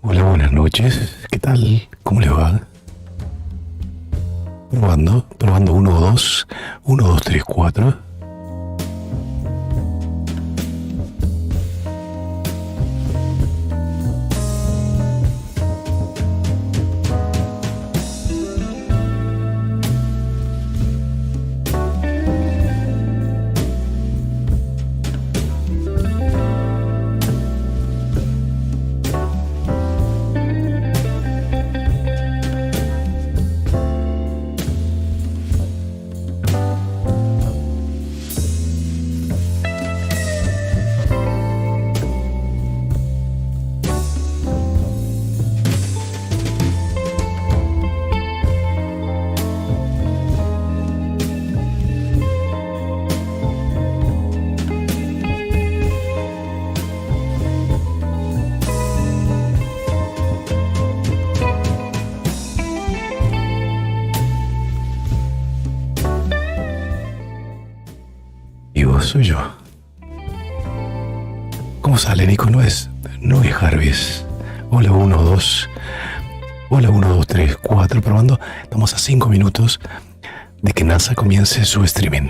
Hola, buenas noches. ¿Qué tal? ¿Cómo les va? Probando 1, 2, 1, 2, 3, 4. Soy yo. ¿Cómo sale, Nico? No es Jarvis. Hola 1, 2. Hola 1, 2, 3, 4. Probando. Estamos a 5 minutos de que NASA comience su streaming.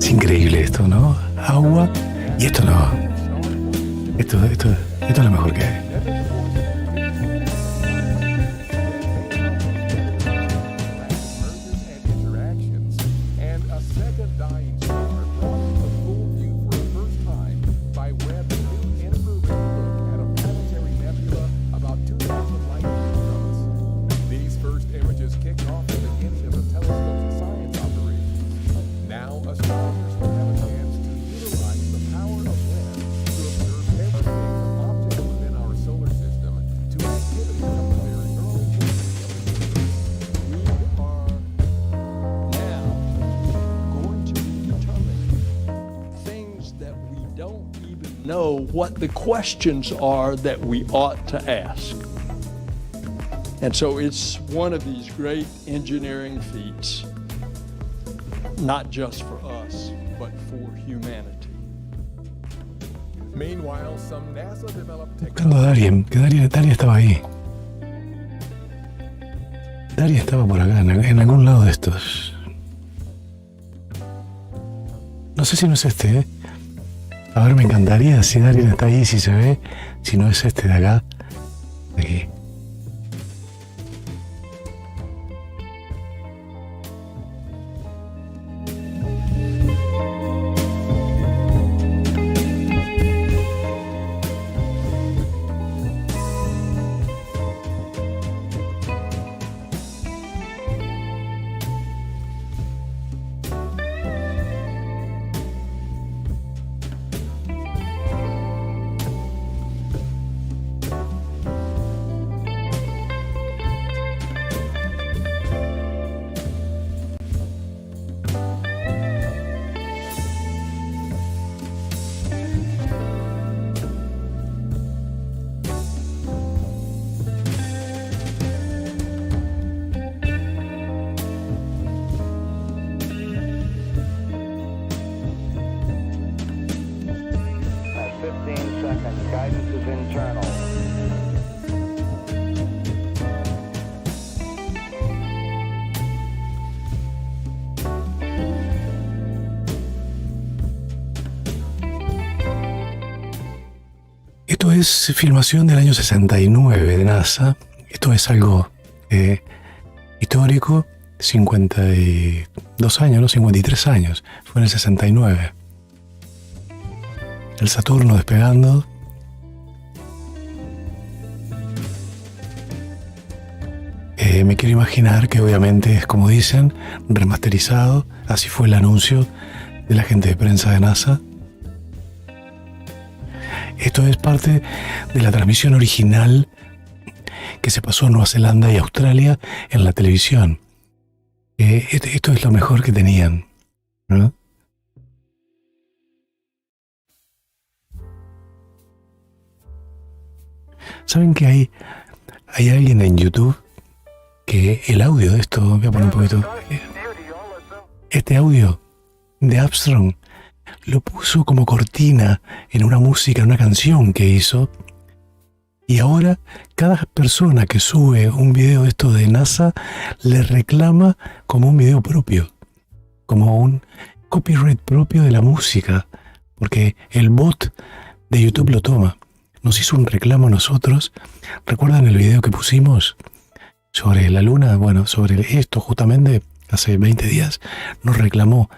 Increíble esto, ¿no? Agua y esto no. Esto es lo mejor que hay. Know what the questions are that we ought to ask. And so it's one of these great engineering feats, not just for us, but for humanity. Meanwhile, some NASA developed Buscando a Darien, que Darien estaba ahí. Darien estaba por acá, en algún lado de estos. No sé si no es este, ¿eh? A ver, me encantaría si Darien está ahí, si se ve, si no es este de acá, de aquí. Esto es filmación del año 69 de NASA. Esto es algo histórico. 52 años, ¿no? 53 años. Fue en el 69. El Saturno despegando. Me quiero imaginar que obviamente es como dicen, remasterizado. Así fue el anuncio de la gente de prensa de NASA. Esto es parte de la transmisión original que se pasó en Nueva Zelanda y Australia en la televisión. Esto es lo mejor que tenían, ¿no? ¿Saben que hay alguien en YouTube que el audio de esto, voy a poner un poquito, este audio de Armstrong lo puso como cortina en una música, en una canción que hizo, y ahora cada persona que sube un video de esto de NASA le reclama como un video propio, como un copyright propio de la música, porque el bot de YouTube lo toma. Nos hizo un reclamo a nosotros. ¿Recuerdan el video que pusimos sobre la Luna? Bueno, sobre esto justamente hace 20 días nos reclamó.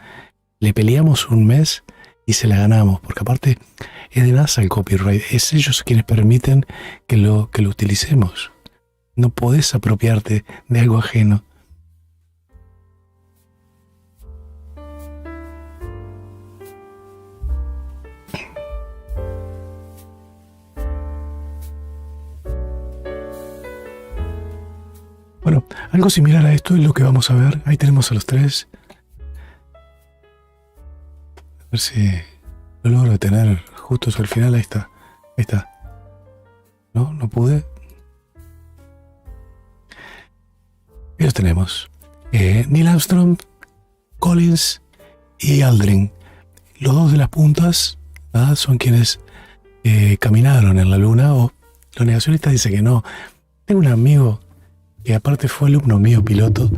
Le peleamos un mes y se la ganamos, porque aparte es de NASA el copyright. Es ellos quienes permiten que lo utilicemos. No podés apropiarte de algo ajeno. Bueno, algo similar a esto es lo que vamos a ver. Ahí tenemos a los tres. A ver si lo logro detener justo al final. Ahí está. Ahí está. No pude. Ahí los tenemos. Neil Armstrong, Collins y Aldrin. Los dos de las puntas, ¿verdad? Son quienes caminaron en la Luna. O los negacionistas dicen que no. Tengo un amigo que aparte fue alumno mío, piloto,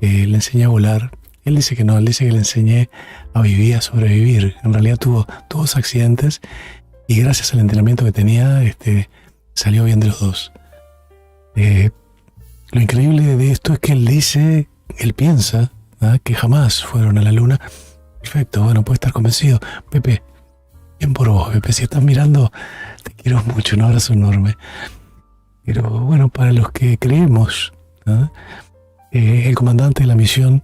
le enseñé a volar. Él dice que no, él dice que le enseñé a vivir, a sobrevivir. En realidad tuvo dos accidentes y gracias al entrenamiento que tenía, salió bien de los dos. Lo increíble de esto es que él dice, él piensa, ¿verdad?, que jamás fueron a la Luna. Perfecto, bueno, puede estar convencido. Pepe, bien por vos, Pepe, si estás mirando, te quiero mucho, un abrazo enorme. Pero bueno, para los que creemos, ¿no?, el comandante de la misión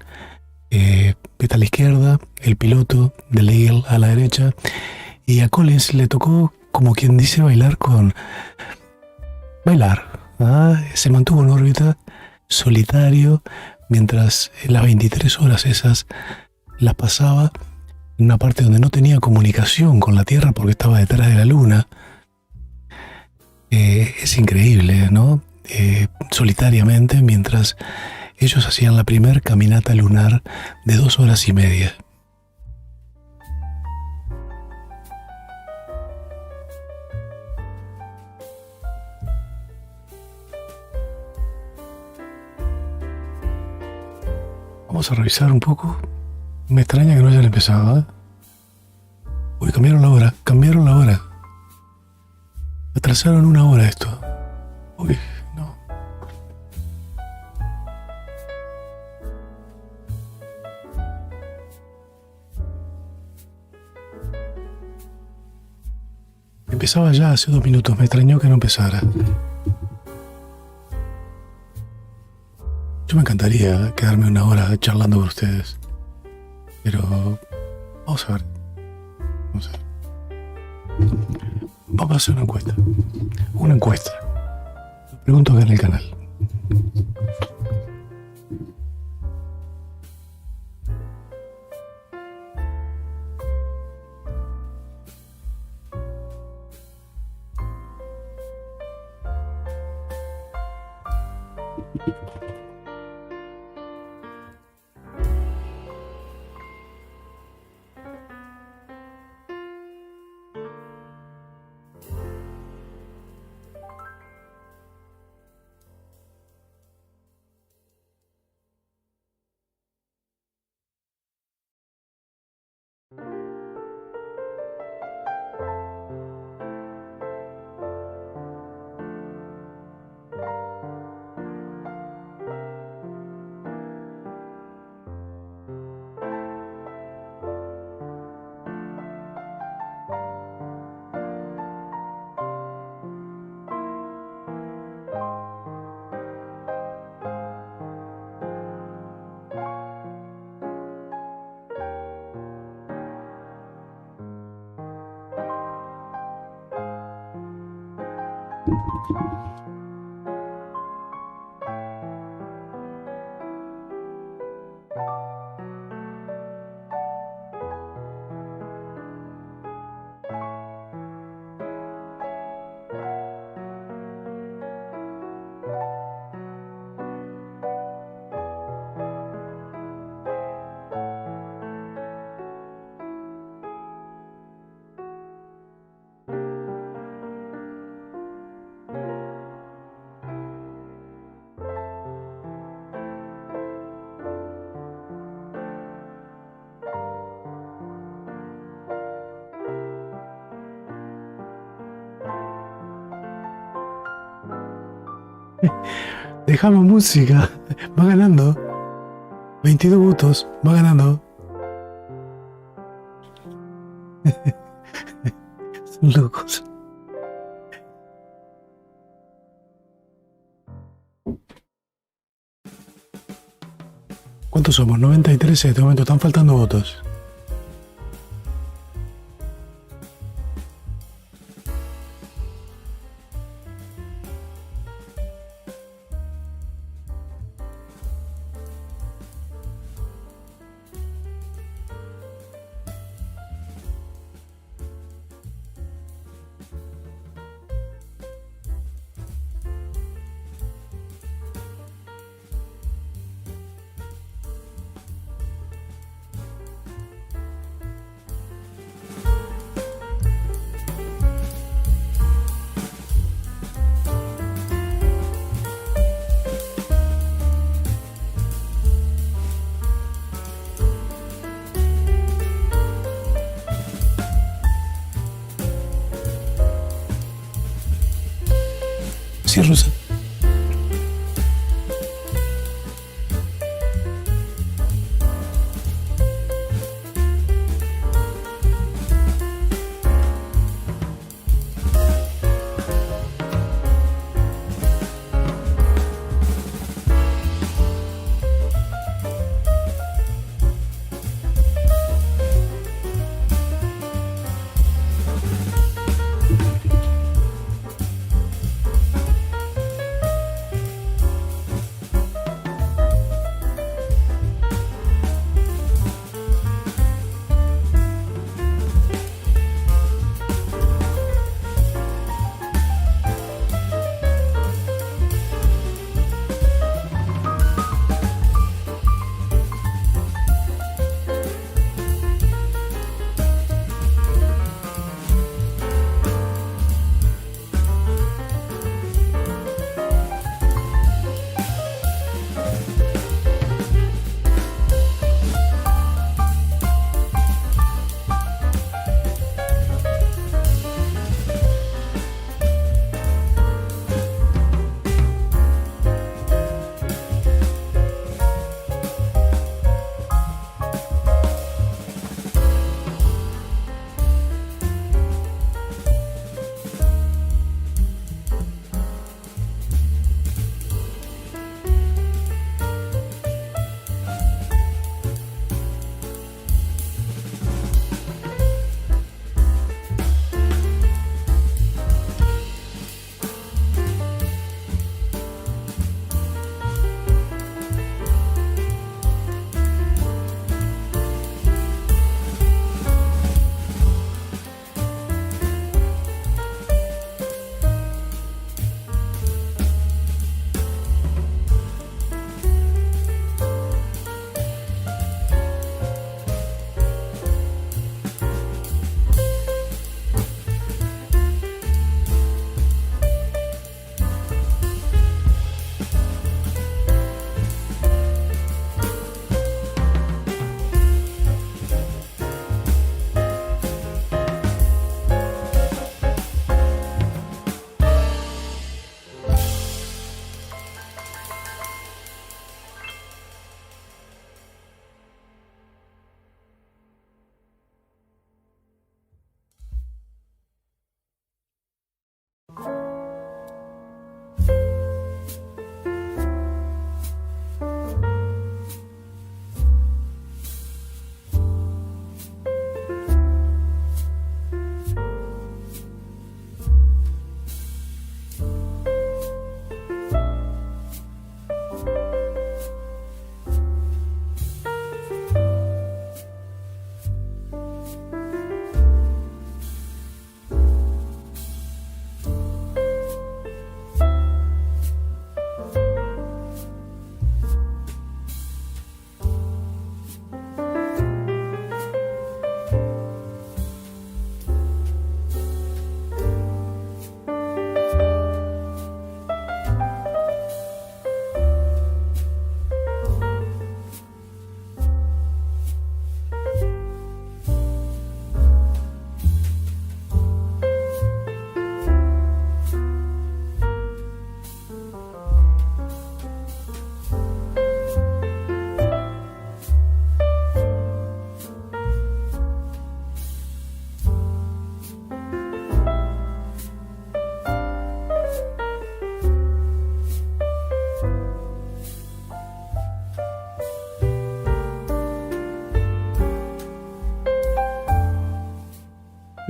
está a la izquierda, el piloto de Neil a la derecha, y a Collins le tocó, como quien dice, bailar. ¿Ah? Se mantuvo en órbita, solitario, mientras las 23 horas esas las pasaba en una parte donde no tenía comunicación con la Tierra porque estaba detrás de la Luna. Es increíble, ¿no? solitariamente mientras ellos hacían la primer caminata lunar de 2 horas y media. Vamos a revisar un poco. Me extraña que no hayan empezado, ¿eh? Uy, cambiaron la hora. Atrasaron 1 hora esto. Uy, no. Empezaba ya hace 2 minutos, me extrañó que no empezara. Yo me encantaría quedarme 1 hora charlando con ustedes. Pero vamos a ver. Vamos a hacer una encuesta. Una encuesta. Pregunto acá en el canal. Dejamos música. Va ganando. 22 votos. Va ganando. Son locos. ¿Cuántos somos? 93 en este momento. Están faltando votos. Sí, Rosa.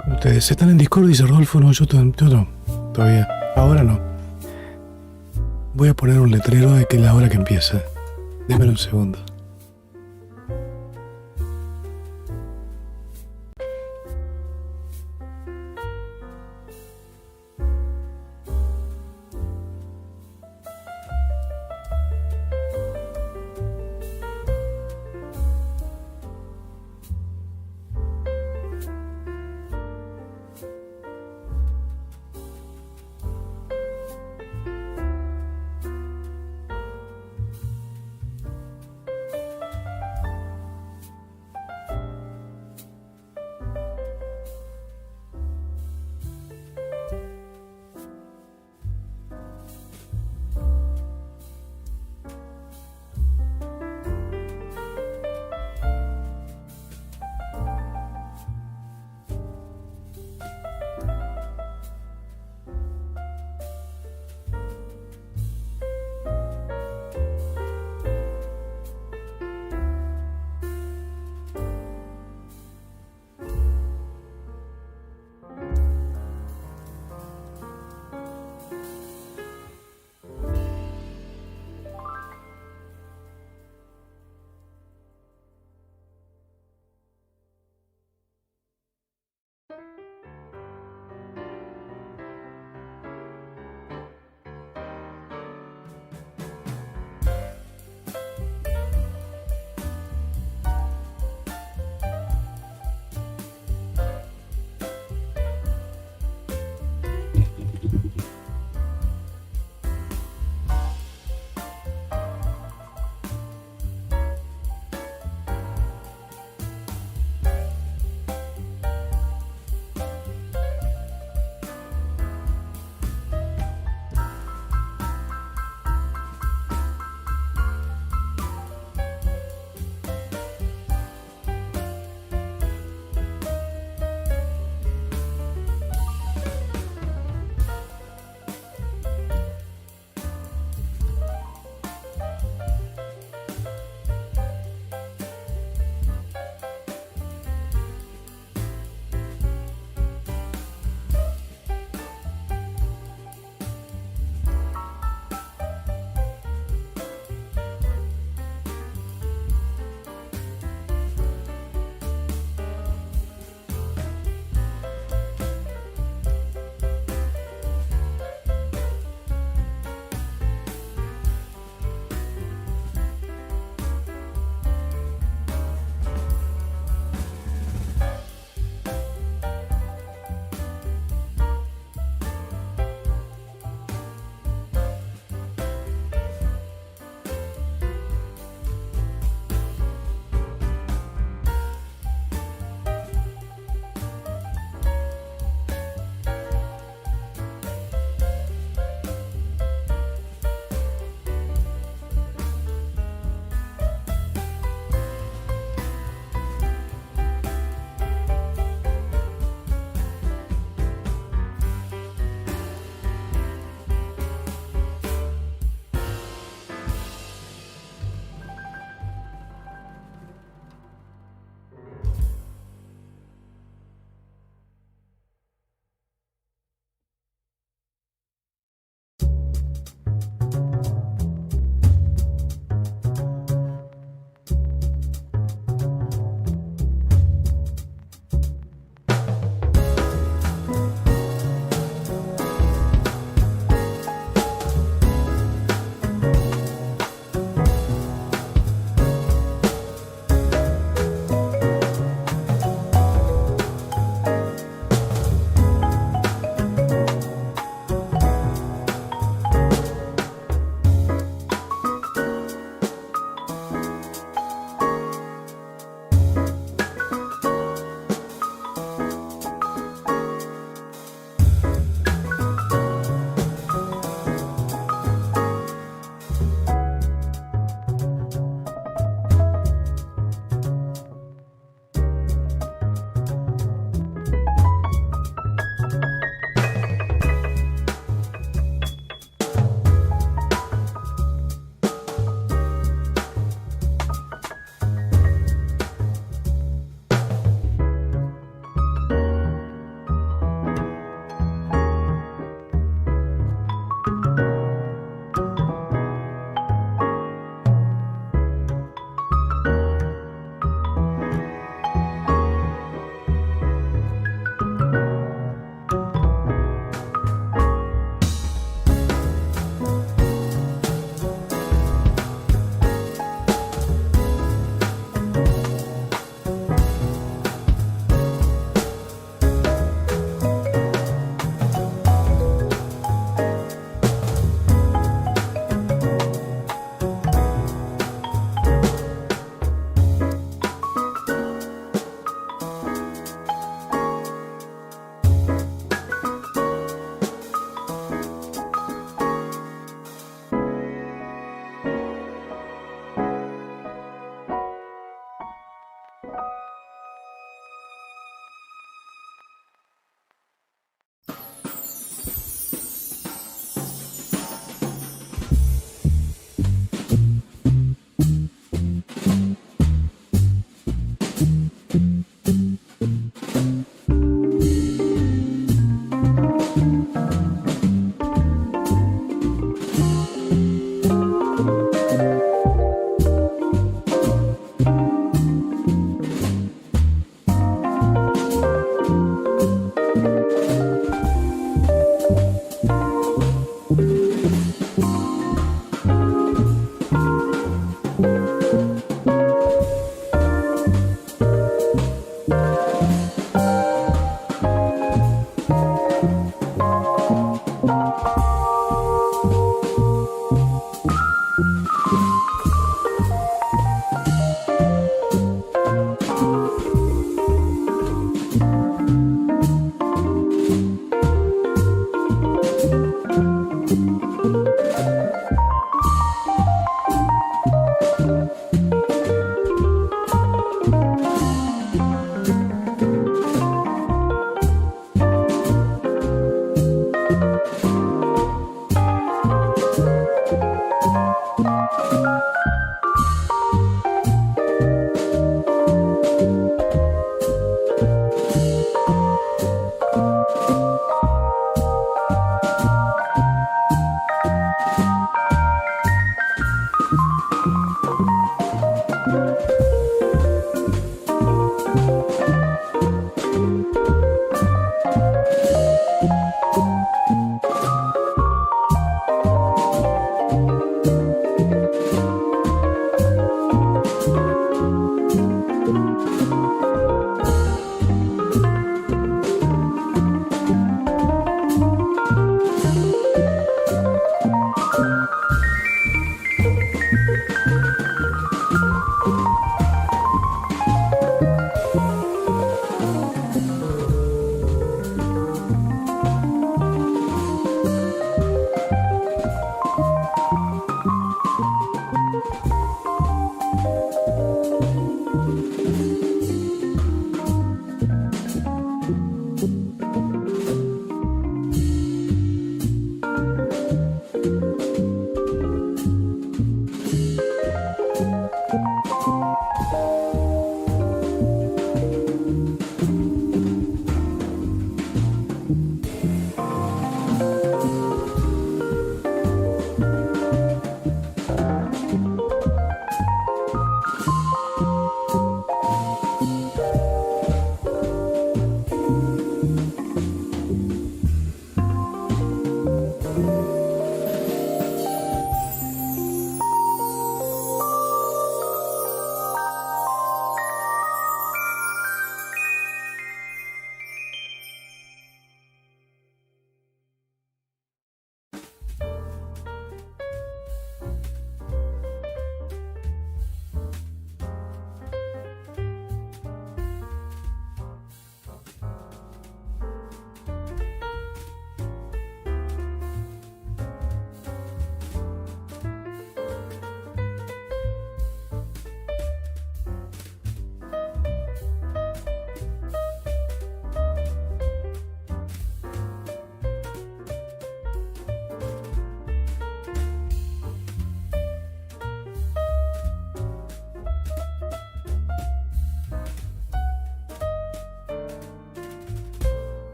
con ustedes. ¿Están en Discord? Dice Rodolfo. No, yo no. Todavía. Ahora no. Voy a poner un letrero de que es la hora que empieza. Déjame un segundo.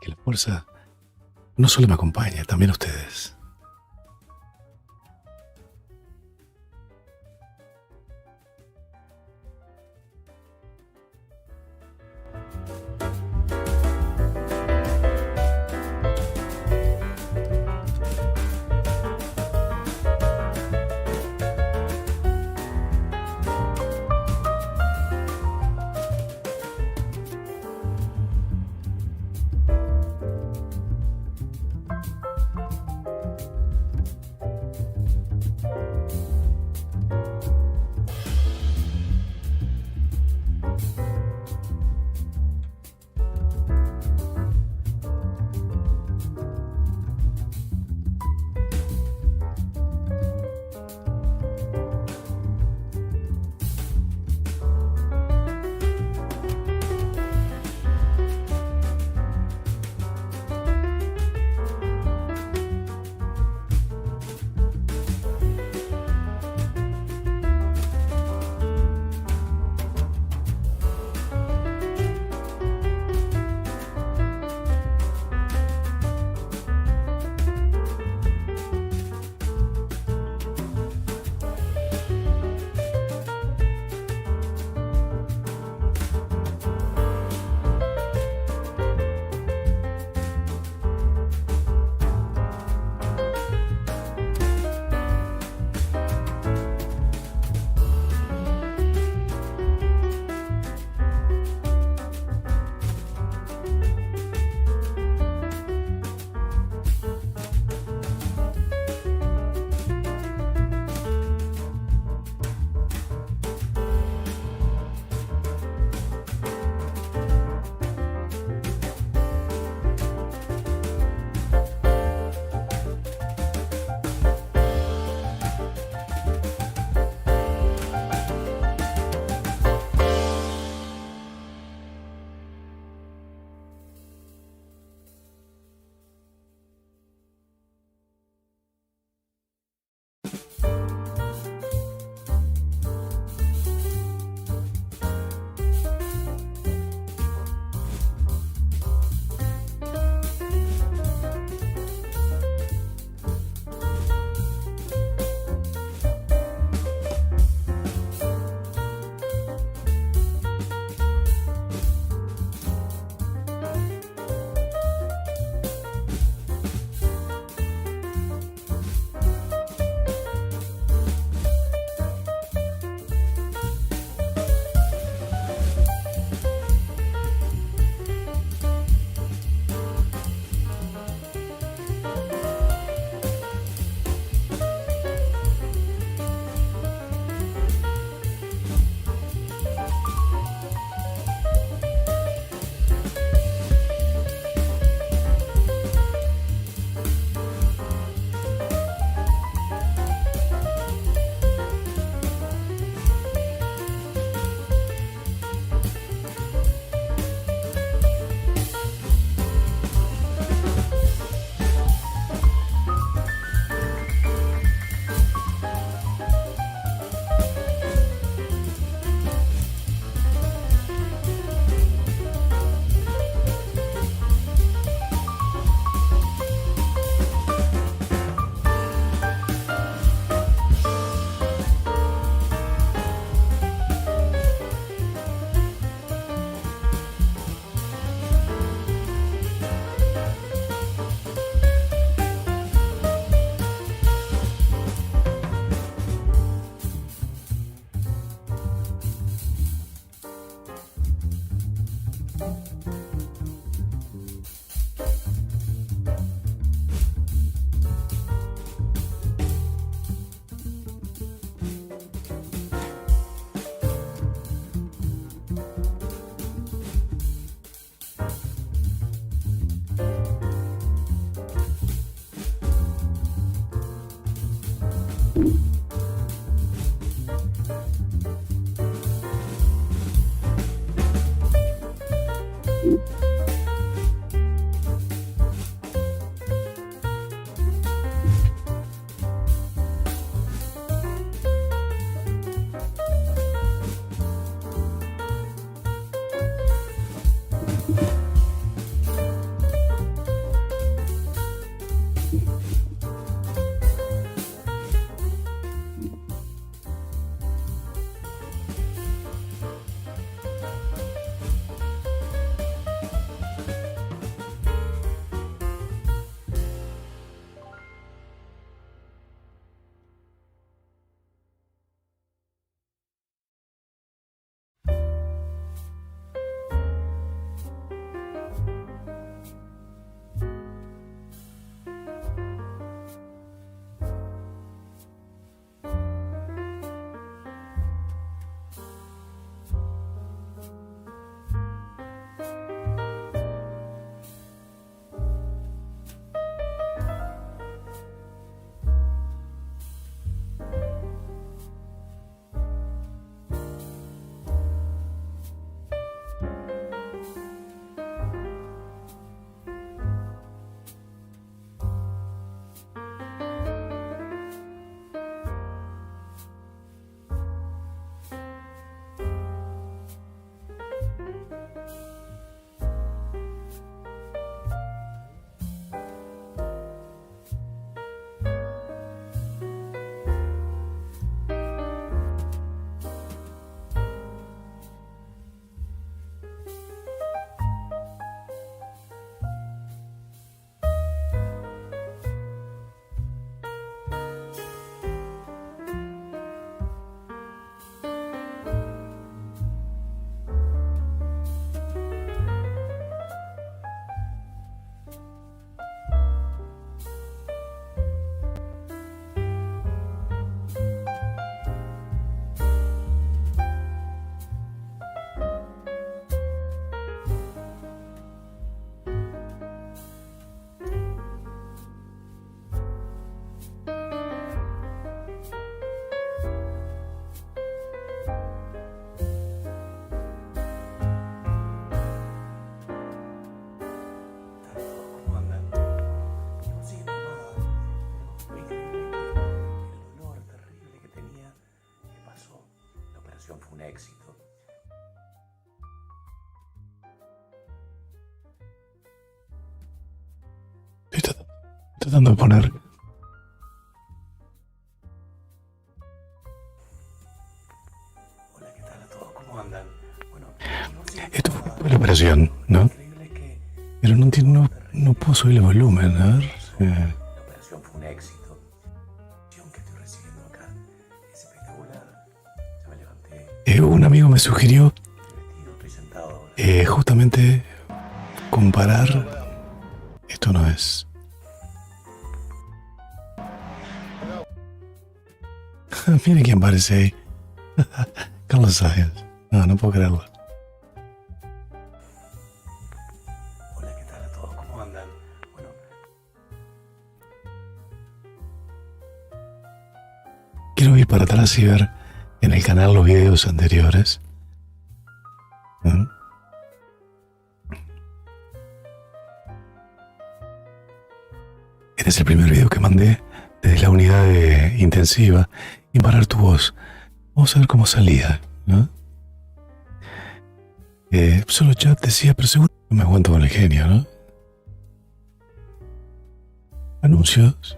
que la fuerza no solo me acompañe, también a ustedes. éxito. Estoy tratando de poner. Hola, ¿qué tal a todos? ¿Cómo andan? Bueno, esto fue la operación, ¿no? Pero no entiendo, no puedo subir el volumen, a ver. La operación fue un éxito. La opción que estoy recibiendo acá es espectacular. Ya me levanté. Un amigo me sugirió estoy sentado ahora. Justamente comparar. Esto no es. Mire quién aparece ahí. Carlos Sáenz. No, no puedo creerlo. Hola, ¿qué tal a todos? ¿Cómo andan? Bueno. Quiero ir para atrás y ver en el canal los videos anteriores. ¿Mm? Este es el primer video que mandé desde la unidad de intensiva y parar tu voz. Vamos a ver cómo salía, ¿no? Solo chat decía, pero seguro que me aguanto con el genio, ¿no? Anuncios.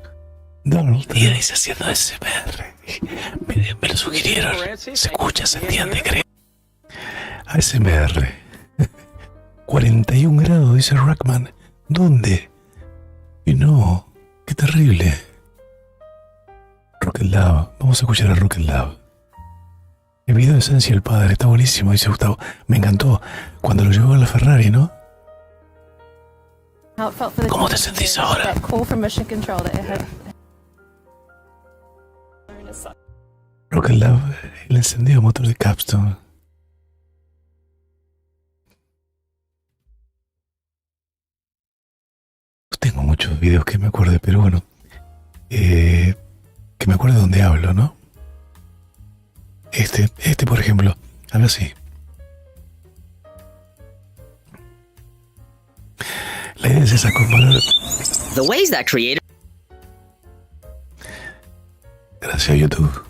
Donald Díaz haciendo ASMR. Me lo sugirieron. Se escucha, se entiende, creo. ASMR. 41 grados, dice Rackman. ¿Dónde? Y no, qué terrible. Rocket Lab, vamos a escuchar a Rocket Lab. El video de Esencia del Padre está buenísimo, dice Gustavo. Me encantó cuando lo llevó a la Ferrari, ¿no? ¿Cómo te sentís ahora? Rocket Lab, el encendido motor de Capstone. Tengo muchos videos que me acuerde, pero bueno, que me acuerde dónde hablo, ¿no? Este por ejemplo, habla así. La idea es esa, comparar. The ways that creator. Gracias a YouTube.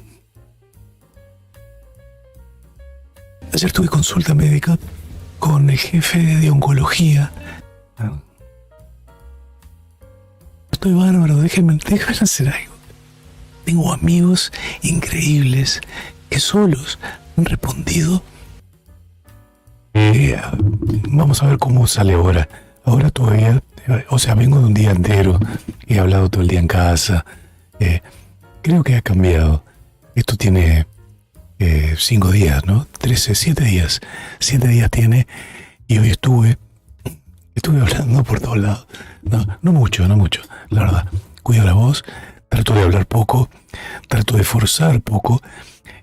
Ayer tuve consulta médica con el jefe de oncología. Estoy bárbaro, déjenme hacer algo. Tengo amigos increíbles que solos han respondido. Vamos a ver cómo sale ahora. Ahora todavía, o sea, vengo de un día entero, he hablado todo el día en casa. Creo que ha cambiado. Esto tiene 5 días, ¿no? 7 días. 7 días tiene, y hoy estuve hablando por todos lados. No mucho, la verdad. Cuido la voz, trato de hablar poco, trato de forzar poco,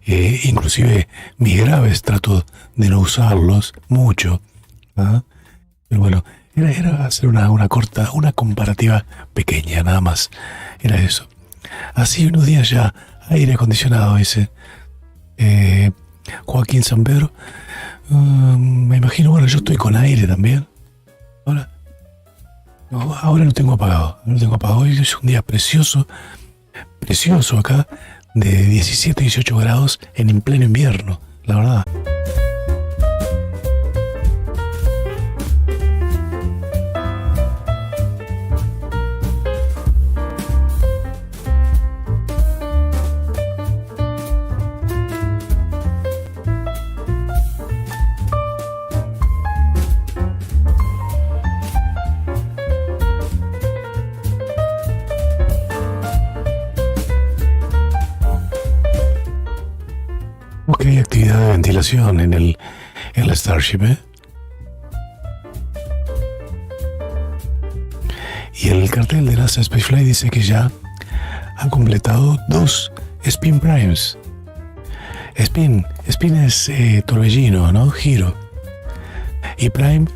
inclusive mis graves trato de no usarlos mucho. ¿Ah? Pero bueno, era hacer una comparativa pequeña, nada más. Era eso. Así unos días ya, aire acondicionado ese. Joaquín San Pedro. Me imagino, bueno, yo estoy con aire también. Ahora lo tengo apagado. Hoy es un día precioso acá, de 17, 18 grados en pleno invierno, la verdad. Ok, actividad de ventilación en la Starship, ¿eh? Y el cartel de NASA Spaceflight dice que ya ha completado 2 Spin Primes. Spin es torbellino, ¿no? Giro. Y Prime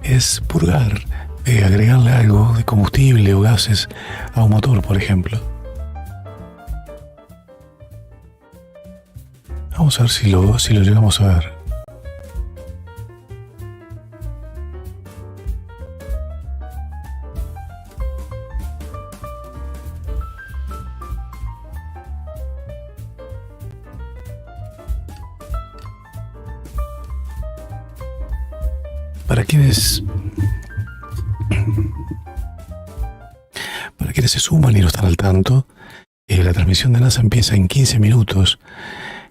es purgar, agregarle algo de combustible o gases a un motor, por ejemplo. Vamos a ver si lo llegamos a ver. Para quienes se suman y no están al tanto, la transmisión de NASA empieza en 15 minutos,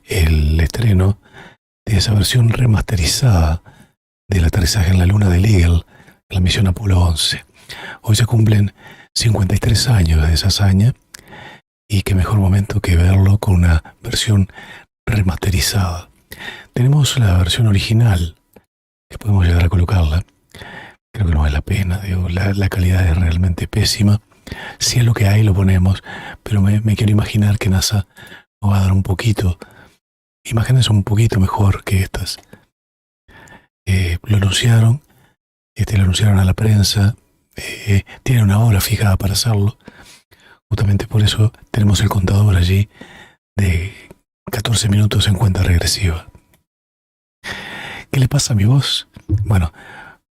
el estreno de esa versión remasterizada del aterrizaje en la Luna del Eagle, la misión Apolo 11. Hoy se cumplen 53 años de esa hazaña, y qué mejor momento que verlo con una versión remasterizada. Tenemos la versión original, que podemos llegar a colocarla. Creo que no vale la pena, digo, la calidad es realmente pésima. Si es lo que hay, lo ponemos, pero me quiero imaginar que NASA nos va a dar un poquito, imágenes un poquito mejor que estas. Lo anunciaron, lo anunciaron a la prensa, tiene una hora fijada para hacerlo. Justamente por eso tenemos el contador allí de 14 minutos en cuenta regresiva. ¿Qué le pasa a mi voz? Bueno,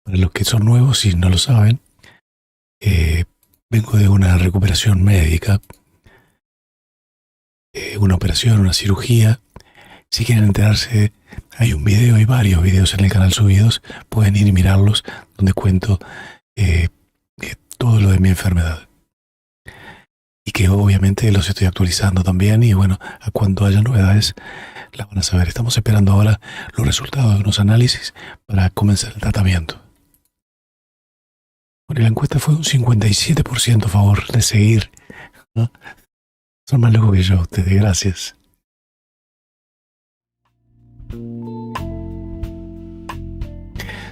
para los que son nuevos y no lo saben, vengo de una recuperación médica, una operación, una cirugía. Si quieren enterarse, hay un video, hay varios videos en el canal subidos, pueden ir y mirarlos, donde cuento todo lo de mi enfermedad. Y que obviamente los estoy actualizando también, y bueno, a cuanto haya novedades, las van a saber. Estamos esperando ahora los resultados de unos análisis para comenzar el tratamiento. Bueno, la encuesta fue un 57% a favor de seguir, ¿no? Son más locos que yo ustedes, gracias.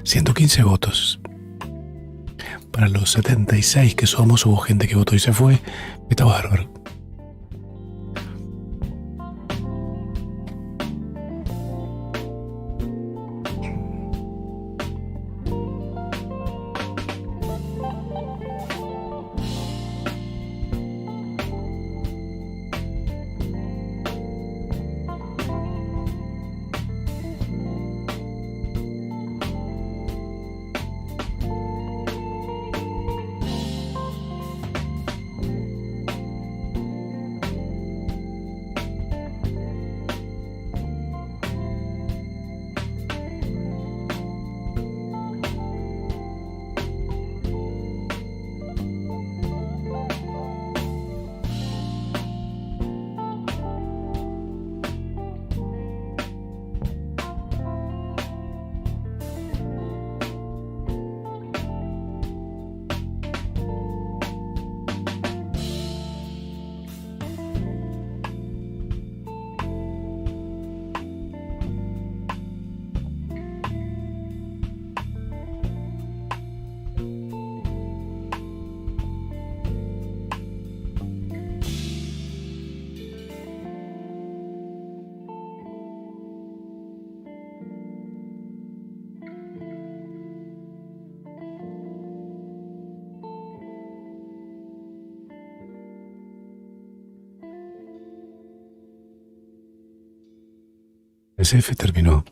$115 votos. Para los 76 que somos, hubo gente que votó y se fue. Está bárbaro. El SF terminó.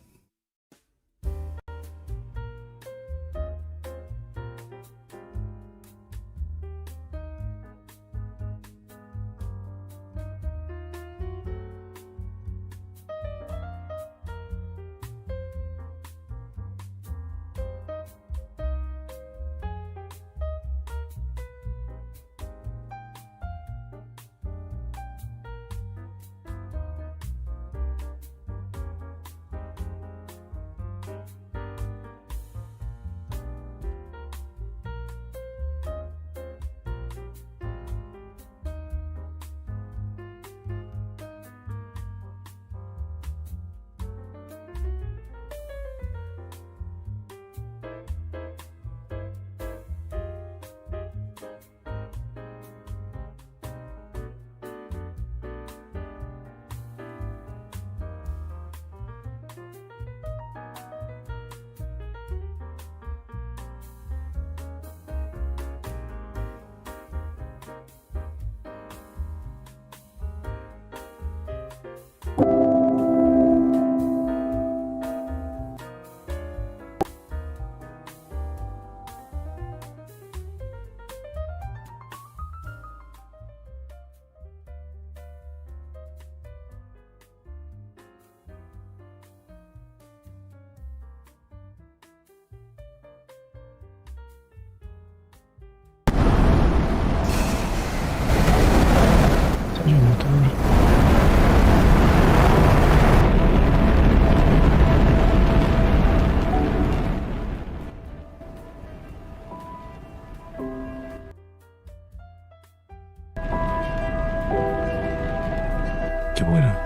Qué bueno.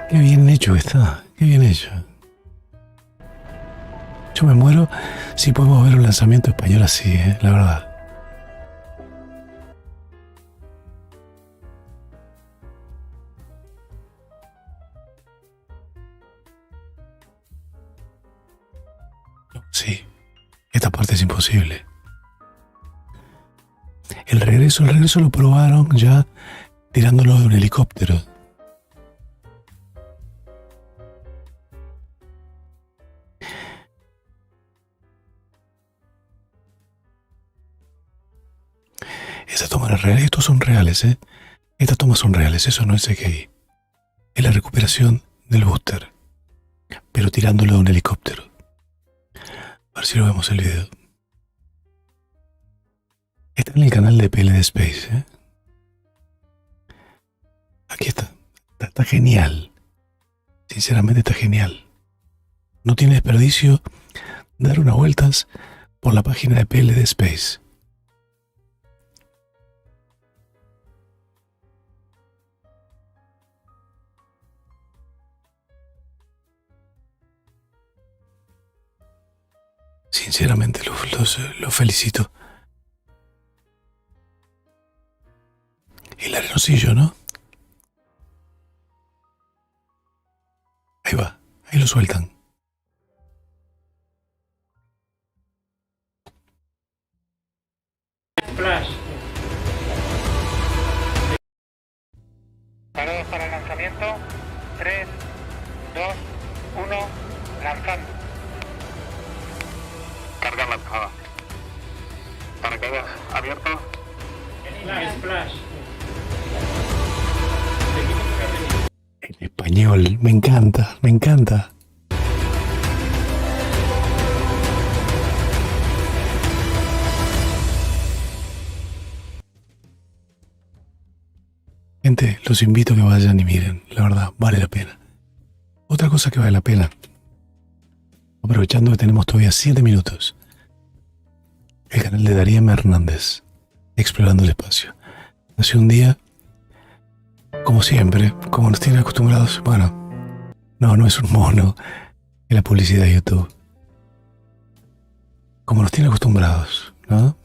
Qué bien hecho está. Qué bien hecho. Yo me muero si podemos ver un lanzamiento español así, la verdad. Sí, esta parte es imposible. El regreso lo probaron ya tirándolo de un helicóptero. Esas tomas son reales, estos son reales, Estas tomas son reales, eso no es CGI. Es la recuperación del booster, pero tirándolo de un helicóptero. A ver si lo vemos el video. Está en el canal de PLD Space, Aquí está. Está genial. Sinceramente está genial. No tiene desperdicio dar unas vueltas por la página de PLD Space. Sinceramente los felicito. El arenosillo, ¿no? Ahí va, ahí lo sueltan. Flash. Parados para el lanzamiento. 3, 2, 1, lanzando. Carga lanzada. Paracaídas abierto. Splash. En español, me encanta, me encanta. Gente, los invito a que vayan y miren, la verdad, vale la pena. Otra cosa que vale la pena, aprovechando que tenemos todavía 7 minutos, el canal de Darío Hernández, Explorando el Espacio. Hace un día, como siempre, como nos tienen acostumbrados, bueno, no es un mono, es la publicidad de YouTube. Como nos tienen acostumbrados, ¿no?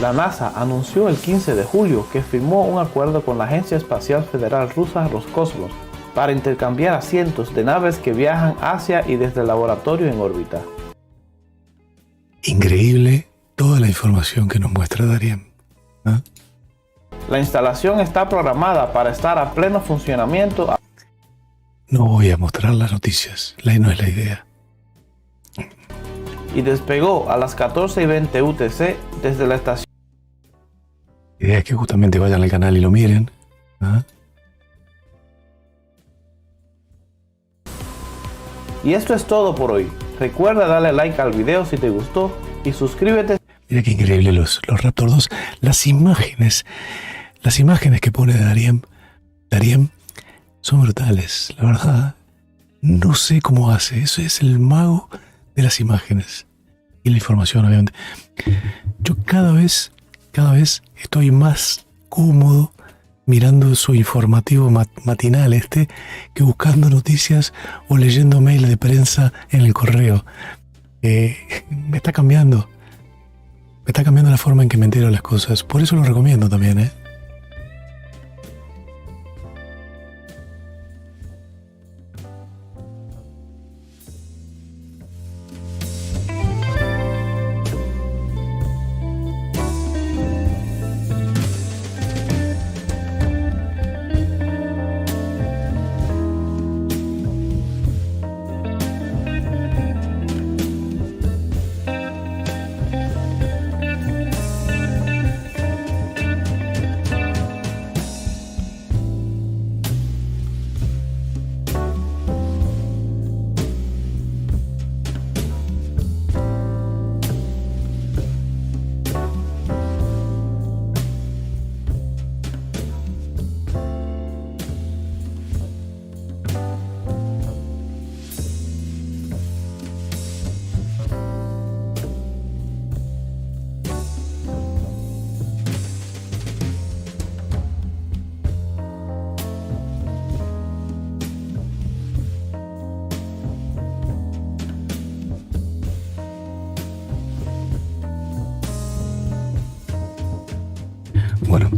La NASA anunció el 15 de julio que firmó un acuerdo con la Agencia Espacial Federal Rusa Roscosmos para intercambiar asientos de naves que viajan hacia y desde el laboratorio en órbita. Increíble toda la información que nos muestra Darío. ¿Ah? La instalación está programada para estar a pleno funcionamiento. No voy a mostrar las noticias, no es la idea. Y despegó a las 14:20 UTC desde la estación. La idea es que justamente vayan al canal y lo miren. ¿Ah? Y esto es todo por hoy. Recuerda darle like al video si te gustó y suscríbete. Mira qué increíble los Raptor 2. Las imágenes que pone Darío son brutales, la verdad. No sé cómo hace, eso es el mago de las imágenes y la información, obviamente. Yo cada vez estoy más cómodo mirando su informativo matinal que buscando noticias o leyendo mail de prensa en el correo. Me está cambiando la forma en que me entero de las cosas. Por eso lo recomiendo también, Bueno,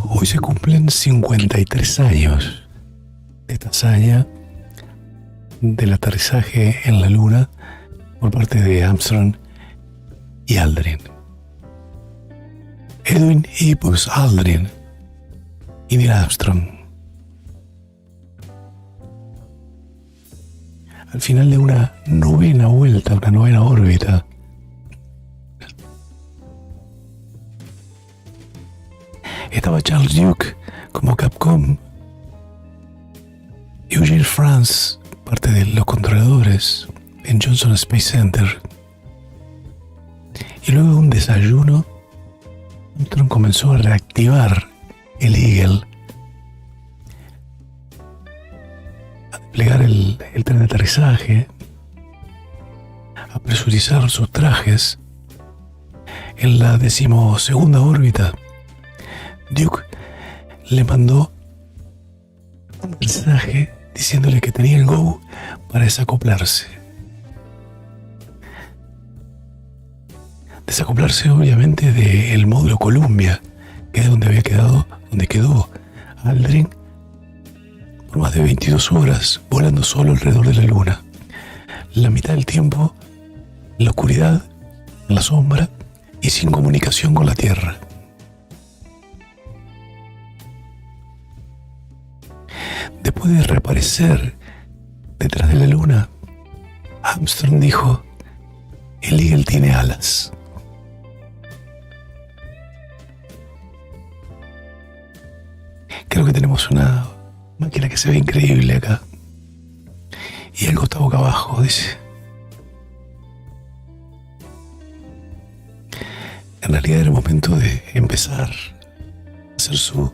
hoy se cumplen 53 años de esta hazaña del aterrizaje en la Luna por parte de Armstrong y Aldrin. Edwin y pues Aldrin y Neil Armstrong. Al final de una novena vuelta, una novena órbita, estaba Charles Duke como Capcom, Eugene France, parte de los controladores en Johnson Space Center. Y luego de un desayuno, Armstrong comenzó a reactivar el Eagle, a desplegar el tren de aterrizaje, a presurizar sus trajes. En la 12ª órbita, Duke le mandó un mensaje diciéndole que tenía el go para desacoplarse. Desacoplarse obviamente del módulo Columbia, que es donde quedó Aldrin por más de 22 horas volando solo alrededor de la Luna. La mitad del tiempo en la oscuridad, en la sombra y sin comunicación con la Tierra. Después de reaparecer detrás de la Luna, Armstrong dijo: el Eagle tiene alas. Creo que tenemos una máquina que se ve increíble acá. Y algo está boca abajo, dice. En realidad era el momento de empezar a hacer su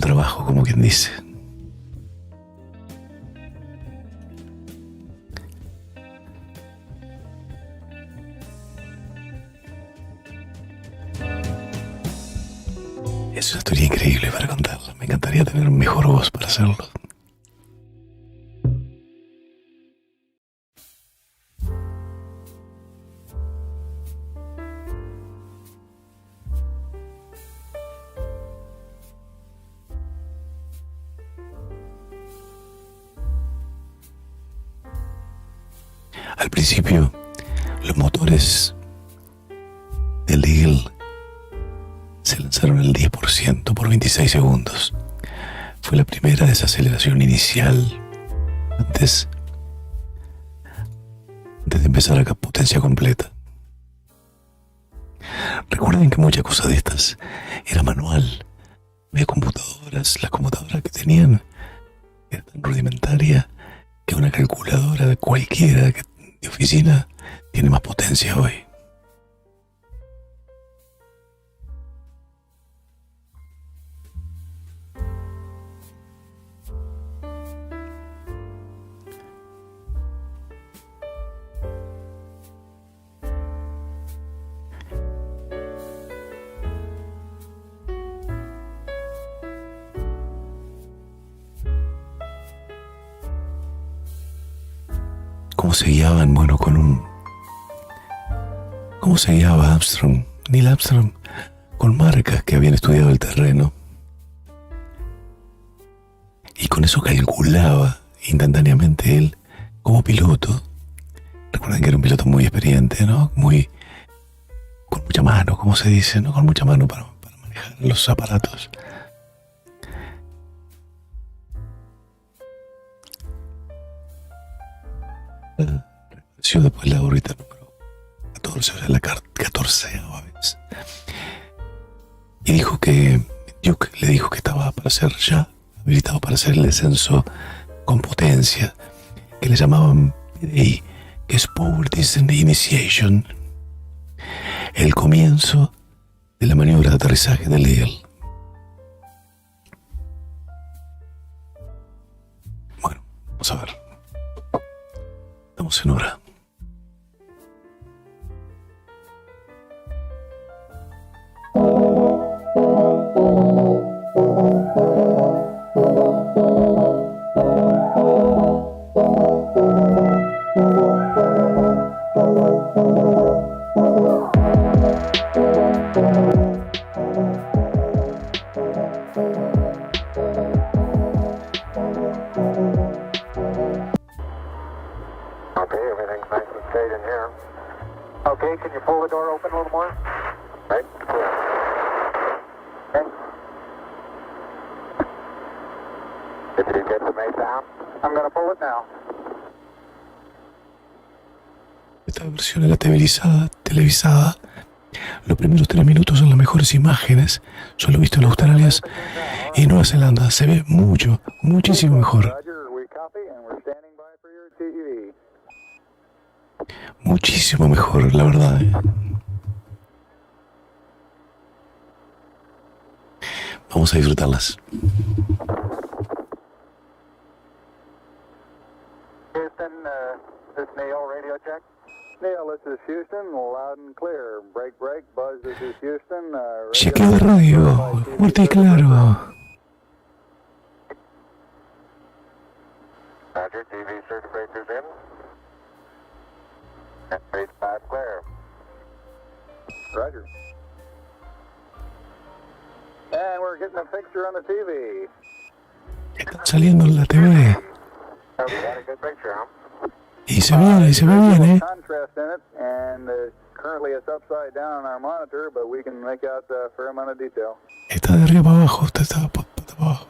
trabajo, como quien dice. Es una historia increíble para contarla. Me encantaría tener mejor voz para hacerlo. Al principio, los motores del Eagle se lanzaron al 10% por 26 segundos. Fue la primera desaceleración inicial antes de empezar a potencia completa. Recuerden que muchas cosas de estas era manual. No había computadoras. Las computadoras que tenían eran tan rudimentarias que una calculadora de cualquiera de oficina tiene más potencia hoy. ¿Cómo se guiaban? Bueno, ¿cómo se guiaba Armstrong? Neil Armstrong, con marcas que habían estudiado el terreno. Y con eso calculaba instantáneamente él como piloto. Recuerden que era un piloto muy experiente, ¿no? Con mucha mano, como se dice, ¿no? Con mucha mano para manejar los aparatos. Reapareció después la órbita número 14, o sea, la 14ª vez. Y dijo que Duke le dijo que estaba para ser ya habilitado para hacer el descenso con potencia, que le llamaban PDI, que es Power Descent Initiation, el comienzo de la maniobra de aterrizaje del Eagle. Bueno, vamos a ver. Estamos en hora. Okay, can you pull the door open a little more? Right. Okay. Did you get the main down? I'm going to pull it now. Esta versión de la televisada, los primeros 3 minutos son las mejores imágenes. Yo lo he visto en Australia y Nueva Zelanda. Se ve muchísimo mejor. Muchísimo mejor, la verdad. Vamos a disfrutarlas. Houston, this is Neil, radio check. Neil, this is Houston, loud and clear. Break, buzz, this is Houston. Chequeo de radio, fuerte y claro. Roger, TV circuit breakers in. And base 5 clear. Roger. And we're getting a picture on the TV. Están saliendo en la TV. We got a good picture, huh? Y se ve bien, ¿eh? Contrast in it, and currently it's upside down on our monitor, but we can make out a fair amount of detail. Está de arriba para abajo, está para abajo.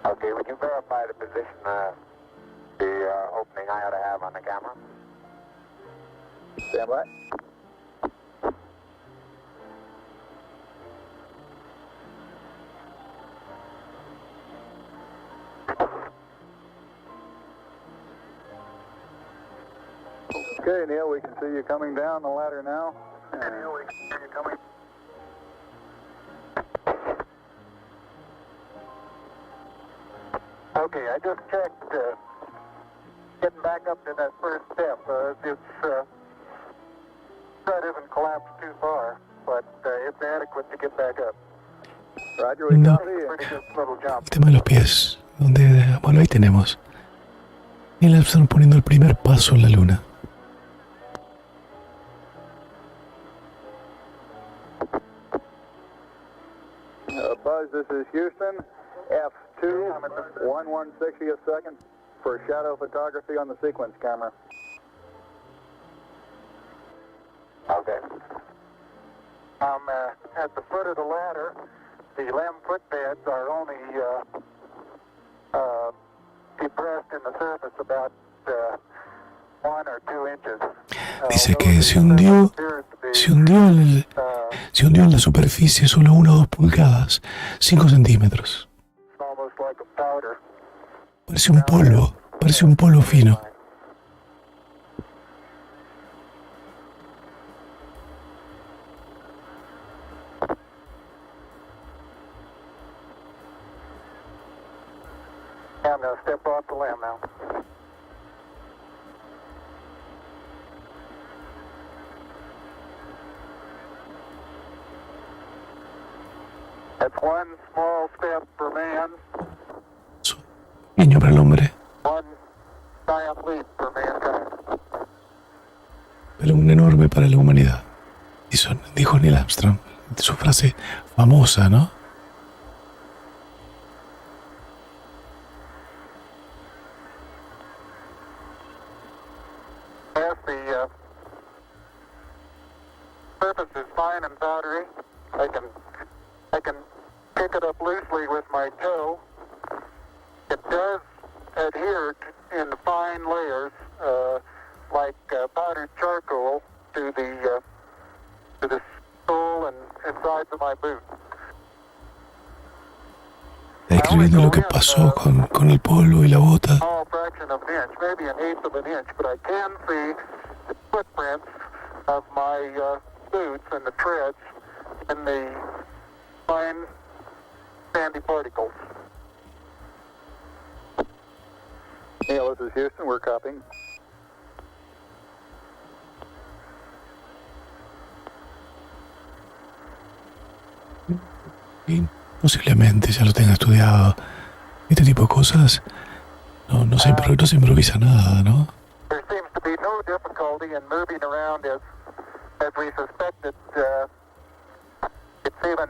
Okay, we can verify the position, the opening I ought to have on the camera. Stand by. Okay, Neil, we can see you coming down the ladder now. Neil, we can see you coming. Okay, I just checked. Getting back up to that first step. That isn't collapsed too far, but it's adequate to get back up. Roger, we No. can see a pretty good little jump. El tema de los pies, bueno, ahí tenemos. Neil Armstrong poniendo el primer paso en la luna. Buzz, this is Houston. F2, 1/160th second for shadow photography on the sequence camera. Okay. I'm at the foot of the ladder. The limb footbeds are only depressed in the surface about 1 or 2 inches. Dice que se hundió en la superficie solo 1 o 2 pulgadas, 5 centímetros. Almost like a powder. Parece un polvo fino. I'm going to step off the limb now. That's one small step for man, Pequeño para el hombre, one giant leap for mankind. pero un enorme para la humanidad. Dijo Neil Armstrong, su frase famosa, ¿no? As the surface is fine and powdery, I can pick it up loosely with my toe. It does adhere in fine layers, like powdered charcoal, to the sole and sides of my boot. Está escribiendo lo que pasó con el polvo y la bota. Small fraction of an inch, maybe an eighth of an inch, but I can see the footprints of my boots and the treads in the fine sandy particles. Neil, this is Houston. We're copying. Y posiblemente ya lo tenga estudiado. Este tipo de cosas no se improvisa nada, ¿no? There seems to be no difficulty in moving around as we suspected. It's even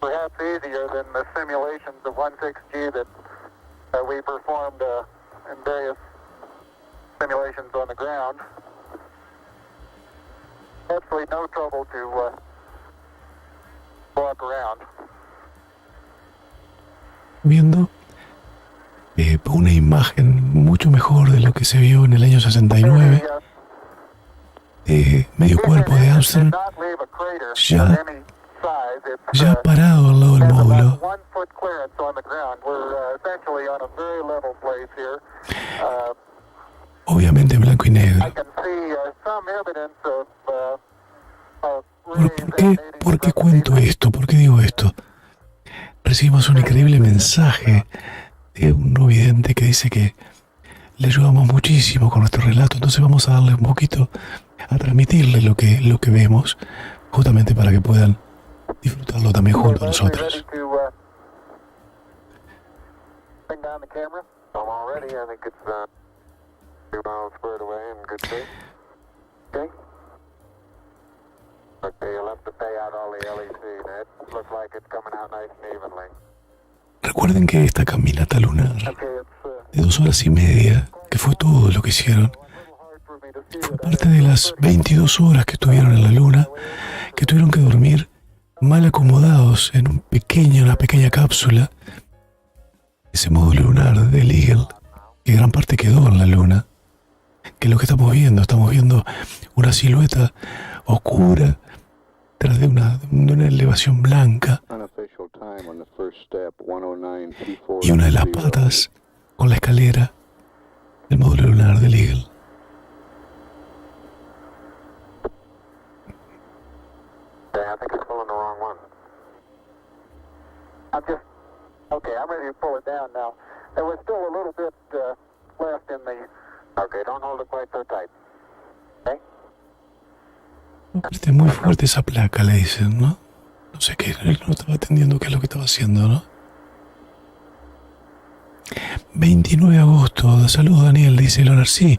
perhaps easier than the simulations of 16G that We performed in various simulations on the ground. Absolutely no trouble to walk around. Viendo una imagen mucho mejor de lo que se vio en el año 69, medio cuerpo de Armstrong ya parado al lado del módulo. Obviamente en blanco y negro. ¿Por qué cuento esto? ¿Por qué digo esto? Recibimos un increíble mensaje de un no vidente que dice que le ayudamos muchísimo con nuestro relato, entonces vamos a darle un poquito, a transmitirle lo que vemos, justamente para que puedan disfrutarlo también junto a nosotros. Recuerden que esta caminata lunar de 2 horas y media, que fue todo lo que hicieron, fue parte de las 22 horas que estuvieron en la luna, que tuvieron que dormir mal acomodados en una pequeña cápsula, ese módulo lunar del Eagle, que gran parte quedó en la luna, que es lo que estamos viendo una silueta oscura tras de una elevación blanca y una de las patas con la escalera del módulo lunar del Eagle. Okay, I'm ready to pull it down now. There was still a little bit left in the... Okay, don't hold it quite so tight. Okay? Apriete muy fuerte esa placa, le dicen, ¿no? No sé qué, él no estaba atendiendo qué es lo que estaba haciendo, ¿no? 29 de agosto, saludos Daniel, dice Lunar, sí.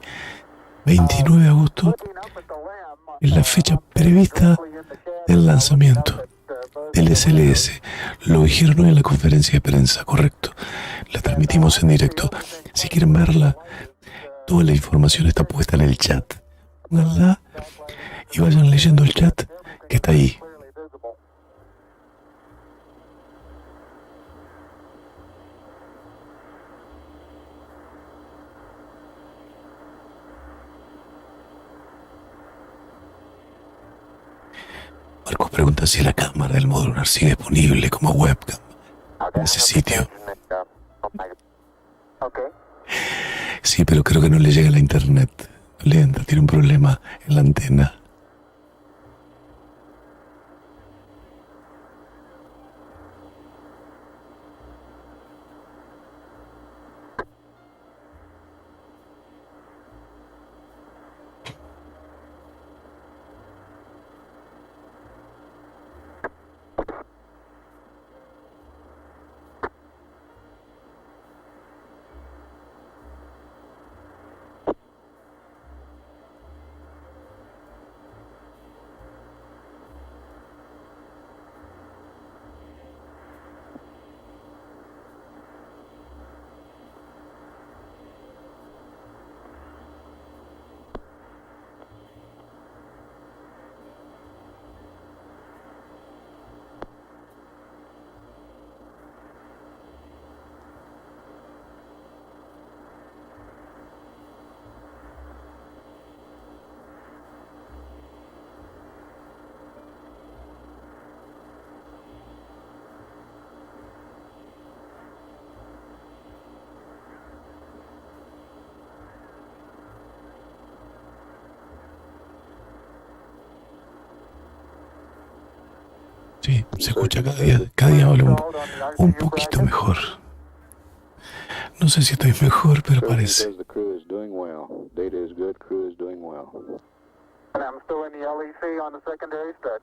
29 de agosto es la fecha prevista del lanzamiento del SLS. Lo dijeron hoy en la conferencia de prensa, correcto. La transmitimos en directo. Si quieren verla, toda la información está puesta en el chat. Pónganla y vayan leyendo el chat que está ahí. Marcos pregunta si la cámara del módulo Lunar sigue disponible como webcam en ese sitio. Sí, pero creo que no le llega la internet. No le entra, tiene un problema en la antena. Sí, se escucha cada día habla un poquito mejor. No sé si estoy mejor, pero parece. And I'm still in the LEC on the secondary stud.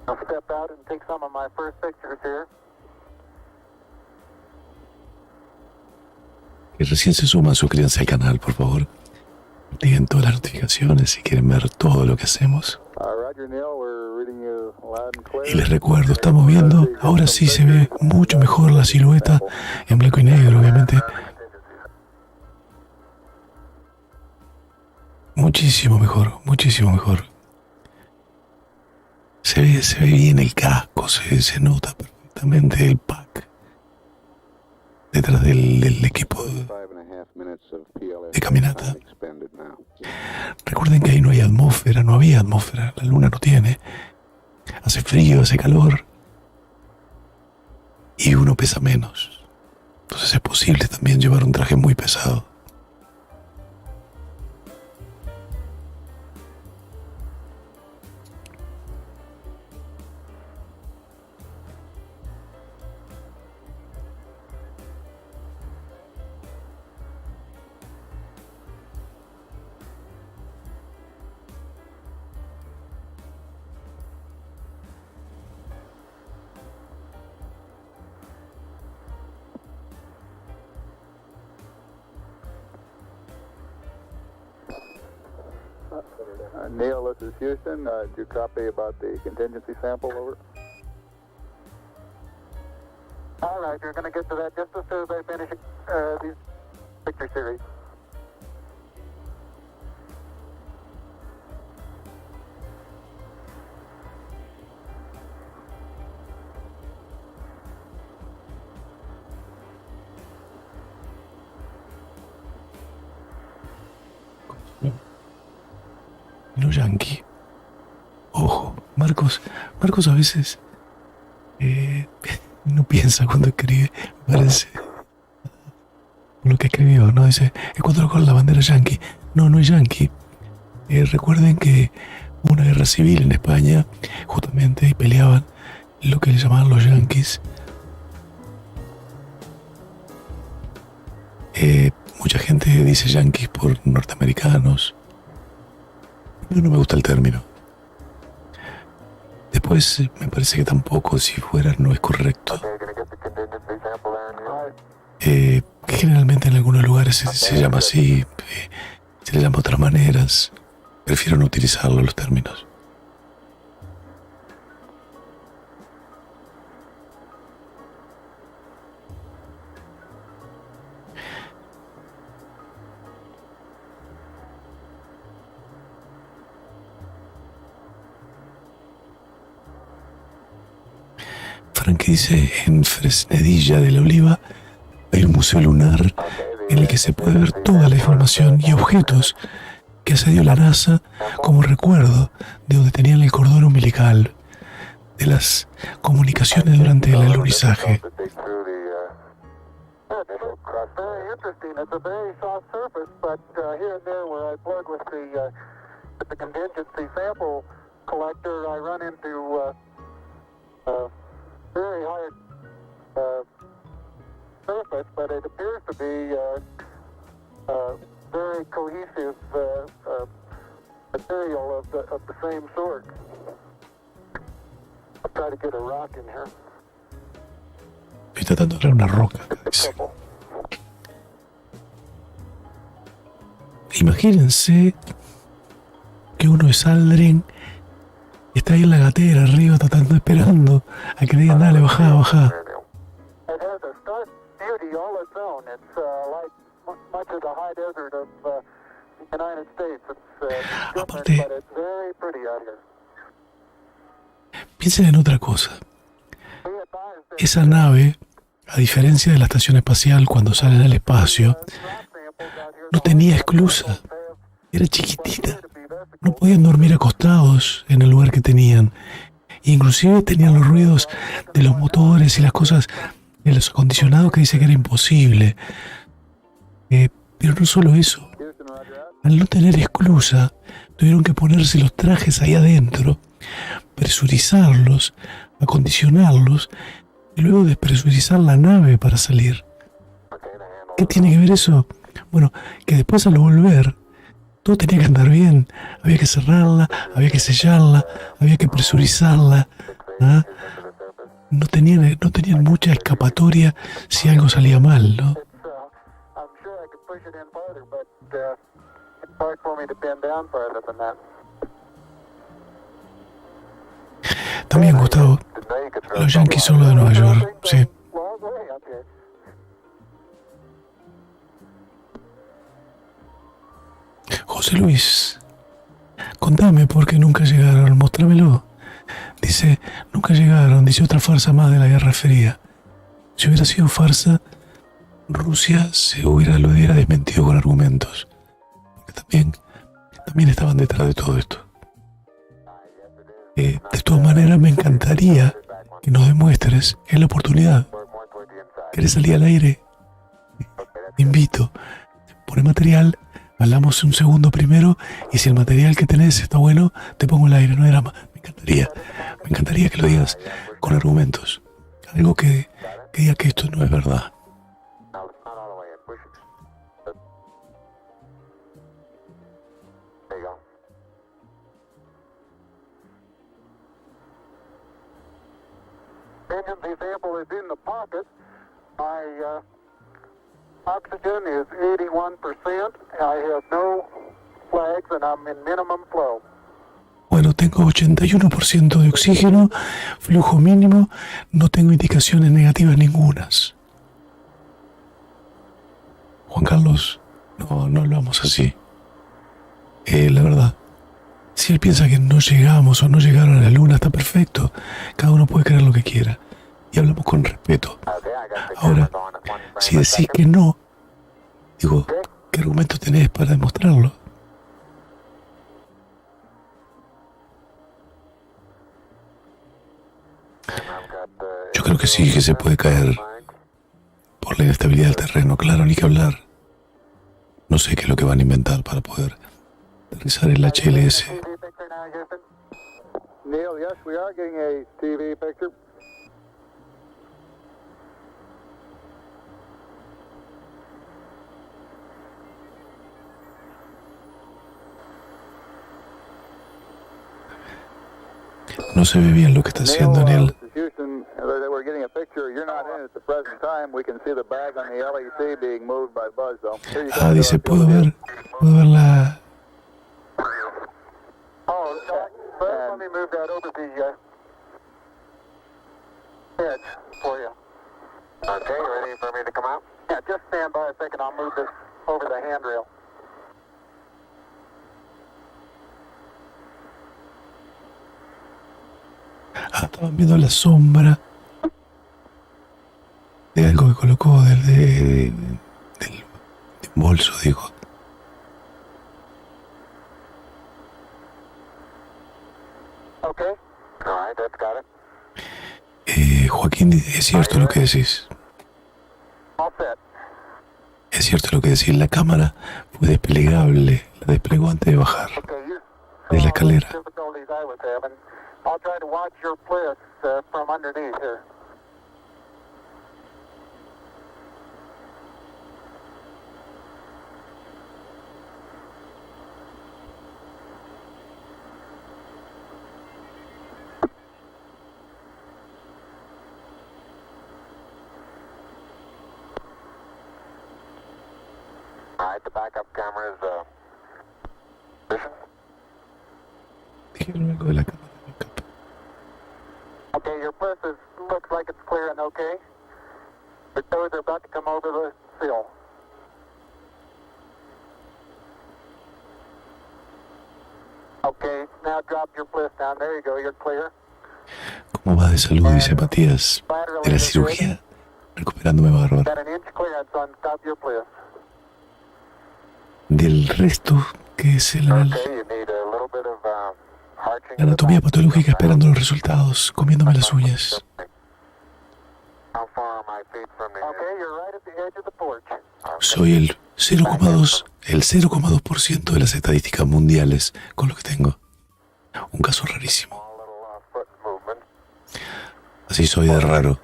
I'll step out and take some of my first pictures here. que recién se suman, suscríbanse al canal, por favor. Activen todas las notificaciones si quieren ver todo lo que hacemos. Y les recuerdo, estamos viendo, ahora sí se ve mucho mejor la silueta en blanco y negro, obviamente. Muchísimo mejor, muchísimo mejor. Se ve bien el casco, se nota perfectamente el pack detrás del equipo de caminata. Recuerden que ahí no hay atmósfera, no había atmósfera, la luna no tiene. Hace frío, hace calor y uno pesa menos. Entonces es posible también llevar un traje muy pesado. Neil, this is Houston. Did you copy about the contingency sample? Over. All right, you're going to get to that just as soon as I finish these picture series. No yankee. Ojo, Marcos a veces no piensa cuando escribe, me parece. Lo que escribió, ¿no? Dice, es cuando con la bandera yankee. No es yankee. Recuerden que hubo una guerra civil en España, justamente, y peleaban lo que le llamaban los yankees. Mucha gente dice yankees por norteamericanos. No me gusta el término. Después me parece que tampoco, si fuera, no es correcto. Generalmente en algunos lugares se llama así, se le llama de otras maneras. Prefiero no utilizarlo los términos. Que dice, en Fresnedilla de la Oliva hay un museo lunar en el que se puede ver toda la información y objetos que accedió la NASA como recuerdo de donde tenían el cordón umbilical de las comunicaciones durante el alunizaje. Very hard surface, but it appears to be very cohesive material of the same sort. I'll try to get a rock in here. Estoy tratando de dar una roca. Dice. Imagínense que uno es Aldrin. Está ahí en la gatera arriba tratando, esperando a que le digan, dale, bajá. Aparte, piensen en otra cosa. Esa nave, a diferencia de la estación espacial cuando salen al espacio, no tenía esclusa. Era chiquitita. No podían dormir acostados en el lugar que tenían. Inclusive tenían los ruidos de los motores y las cosas de los acondicionados que dice que era imposible. Pero no solo eso. Al no tener esclusa, tuvieron que ponerse los trajes ahí adentro, presurizarlos, acondicionarlos y luego despresurizar la nave para salir. ¿Qué tiene que ver eso? Bueno, que después al volver todo tenía que andar bien, había que cerrarla, había que sellarla, había que presurizarla. ¿Ah? No tenían mucha escapatoria si algo salía mal, ¿no? farther, but it's hard for me to pin down farther than that. También, Gustavo, los Yankees son los de Nueva York, sí. Long way up here. José Luis, contame por qué nunca llegaron, mostrámelo. Dice, nunca llegaron, dice otra farsa más de la Guerra Fría. Si hubiera sido farsa, Rusia lo hubiera desmentido con argumentos. Porque también estaban detrás de todo esto. De todas maneras, me encantaría que nos demuestres en la oportunidad. ¿Querés salir al aire? Te invito. Pon material, hablamos un segundo primero, y si el material que tenés está bueno, te pongo al aire, no hay drama. Me encantaría que lo digas con argumentos. Algo que diga que esto no es verdad. Engine's example is in the pocket. My oxygen is 81%. I have no flags and I'm in minimum flow. Bueno, tengo 81% de oxígeno, flujo mínimo, no tengo indicaciones negativas ningunas. Juan Carlos, no hablamos así. La verdad, si él piensa que no llegamos o no llegaron a la luna, está perfecto. Cada uno puede creer lo que quiera. Y hablamos con respeto. Ahora, si decís que no, digo, ¿qué argumento tenés para demostrarlo? Yo creo que sí, que se puede caer por la inestabilidad del terreno, claro, ni que hablar. No sé qué es lo que van a inventar para poder aterrizar el HLS. Neil, yes, we are getting a TV picture. No se ve bien lo que está haciendo Neil. Houston, we're getting a picture. You're not in at the present time. We can see the bag on the LEC being moved by Buzz, though. Ah, dice, puedo ver la... Oh, let me move that over the edge for you. Okay, ready for me to come out? Yeah, just stand by a second. I'll move this over the handrail. Ah, estaban viendo la sombra de algo que colocó del bolso, digo. Okay. All right, that's got it. Joaquín, es cierto lo que decís. All set. Es cierto lo que decís. La cámara fue desplegable. La desplegó antes de bajar de la escalera. I'll try to watch your bliss from underneath here. All right, the backup camera is vision. Dijeron algo de la cámara. Okay, your bliss looks like it's clear and okay. The toes are about to come over the sill. Okay, now drop your bliss down. There you go, you're clear. ¿Cómo va de salud? Dice Matías. De la cirugía. Recuperándome bárbaro. Got an inch clearance on top of your bliss. Del resto, que es Okay, you need a little bit of arching. la anatomía patológica, esperando los resultados, comiéndome las uñas. How far are my feet from the Okay, you're right at the edge of the porch. Soy el 0,2% de las estadísticas mundiales con lo que tengo. Un caso rarísimo. Small little foot movement. Así soy de raro.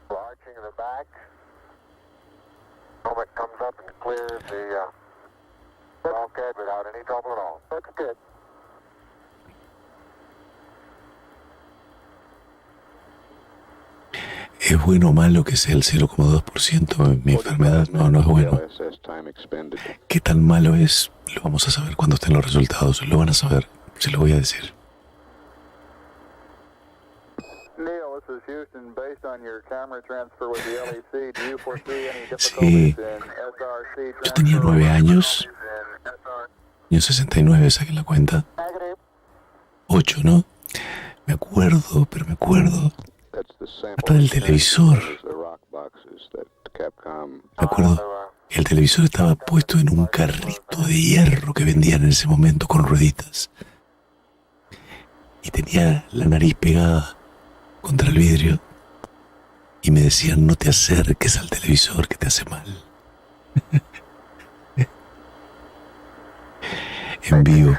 Arching of the back. Moment comes up and clears the bulkhead without any trouble at all. Looks good. ¿Es bueno o malo que sea el 0,2% mi enfermedad? No, no es bueno. ¿Qué tan malo es? Lo vamos a saber cuando estén los resultados. Lo van a saber, se lo voy a decir. Sí, yo tenía 9 años. Año 69, saquen la cuenta. 8, ¿no? Me acuerdo, pero me acuerdo. Hasta del televisor. Me acuerdo. El televisor estaba puesto en un carrito de hierro que vendían en ese momento con rueditas. Y tenía la nariz pegada contra el vidrio. Y me decían, no te acerques al televisor que te hace mal. En vivo.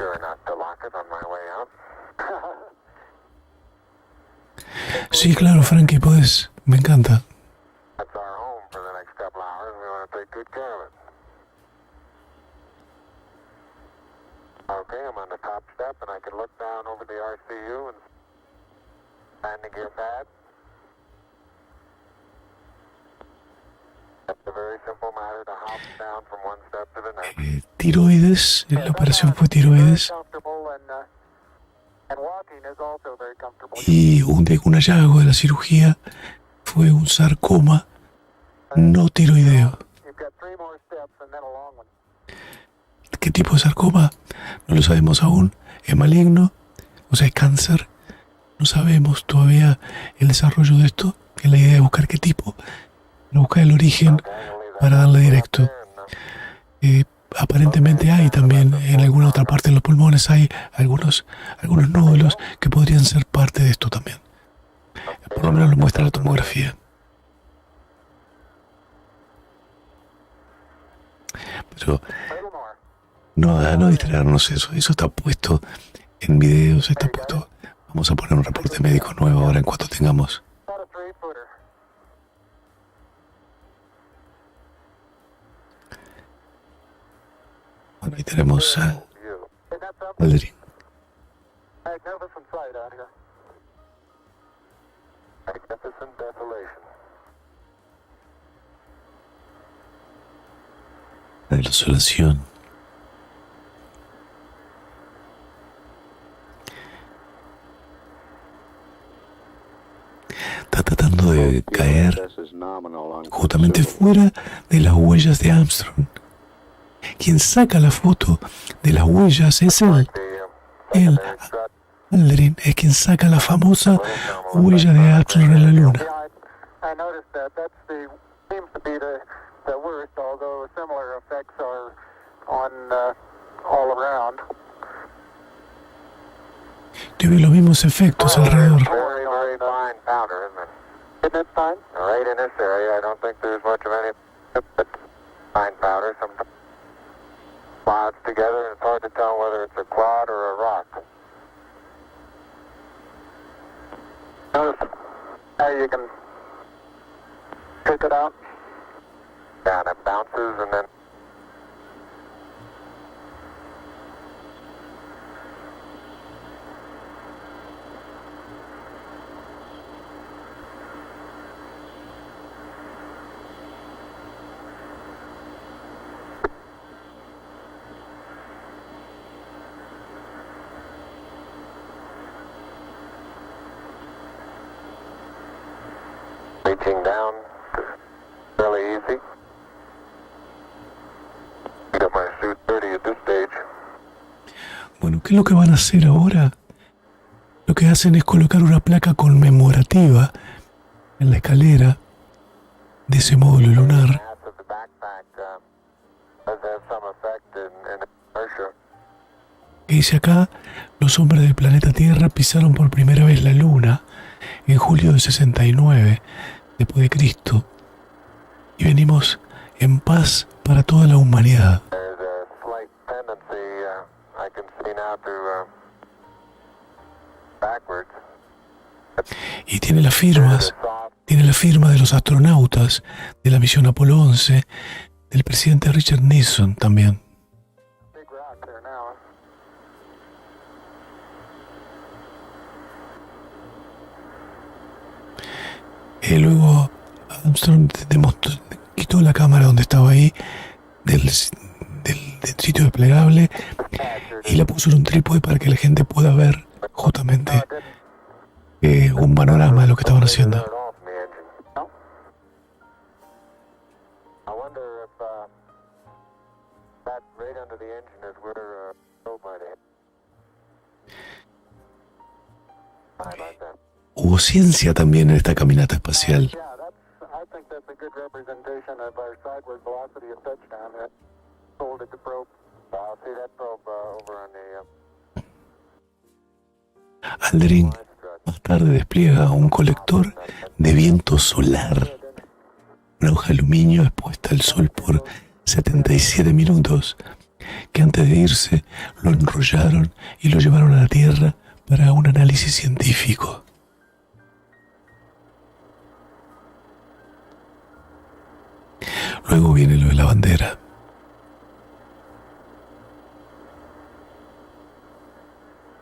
Sí, claro, Frankie, podés. Me encanta. Okay, I'm on the top step and I can look down over the RCU and landing gear pad. It's a very simple matter to hop down from one step to the next. Tiroides, la operación fue tiroides. Y un hallazgo de la cirugía fue un sarcoma no tiroideo. ¿Qué tipo de sarcoma? No lo sabemos aún. ¿Es maligno? O sea, ¿es cáncer? No sabemos todavía el desarrollo de esto. Es la idea de buscar qué tipo. Buscar el origen para darle directo. Aparentemente hay también en alguna otra parte de los pulmones hay algunos nódulos que podrían ser parte de esto también. Por lo menos lo muestra la tomografía. Pero no distraernos eso está puesto en videos, está puesto. Vamos a poner un reporte médico nuevo ahora en cuanto tengamos. Bueno, ahí tenemos a Aldrin. La desolación. Está tratando de caer justamente fuera de las huellas de Armstrong. Quien saca la foto de las huellas es él. Aldrin es quien saca la famosa huella de Armstrong en la Luna. Tiene los mismos efectos alrededor. Clouds together, and it's hard to tell whether it's a cloud or a rock. Notice how you can pick it out? Yeah, and it bounces and then reaching down, really easy. Got my suit dirty at this stage. Bueno, ¿qué es lo que van a hacer ahora? Lo que hacen es colocar una placa conmemorativa en la escalera de ese módulo lunar. Que dice acá, los hombres del planeta Tierra pisaron por primera vez la Luna en julio de 69, después de Cristo, y venimos en paz para toda la humanidad. Y tiene las firmas, tiene la firma de los astronautas de la misión Apolo 11, del presidente Richard Nixon también. que luego Armstrong quitó la cámara donde estaba ahí del sitio desplegable y la puso en un trípode para que la gente pueda ver justamente un panorama de lo que estaban haciendo. Hubo ciencia también en esta caminata espacial. Aldrin más tarde despliega un colector de viento solar, una hoja de aluminio expuesta al sol por 77 minutos, que antes de irse lo enrollaron y lo llevaron a la Tierra para un análisis científico. Luego viene lo de la bandera.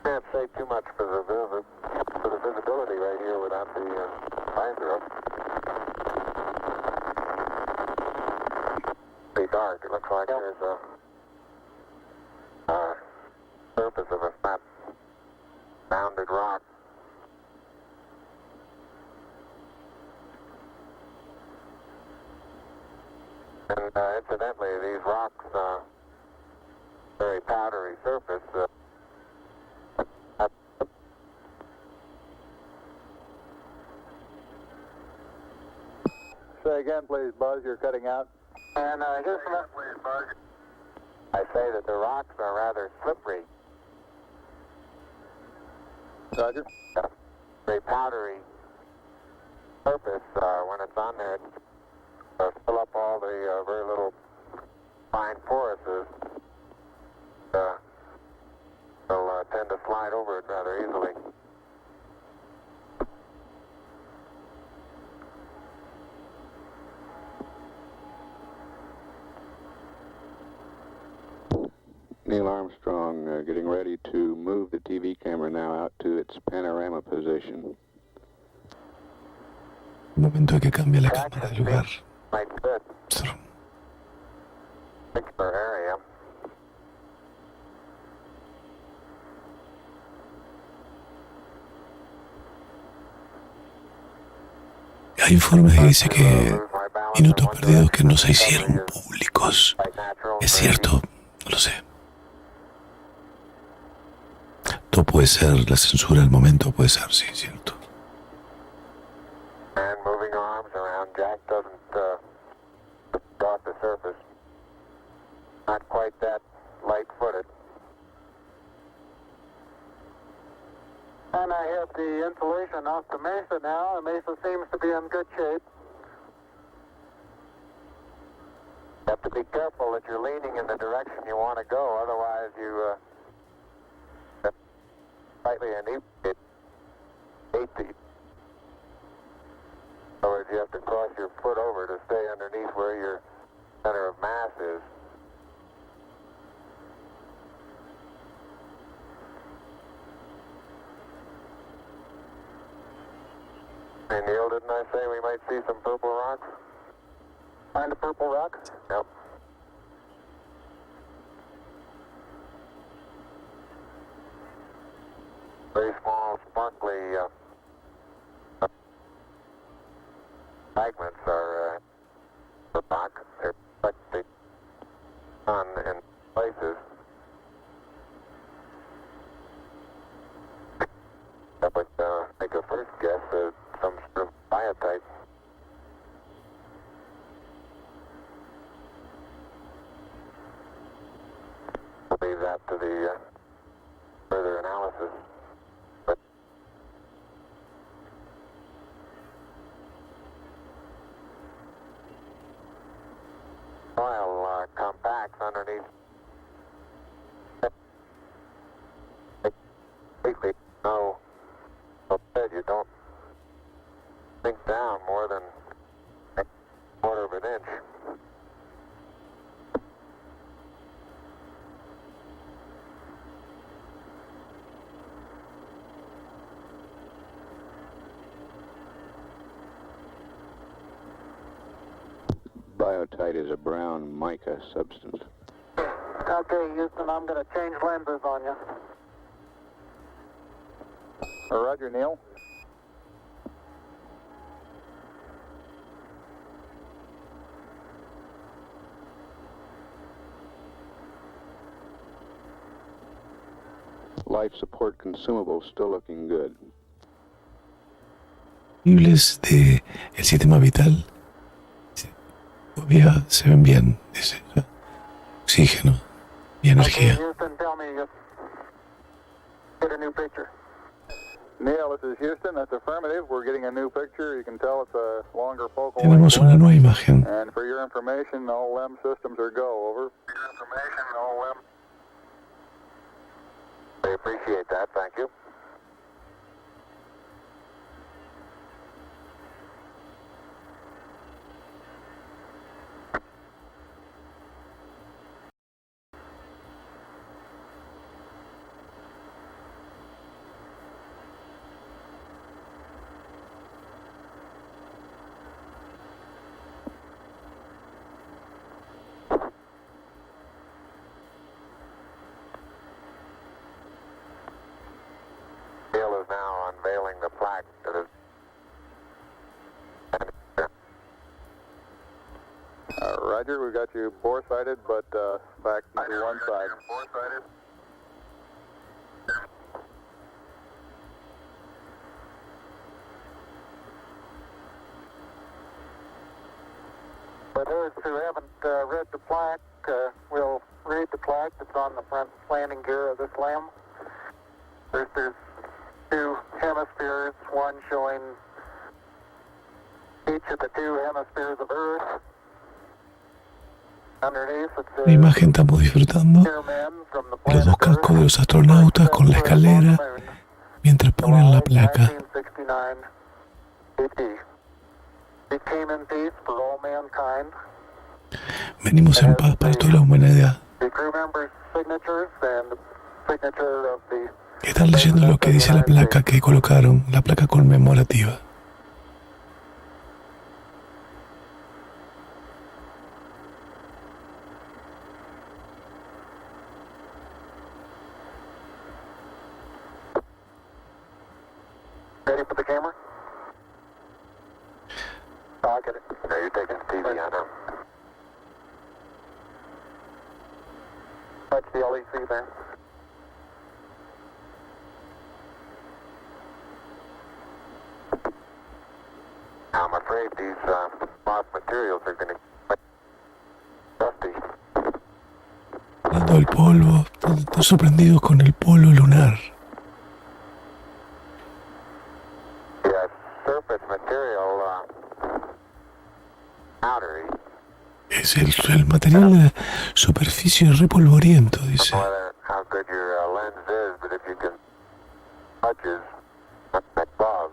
Can't say too much for the visibility right here without the visor up. Pretty dark. It looks like there's a surface of a flat rounded rock. And incidentally, these rocks, very powdery surface. Say again, please, Buzz. You're cutting out. And here's again, please, Buzz. I say that the rocks are rather slippery. Roger. Very powdery surface. When it's on there, fill up all the very little fine porises. They'll tend to slide over it rather easily. Neil Armstrong getting ready to move the TV camera now out to its panorama position. Un momento que cambia la cámara de lugar. Particular area. Hay informes que dice que minutos perdidos que no se hicieron públicos. ¿Es cierto? No lo sé. Todo puede ser, la censura al momento puede ser, sí, cierto. And moving arms around, Jack doesn't dot the surface. Not quite that light-footed. And I have the insulation off the mesa now. The mesa seems to be in good shape. You have to be careful that you're leaning in the direction you want to go, otherwise you slightly inebriate. In other words, you have to cross your foot over to stay underneath where your center of mass is. Hey Neil, didn't I say we might see some purple rocks? Find a purple rock? Yep. Very small, sparkly fragments are rock. They're like the sun in places. I would make a first guess at some sort of biotite. I'll leave that to the further analysis. But soil compacts underneath. Completely no. You don't sink down more than a quarter of an inch. Biotite is a brown mica substance. Okay, Houston, I'm going to change lenses on you. Roger, Neil. Life support consumables still looking good. Disponibles de el sistema vital todavía se ven bien, dice. Oxígeno y energía. Okay, Houston, tell me you get a new picture. Neil, this is Houston. That's affirmative. We're getting a new picture. You can tell it's a longer focal Tenemos length una lens. nueva imagen. And for your information, all LEM systems are go. Over. For your information, all them. I appreciate that. Thank you. Neil is now unveiling the plaque that is. Roger, we got you bore-sighted, but back to one side. Bore-sighted. For those who haven't read the plaque, we'll read the plaque that's on the front landing gear of this LEM. There's two hemispheres, one showing each of the two hemispheres of Earth. Underneath it La says, imagen estamos disfrutando "Dear men from the los dos planet cascos de Earth, los astronautas con la escalera mientras ponen la placa. 1969 AD. It came in peace for all mankind. Venimos en paz para toda la humanidad. The crew members' signatures and the signature of the Están leyendo lo que dice la placa que colocaron, la placa conmemorativa. Ready for the camera? Oh, I get it. No, you're taking the TV on now. Touch the LEC there. I'm afraid these moth materials are going to get dusty. Hablando del polvo, están sorprendidos con el polvo lunar. Yeah, surface material, powdery. Es el material de la superficie repolvoriento, dice. Whether how good your lens is, but if you can touches above.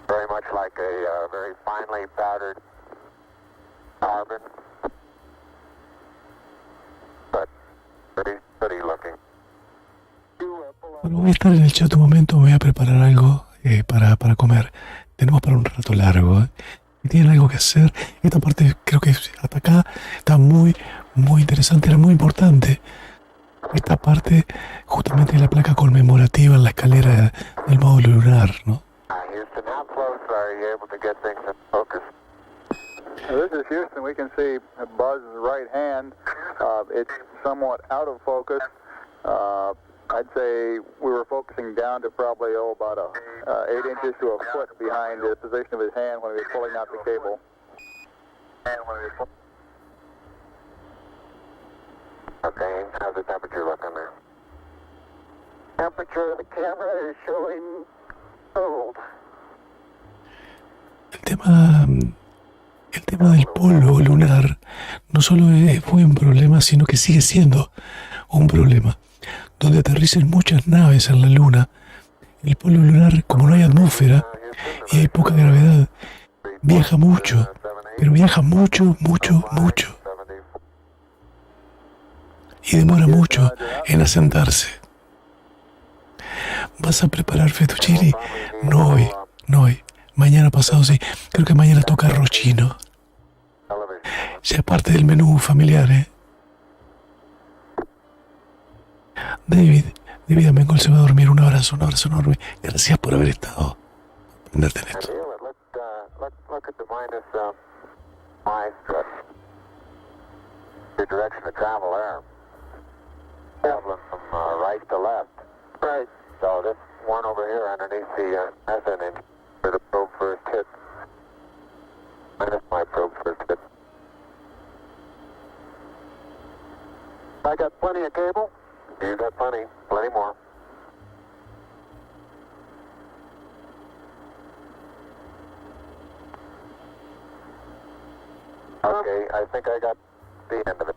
Very much like a very finely powdered carbon, but pretty looking. Bueno, voy a estar en el chat un momento, voy a preparar algo para comer. Tenemos para un rato largo, y tienen algo que hacer. Esta parte creo que hasta acá está muy interesante, era muy importante. Esta parte justamente de la placa conmemorativa en la escalera del módulo lunar, ¿no? Houston, how close are you able to get things in focus? This is Houston. We can see Buzz's right hand. It's somewhat out of focus. I'd say we were focusing down to probably about 8 inches to a foot behind the position of his hand when he was pulling out the cable. Okay, how's the temperature looking there? Temperature of the camera is showing cold. El tema del polvo lunar no solo fue un problema, sino que sigue siendo un problema. Donde aterricen muchas naves en la Luna, el polvo lunar, como no hay atmósfera y hay poca gravedad, viaja mucho, pero viaja mucho. Y demora mucho en asentarse. ¿Vas a preparar fettuccine? No hoy, no hoy. Mañana pasado sí. Creo que mañana toca arroz chino. Ya es parte del menú familiar, ¿eh? David, Mengol se va a dormir. Un abrazo enorme. Gracias por haber estado. Prenderte en esto. Look at the minus Y strut. The direction of travel there. Traveling from right to left. Right. So this one over here underneath the methane engine where the probe first hit. Minus my probe first hit. I got plenty of cable. You got plenty more. Okay, I think I got the end of it.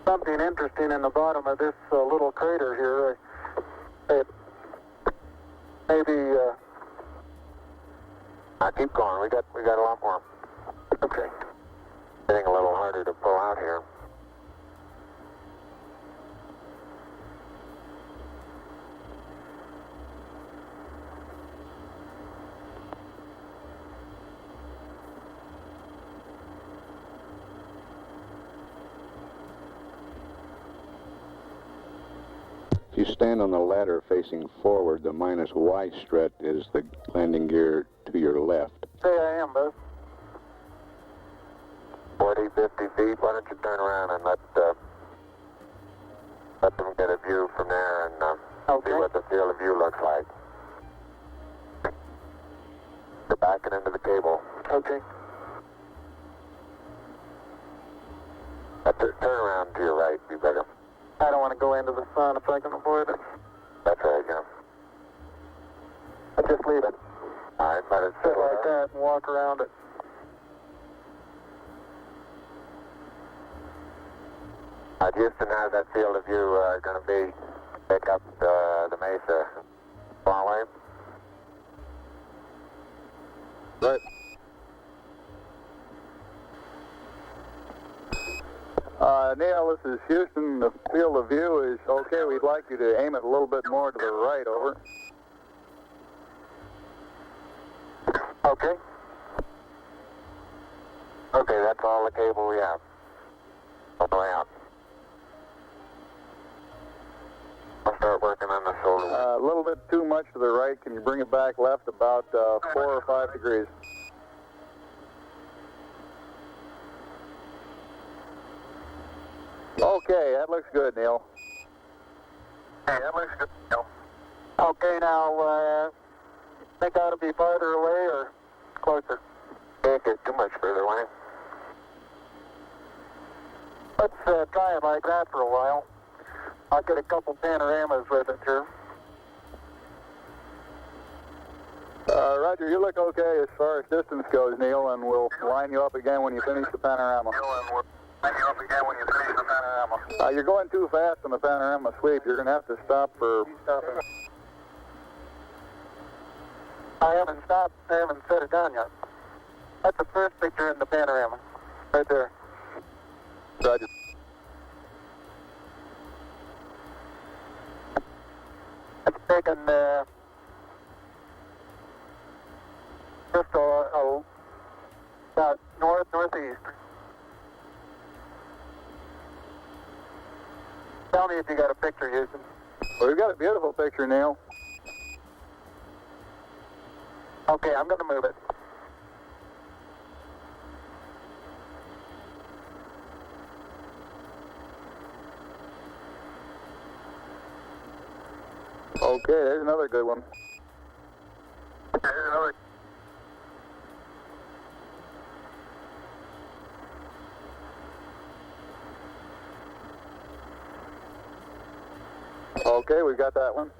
Something interesting in the bottom of this little crater here. Maybe. Keep going. We got a lot more. Okay. Getting a little harder to pull out here. If you stand on the ladder facing forward, the minus Y strut is the landing gear to your left. Say I am, Buzz. 40, 50 feet. Why don't you turn around and let them get a view from there and see what the field of view looks like. You're backing into the cable. Okay. Turn around to your right, be better. I don't want to go into the sun if I can avoid it. That's right, yeah. I just leave it. All right, let it sit like that and walk around it. Houston, how's that field of view going to be? Pick up the mesa. Far away? Right. Neil, this is Houston. The field of view is okay. We'd like you to aim it a little bit more to the right, over. Okay. Okay, that's all the cable we have. All the way out. I'll start working on the shoulder. A little bit too much to the right. Can you bring it back left about 4 or 5 degrees? Okay, that looks good, Neil. Hey, that looks good, Neil. Okay, now, think I ought to be farther away or closer? Can't get too much further away. Let's try it like that for a while. I'll get a couple panoramas with it here. Roger, you look okay as far as distance goes, Neil, and we'll line you up again when you finish the panorama. You're going too fast on the panorama sweep. You're going to have to stop for... I haven't stopped. I haven't set it down yet. That's the first picture in the panorama. Right there. Roger. It's taken just about northeast. Tell me if you got a picture, Houston. Well, we've got a beautiful picture, Neil. Okay, I'm going to move it. Okay, there's another good one. There's another. Okay, we got that one.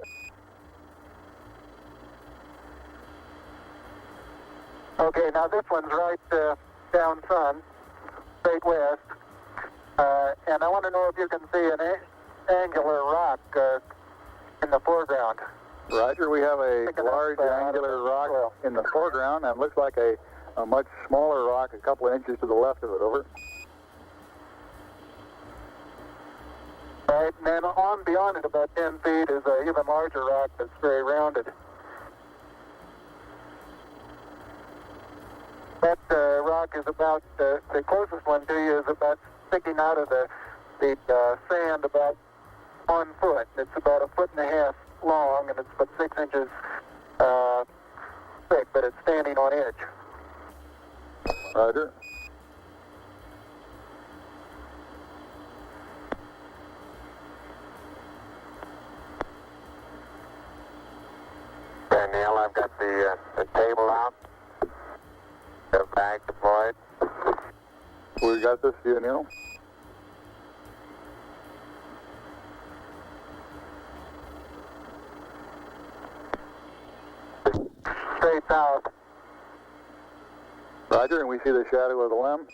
Okay, now this one's right down sun, straight west, and I want to know if you can see an angular rock in the foreground. Roger, we have a large angular rock in the foreground, and looks like a much smaller rock a couple of inches to the left of it, over. Right, and then on beyond it, about 10 feet, is an even larger rock that's very rounded. That rock is about, the closest one to you is about sticking out of the sand about 1 foot. It's about 1.5 feet long, and it's about 6 inches thick, but it's standing on edge. Roger. Okay, Neil, I've got the table out. The bag deployed. We got this view, Neil. Straight south. Roger, and we see the shadow of the limb.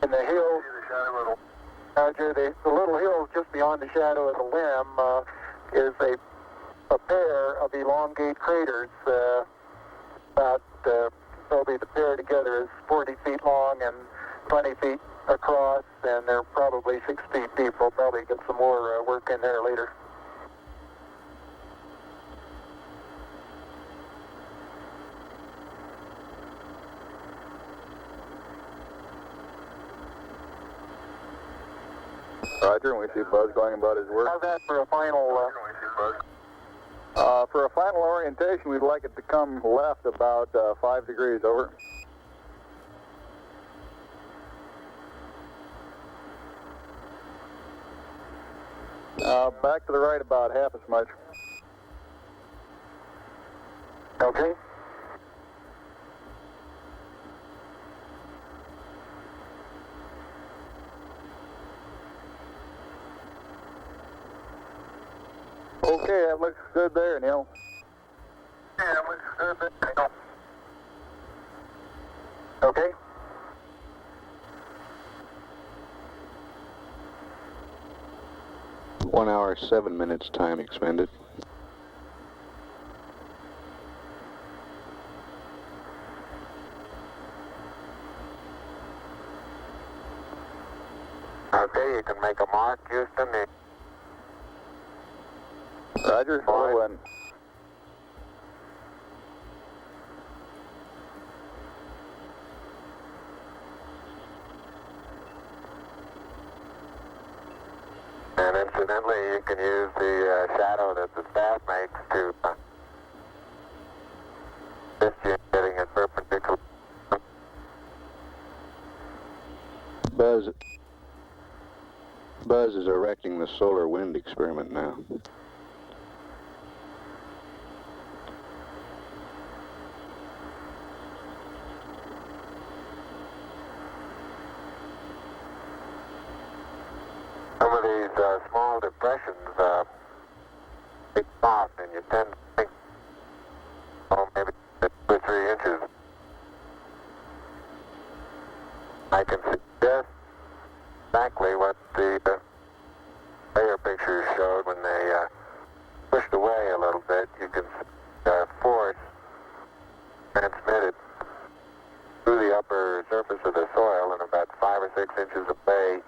In the hills, Roger, the little hill just beyond the shadow of the limb is a pair of elongate craters. Probably the pair together is 40 feet long and 20 feet across, and they're probably 6 feet deep. We'll probably get some more work in there later. Roger, and we see Buzz going about his work. How's that for a final? For a final orientation, we'd like it to come left about 5 degrees, over. Back to the right about half as much. Okay. Okay, that looks good there, Neil. Yeah, that looks good there. Okay. One hour, 7 minutes time expended. Okay, you can make a mark, Houston. Roger, slow in. And incidentally, you can use the shadow that the staff makes to assist you in getting it perpendicular. Buzz is erecting the solar wind experiment now. Some of these small depressions big off, and you tend to think, oh, maybe 2 or 3 inches. I can suggest exactly what the layer pictures showed when they pushed away a little bit. You can see force transmitted through the upper surface of the soil, and about 5 or 6 inches away,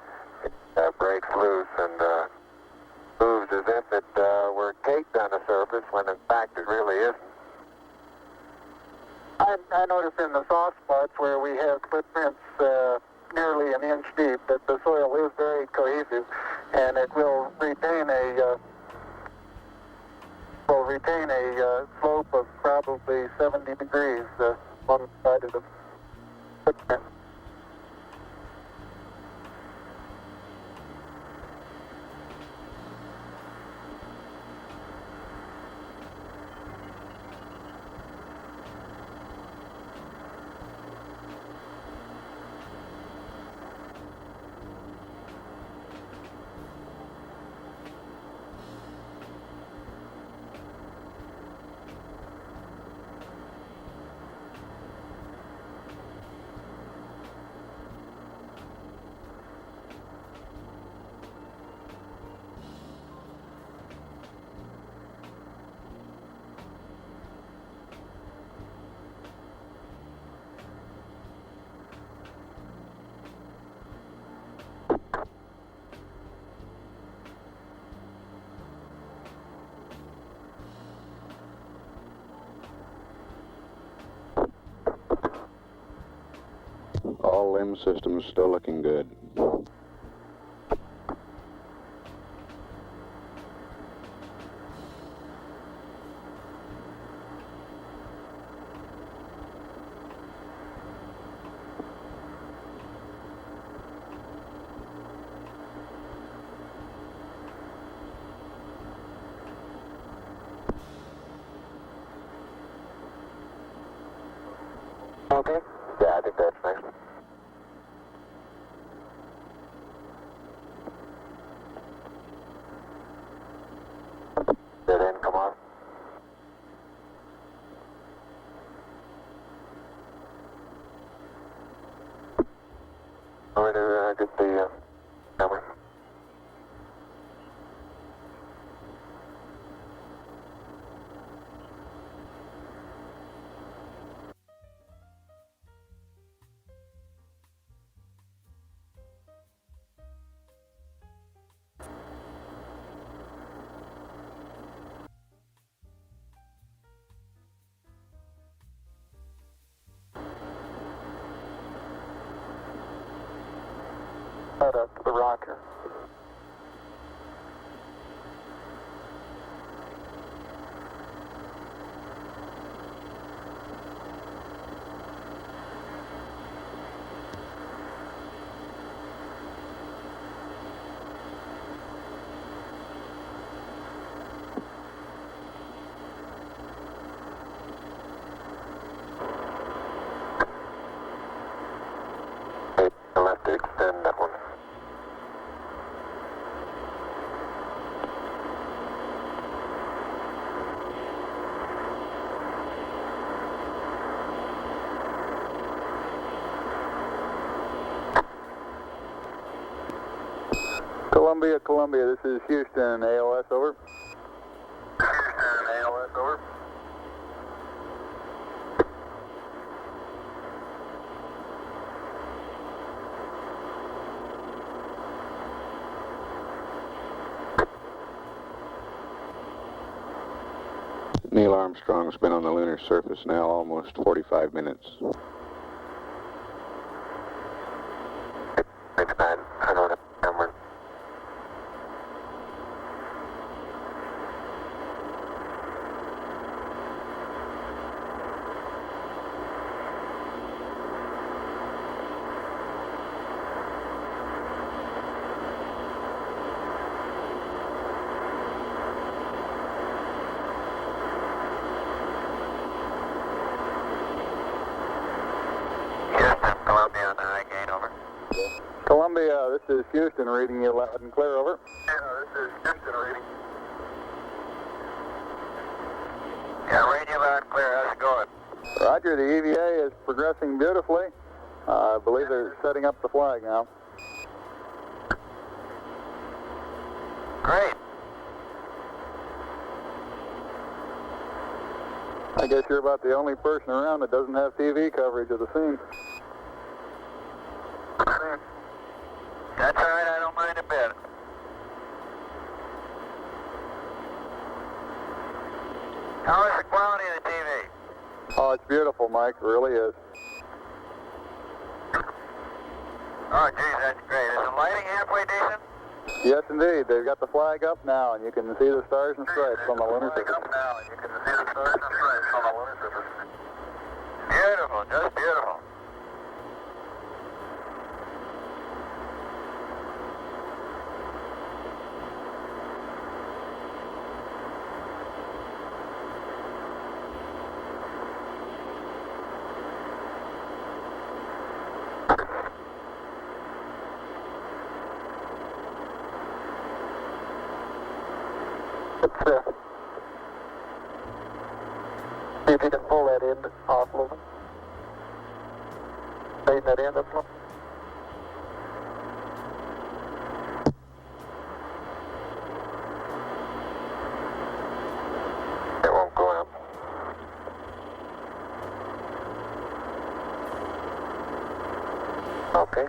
it breaks loose and moves as if it were caked on the surface, when in fact it really isn't. I noticed in the soft spots where we have footprints nearly an inch deep that the soil is very cohesive, and it will retain a slope of probably 70 degrees along the side of the footprint. limb system's still looking good. Okay? Yeah, I think that's nice. Dead end, come on. All right, get the camera. Head up to the rocker. Hey, I'll have to extend that one. Columbia, this is Houston, AOS, over. Houston, AOS, over. Neil Armstrong's been on the lunar surface now almost 45 minutes. It's bad. I don't have camera. Houston, Columbia on the high gain, over. Columbia, this is Houston, reading you loud and clear, over. Yeah, this is Houston, reading. Yeah, reading you loud and clear. How's it going? Roger, the EVA is progressing beautifully. I believe they're setting up the flag now. Great. I guess you're about the only person around that doesn't have TV coverage of the scene. That's all right, I don't mind a bit. How is the quality of the TV? Oh, it's beautiful, Mike, it really is. Oh, geez, that's great. Is the lighting halfway decent? Yes, indeed. They've got the flag up now, and you can see the stars and stripes on the lunar surface. Beautiful, just beautiful. See if you can pull that end off a little bit. Straighten that end up a little. It won't go out. Okay.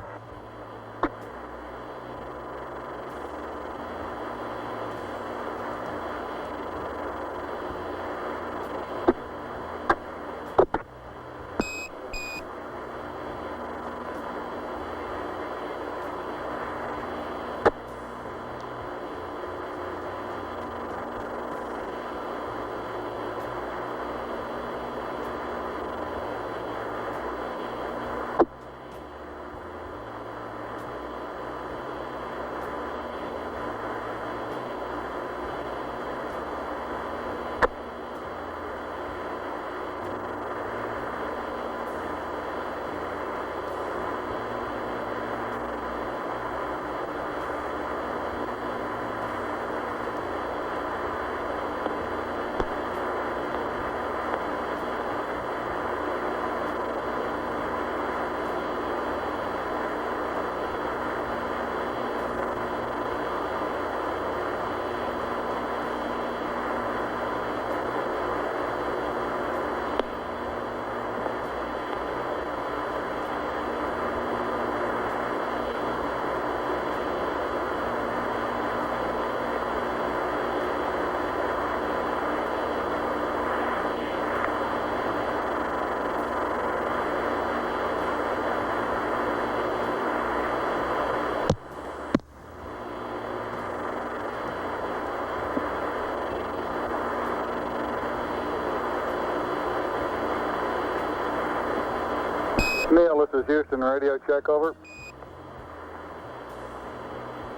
is Houston, radio check, over.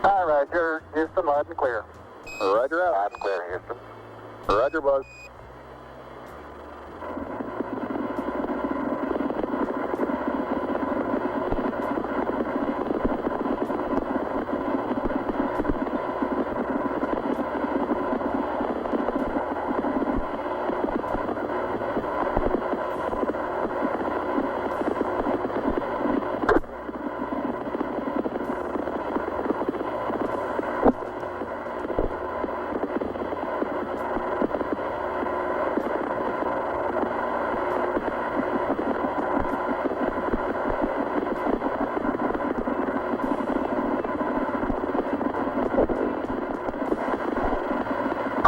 Hi, Roger. Houston, loud and clear. Roger out. Loud and clear, Houston. Roger, Buzz.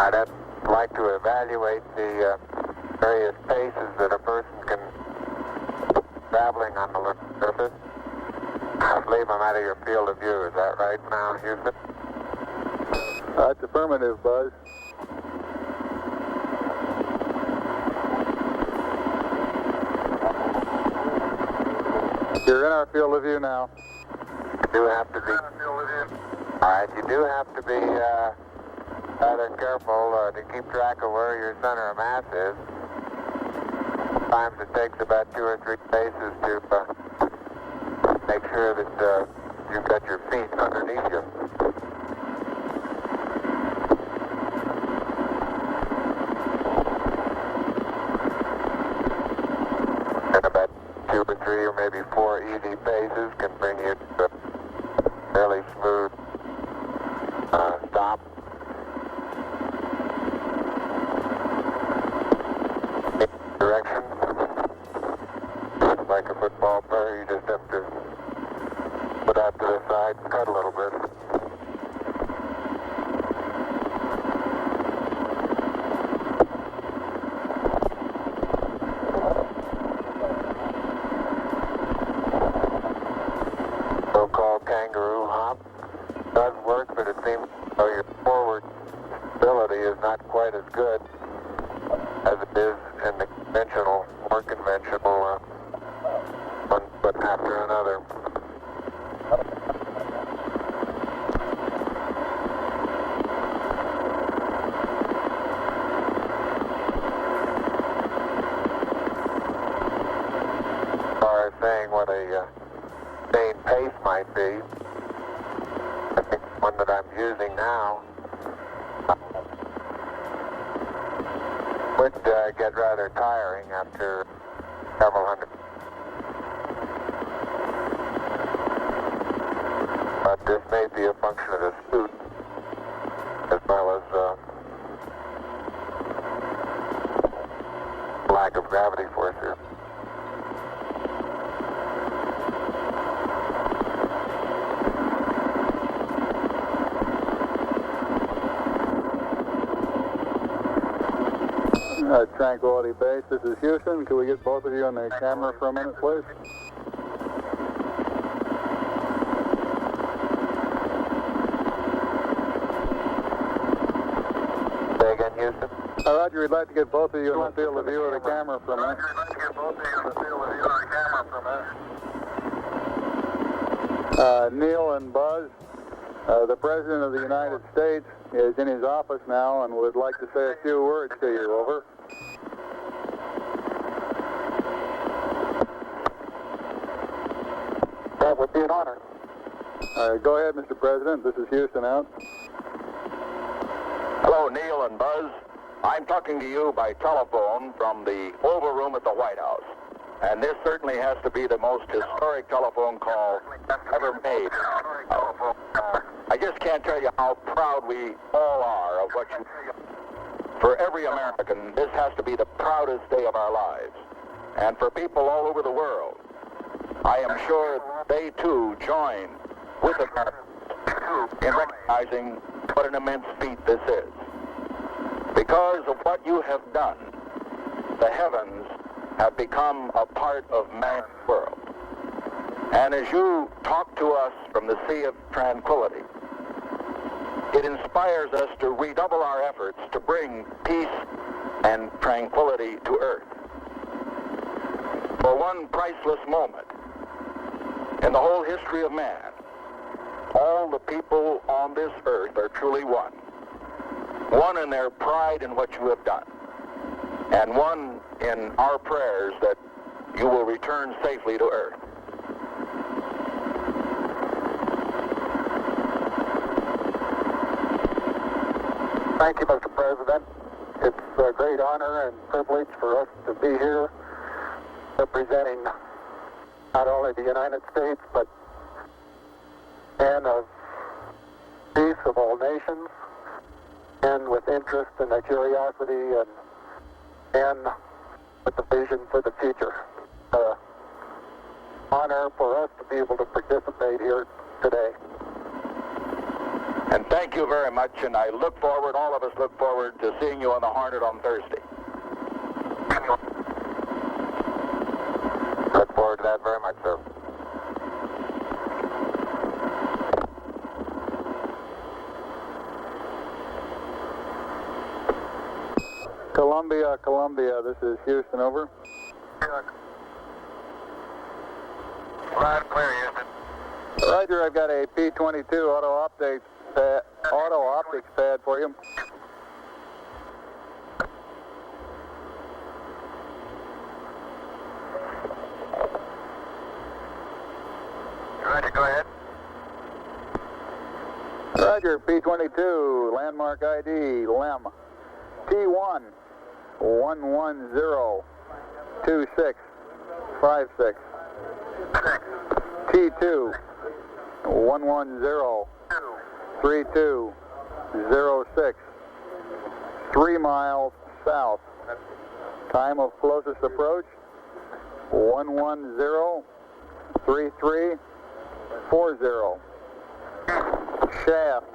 I'd like to evaluate the various paces that a person can traveling on the lunar surface. I believe I'm out of your field of view. Is that right now, Houston? That's affirmative, Buzz. You're in our field of view now. You do have to be. All right, you do have to be rather careful to keep track of where your center of mass is. Sometimes it takes about 2 or 3 paces to make sure that you've got your feet underneath you. And about 2 or 3 or maybe 4 easy paces can bring you to a fairly smooth stop. Direction. Like a football player, you just have to put out to the side and cut a little bit. So-called kangaroo hop does work, but it seems though your forward stability is not quite as good as it is in the conventional, more conventional one foot after another. As far as saying what a sustained pace might be, I think the one that I'm using now would get rather tiring after several hundred. But this may be a function of the suit as well as lack of gravity force here. Tranquility Base, this is Houston. Could we get both of you on the camera for a minute, please? Say again, Houston. Roger, we'd like to get both of you in the field of view of the camera for a minute. Neil and Buzz, the President of the United States is in his office now and would like to say a few words to you. Over. That would be an honor. Go ahead, Mr. President. This is Houston out. Hello, Neil and Buzz. I'm talking to you by telephone from the Oval Room at the White House. And this certainly has to be the most historic telephone call ever made. I just can't tell you how proud we all are of what you do. For every American, this has to be the proudest day of our lives. And for people all over the world, I am sure they too join with America in recognizing what an immense feat this is. Because of what you have done, the heavens have become a part of man's world. And as you talk to us from the Sea of Tranquility, it inspires us to redouble our efforts to bring peace and tranquility to Earth. For one priceless moment, In the whole history of man, all the people on this earth are truly one. One in their pride in what you have done, and one in our prayers that you will return safely to earth. Thank you, Mr. President. It's a great honor and privilege for us to be here representing not only the United States, but men of peace of all nations, men with interest and a curiosity, and men with a vision for the future. Honor for us to be able to participate here today. And thank you very much, and I look forward, all of us look forward to seeing you on the Hornet on Thursday. Look forward to that very much, sir. Columbia, this is Houston, over. Loud and clear, Houston. Roger, I've got a P-22 auto optics pad for you. Roger, go ahead. Roger, P-22, landmark ID, LEM, T1, 1102656. T2, 1103206. 3 miles south. Time of closest approach, 1103340. Shaft,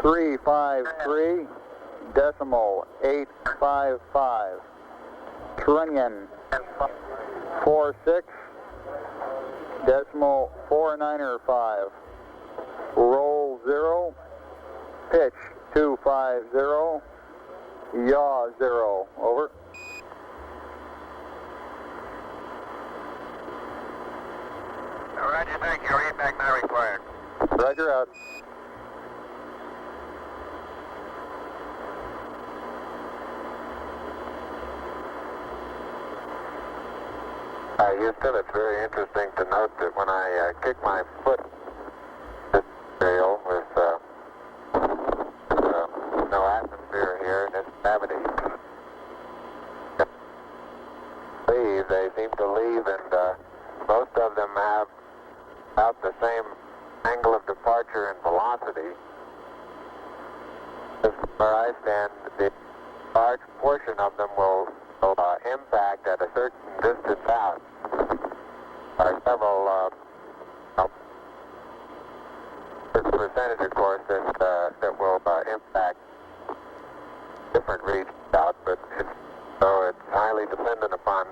353.855. Trunnion, 46.495. Roll 0. Pitch 250. Yaw 0. Over. Roger, thank you. Read back now required. Roger, out. Houston, it's very interesting to note that when I kick my foot this trail with no atmosphere here and it's gravity, they seem to leave, and most of them have about the same angle of departure and velocity. Just where I stand, the large portion of them will impact at a certain distance out. There are several certain percentage, of course, that will impact different regions out, but so it's highly dependent upon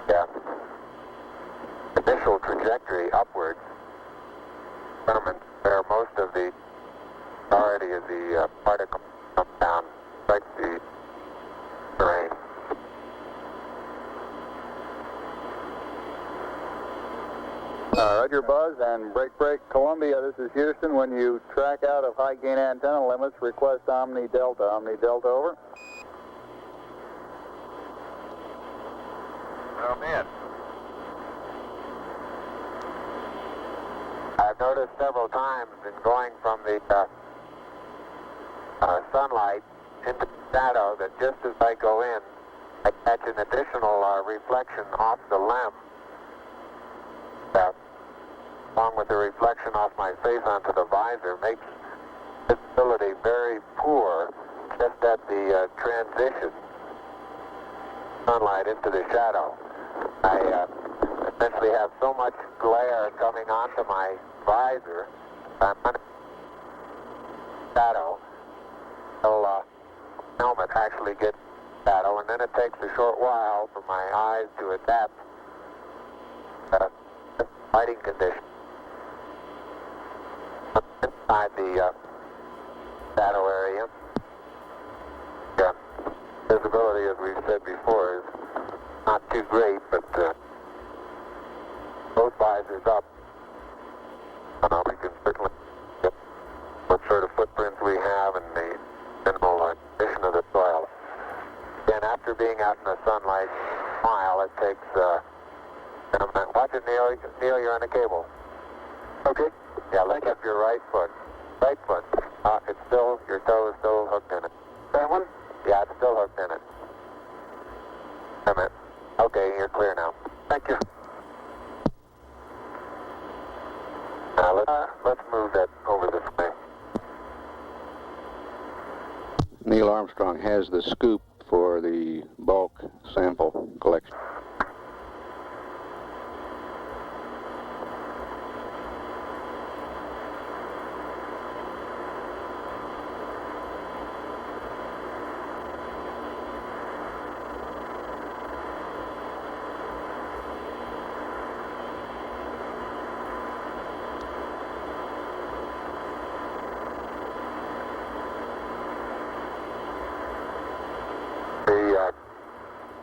the initial trajectory upwards, determines where most of the priority of the particle comes down, like the terrain. Roger, Buzz, and break, Columbia, this is Houston. When you track out of high gain antenna limits, request Omni Delta, over. Oh, man. I've noticed several times in going from the sunlight into the shadow that just as I go in, I catch an additional reflection off the LEM, along with the reflection off my face onto the visor, makes visibility very poor just at the transition sunlight into the shadow. I essentially have so much glare coming onto my visor, I'm under shadow until helmet actually gets shadow, and then it takes a short while for my eyes to adapt to lighting conditions. Inside the shadow area, visibility, as we've said before, is not too great, but both visors up. We can certainly get what sort of footprints we have and the minimal condition of the soil. Again, after being out in the sunlight a while, it takes watch it, Neil. Neil, you're on the cable. Okay. Yeah, lift up your right foot. Right foot. It's still, your toe is still hooked in it. That one? Yeah, it's still hooked in it. Wait a minute. Okay, you're clear now. Thank you. Now let's move that over this way. Neil Armstrong has the scoop for the bulk sample collection.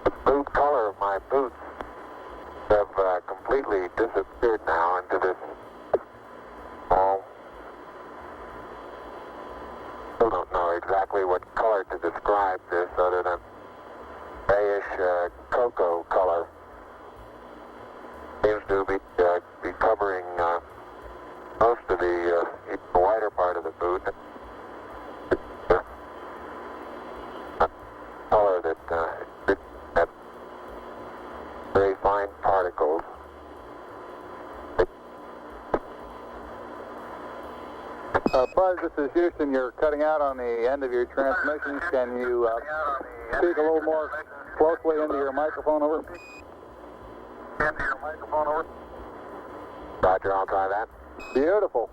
The boot color of my boots have completely disappeared now into this still don't know exactly what color to describe this other than grayish cocoa color. Seems to be covering most of the wider part of the boot. Color that had very fine particles. Buzz, this is Houston. You're cutting out on the end of your transmission. Can you speak a little more closely into your microphone, over? Roger, I'll try that. Beautiful.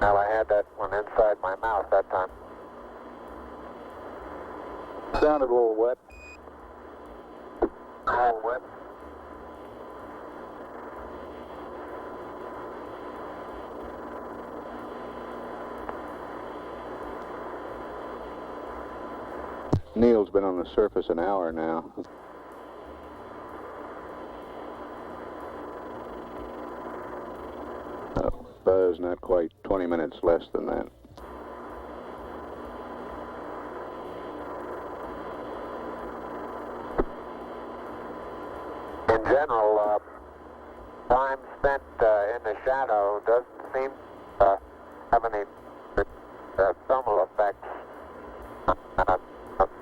Well, I had that one inside my mouth that time. Sounded a little wet. A little wet. Neil's been on the surface an hour now. Buzz, not quite 20 minutes less than that. In general, time spent in the shadow doesn't seem to have any thermal effects.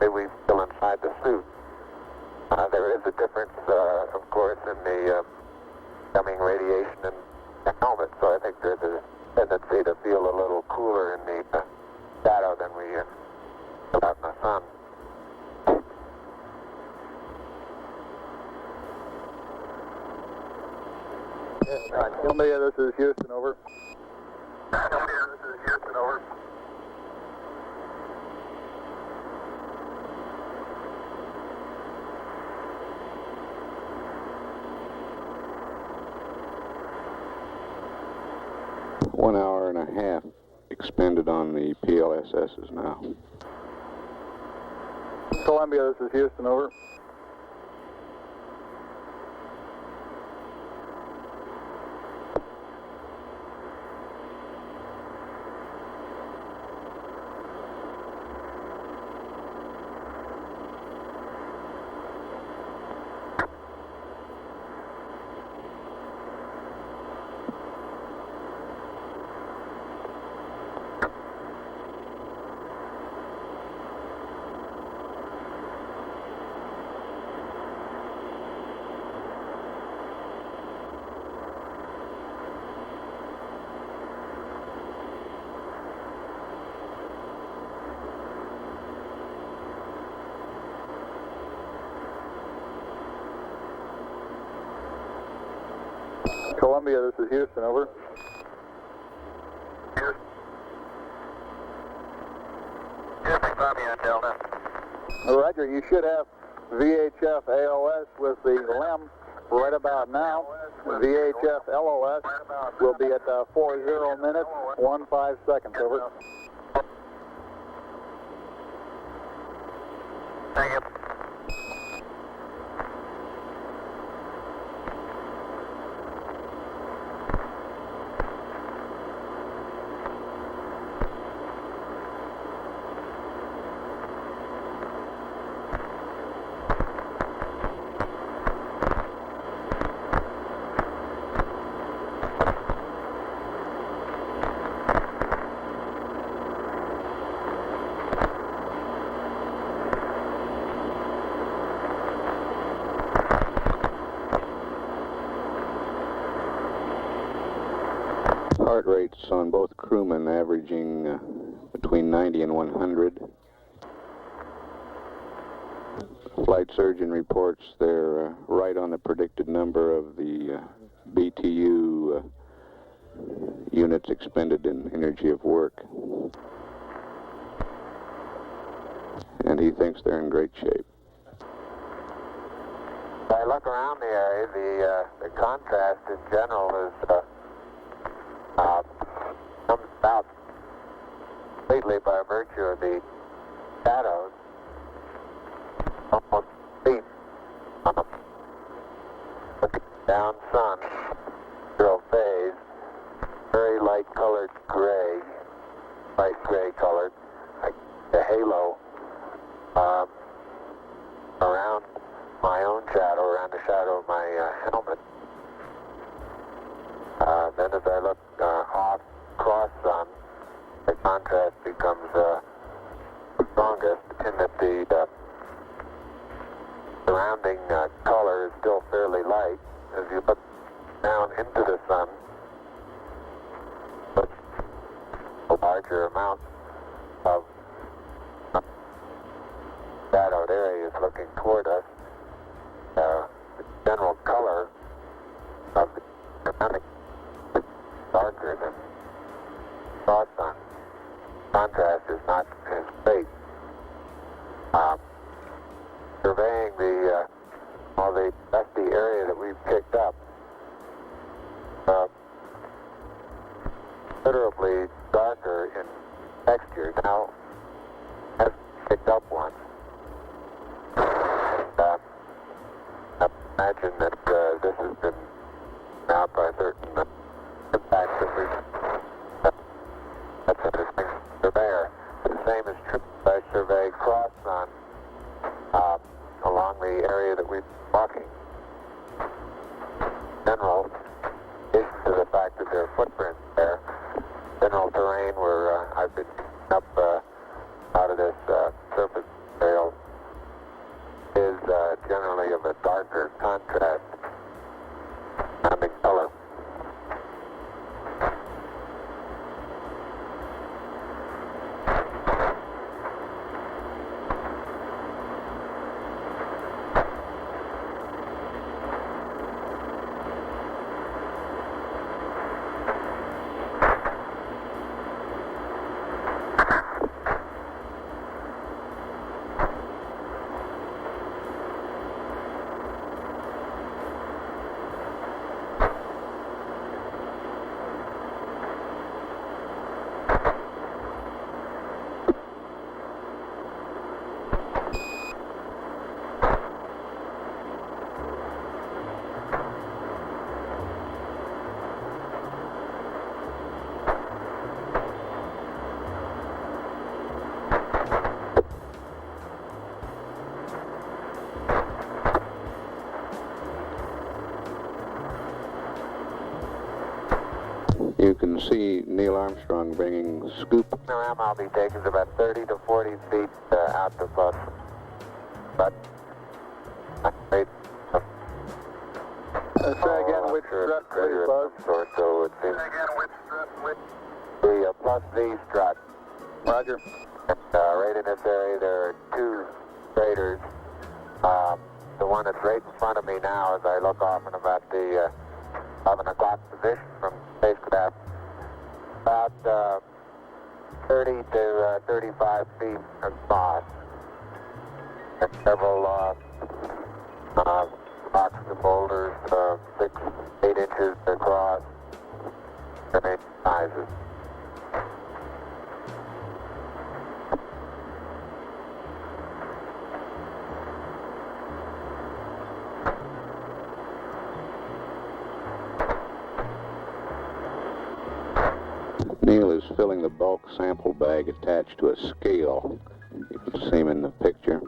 We still inside the suit. There is a difference, of course, in the coming radiation and the helmet, so I think there's a tendency to feel a little cooler in the shadow than we feel out in the sun. Columbia, this is Houston, over. Columbia, this is Houston, over. One hour and a half expended on the PLSSs now. Columbia, this is Houston, over. Columbia, this is Houston, over. Houston, Columbia, Delta. Roger, you should have VHF AOS with the LEM right about now. VHF LOS will be at 40 minutes, 15 seconds, over. Thank you. Heart rates on both crewmen averaging between 90 and 100. Flight surgeon reports they're right on the predicted number of the BTU units expended in energy of work. And he thinks they're in great shape. As I look around the area, the contrast in general is comes about completely by virtue of the shadows. Almost deep. Looking down sun, zero phase, very light colored gray, light gray colored, like the halo around my own shadow, around the shadow of my helmet. Then as I look off cross sun, the contrast becomes strongest in that the surrounding color is still fairly light. As you look down into the sun, a larger amount of shadowed areas looking toward us. The general color of the surrounding is darker than cross sun. Contrast is not as great. Surveying all the dusty area that we've picked up, considerably darker in texture. Now, I've picked up one. And, I imagine that this has been out by certain impacts that we've that's a distinct surveyor. The same is true as I survey cross sun along the area that we've been walking. General, is to the fact that there are footprints there. General terrain where I've been up out of this surface material is generally of a darker contrast, sounding color. You can see Neil Armstrong bringing scoop. The ram I'll be taking is about 30 to 40 feet out to bus. But say again, which strut, please, Buzz? So it seems the plus V strut. Roger. And, right in this area, there are two craters. The one that's right in front of me now, as I look off in about the 11 o'clock position from spacecraft, about 30 to 35 feet across, and several rocks and boulders, 6, 8 inches across, different sizes. Neil is filling the bulk sample bag attached to a scale. You can see him in the picture.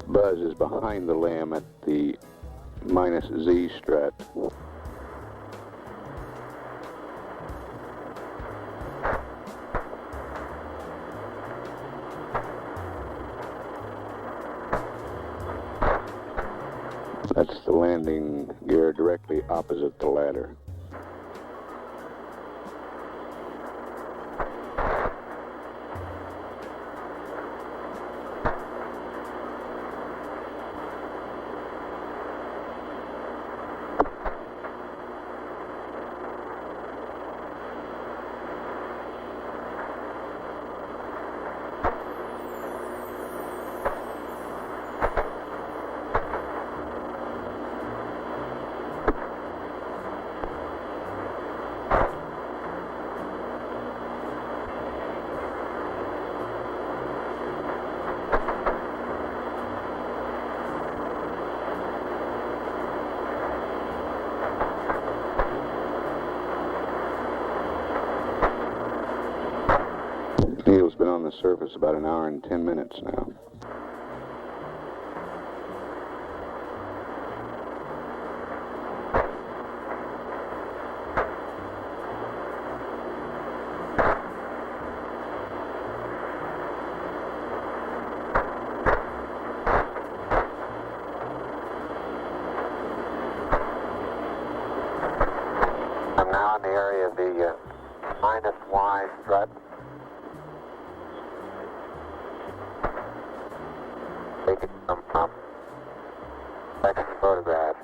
Buzz is behind the lamb at the minus Z strut. That's the landing gear direction. directly opposite the ladder. Neil's been on the surface about an hour and 10 minutes now. I'm now in the area of the minus Y strut. Taking some second photograph.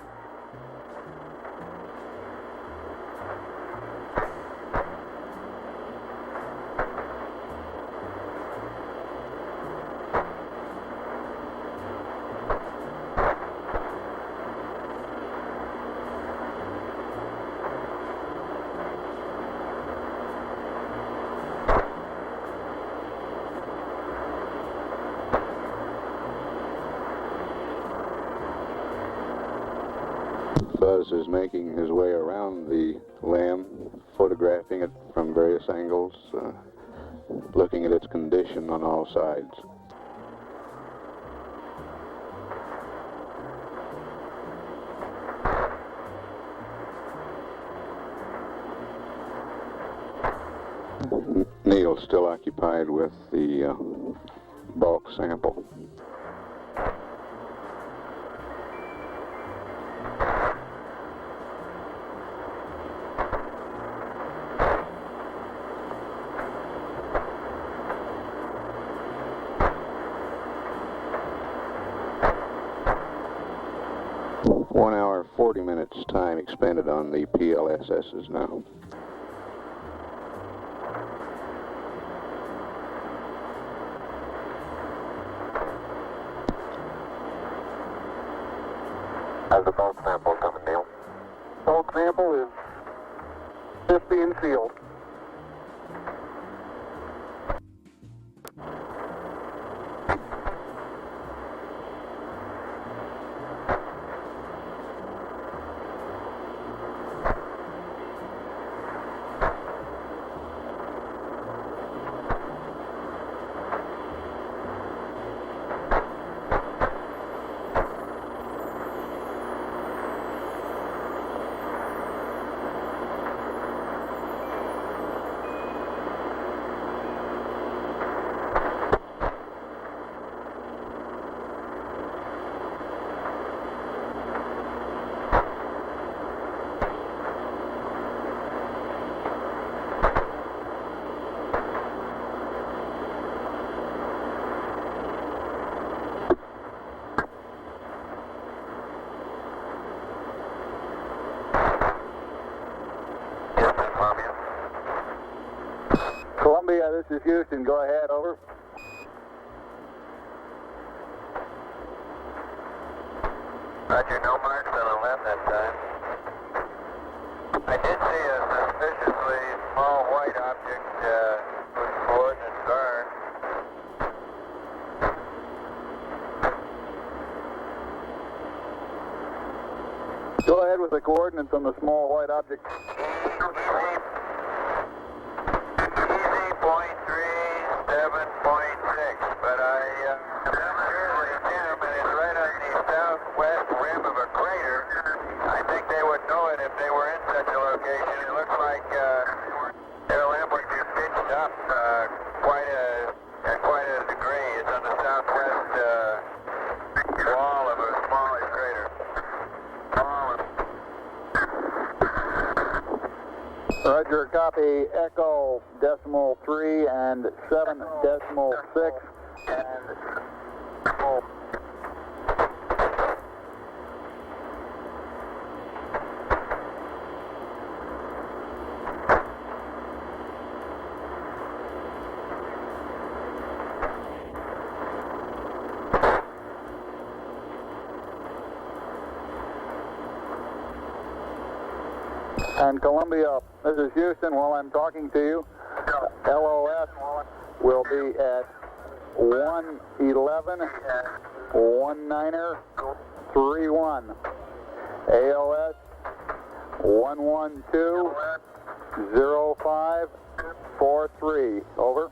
Buzz is making his way around the LAM, photographing it from various angles, looking at its condition on all sides. Neil's still occupied with the bulk sample. One hour, 40 minutes time expended on the PLSSs now. How's the bulk sample coming, Neil? Bulk sample is just being sealed. Columbia, this is Houston. Go ahead, over. Roger, no marks on the left that time. I did see a suspiciously small white object moving forward and burn. Go ahead with the coordinates on the small white object. But I'm not sure the gentleman is right on the southwest rim of a crater. I think they would know it if they were in such a location. It looks like their lamp would be pitched up quite a degree. It's on the southwest wall of a smaller crater. Roger, copy. Echo decimal 3 and 7 decimal 6. And Columbia, this is Houston. While I'm talking to you, LOS will be at 111 19er 31. AOS 112 05 43. Over.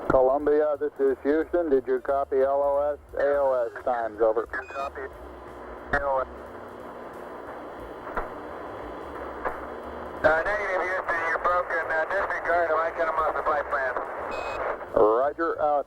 Columbia, this is Houston. Did you copy LOS, AOS times? Over. Copy. AOS. Negative, Houston. You're broken. Disregard him. I cut him off the flight plan. Roger, out.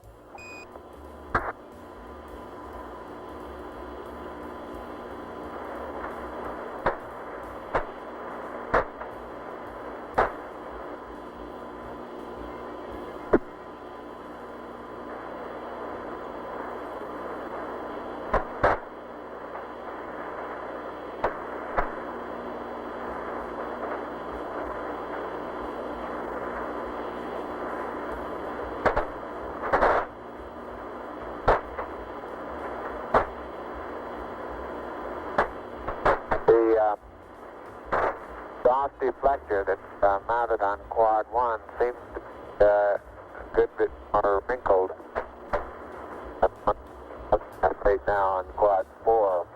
Deflector that's mounted on quad 1 seems to be a good bit more wrinkled right now on quad 4.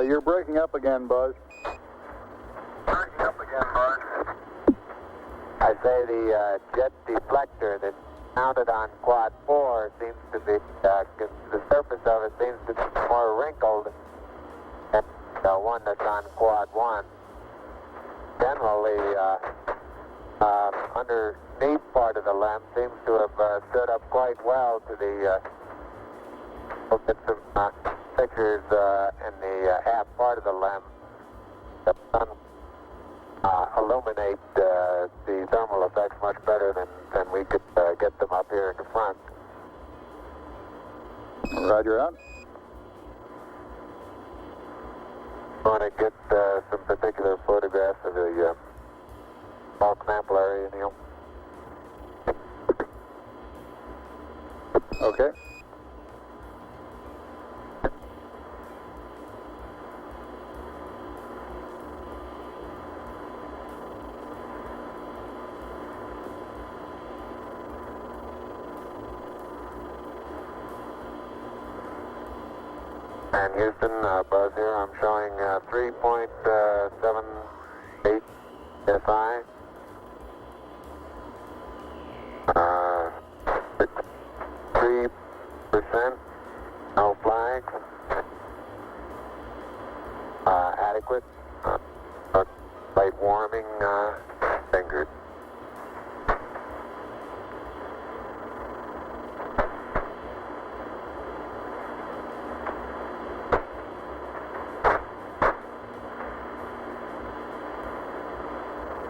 You're breaking up again, Buzz. Breaking up again, Buzz. I say the jet deflector that's mounted on quad 4 seems to be, the surface of it seems to be more wrinkled than the one that's on quad 1. Generally, underneath part of the lem seems to have stood up quite well to the, we'll get some pictures in the aft part of the lem that illuminate the thermal effects much better than we could get them up here in the front. Roger, out. I want to get some particular photographs of the bulk sample area, Neil. Okay. And Houston, Buzz here. I'm showing 3.78 SI. 3%, no flags. Adequate. Light warming fingers.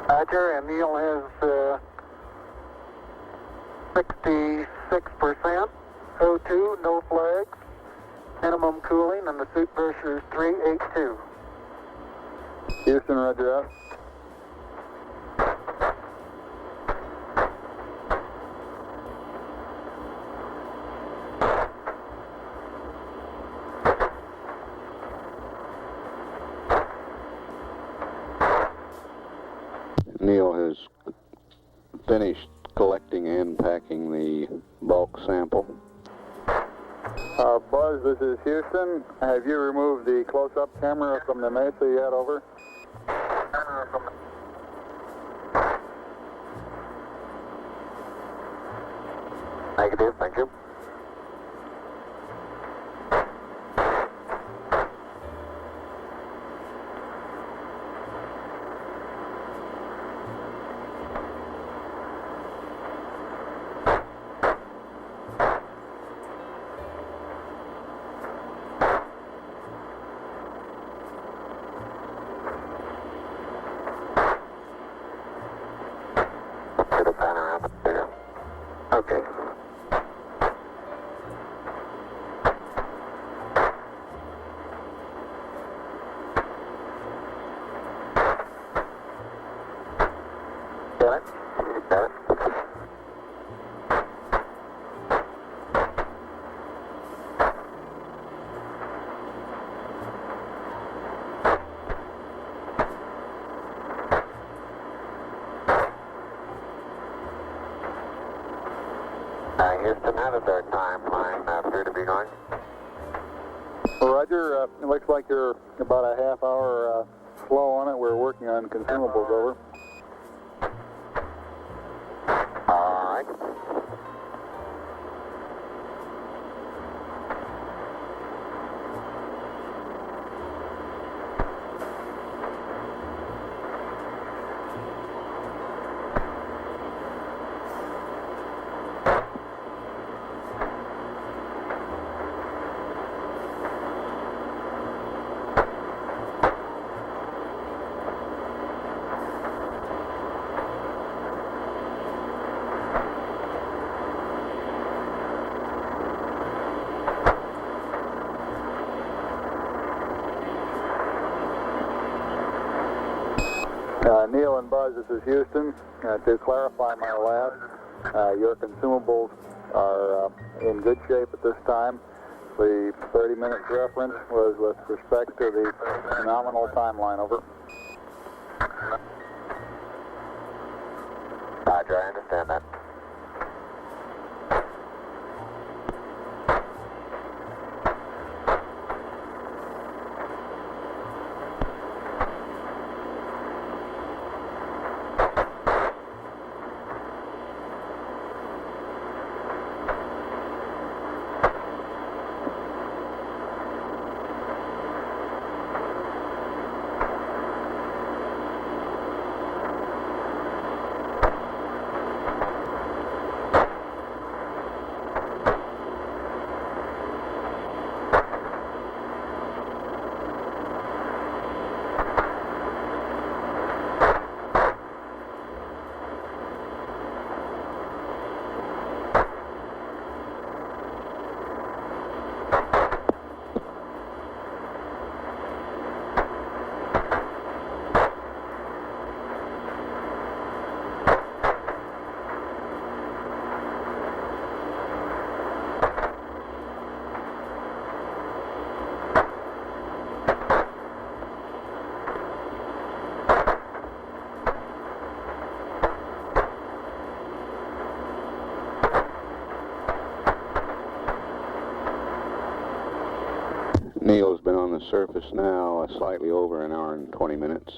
Roger, and Neil has 66%, O2, no flags, minimum cooling, and the suit pressure is 382. Houston, roger out. Neil has finished collecting and packing the bulk sample. Buzz, this is Houston. Have you removed the close-up camera from the mesa you had over? Negative, thank you. does our timeline appear to be going? Roger, it looks like you're about a half hour slow on it. We're working on consumables, over. All right. Neil and Buzz, this is Houston. To clarify my last, your consumables are in good shape at this time. The 30-minute reference was with respect to the nominal timeline, over. Roger, I understand that. Neil's been on the surface now slightly over an hour and 20 minutes.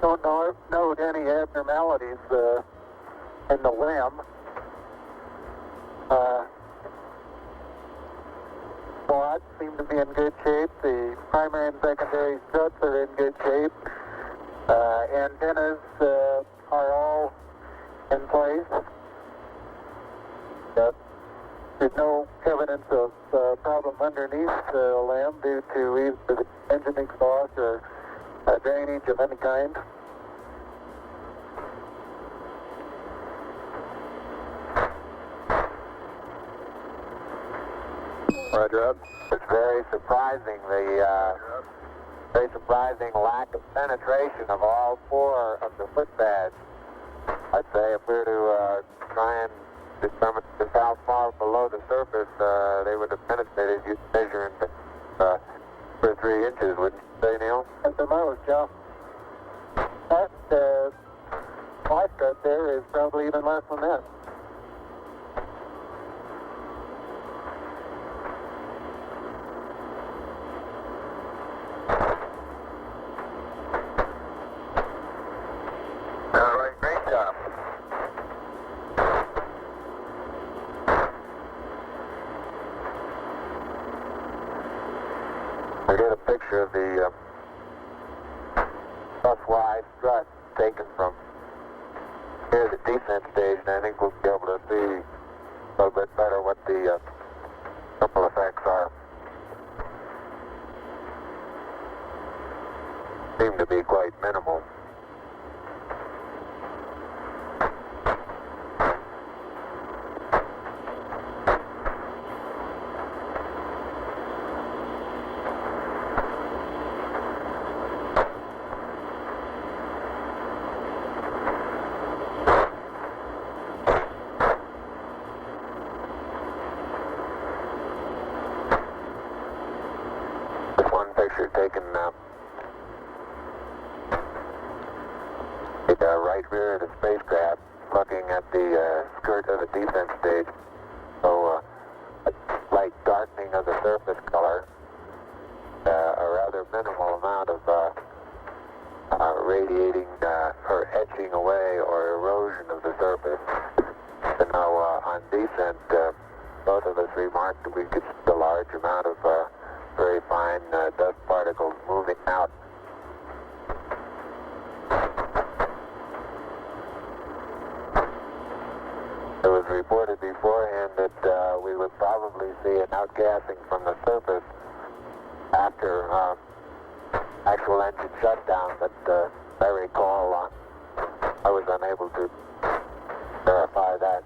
Don't note any abnormalities in the limb. Quads seem to be in good shape. The primary and secondary struts are in good shape. Antennas are all in place. There's no evidence of problem underneath the limb due to either the engine exhaust or drainage of any kind. Roger, up. It's very surprising, very surprising lack of penetration of all four of the footpads. I'd say if we were to try and determine just how far below the surface they would have penetrated, you'd measure in 2 or 3 inches, wouldn't you say, Neil? At the most, yeah. That light strut there is probably even less than that. All right, great job. We get a picture of the bus-wide strut taken from here, the descent stage, and I think we'll be able to see a little bit better what the ripple effects are. Seem to be quite minimal. Taken looking at the skirt of the descent stage. So a slight darkening of the surface color, a rather minimal amount of radiating or etching away or erosion of the surface. So now on descent, both of us remarked that we could see a large amount of very fine dust particles moving out. It was reported beforehand that we would probably see an outgassing from the surface after actual engine shutdown, but I recall I was unable to verify that.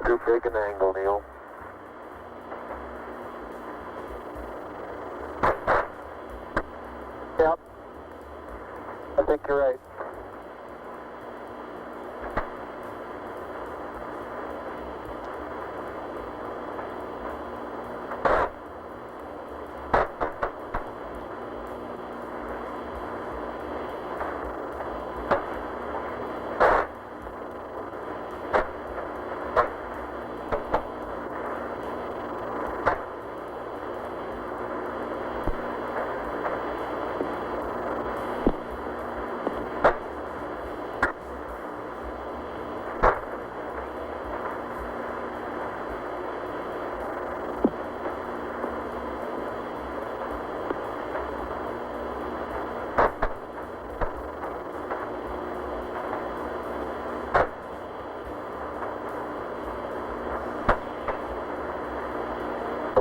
Too big an angle, Neil. Yep. I think you're right.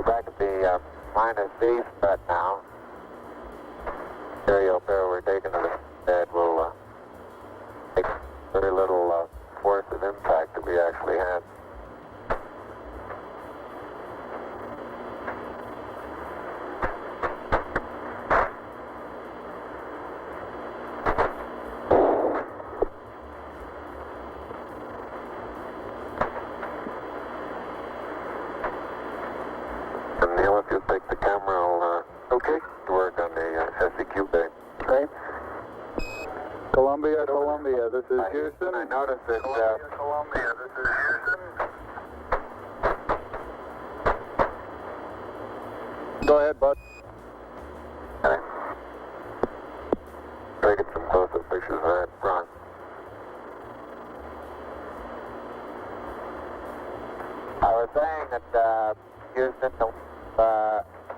Back at the minus B strut now. Stereo pair we're taking to the bed will take very little force of impact that we actually had. Columbia, this is Houston. I noticed that. Columbia, this is Houston. Go ahead, bud. Okay. Taking some closer pictures of that front. I was saying that Houston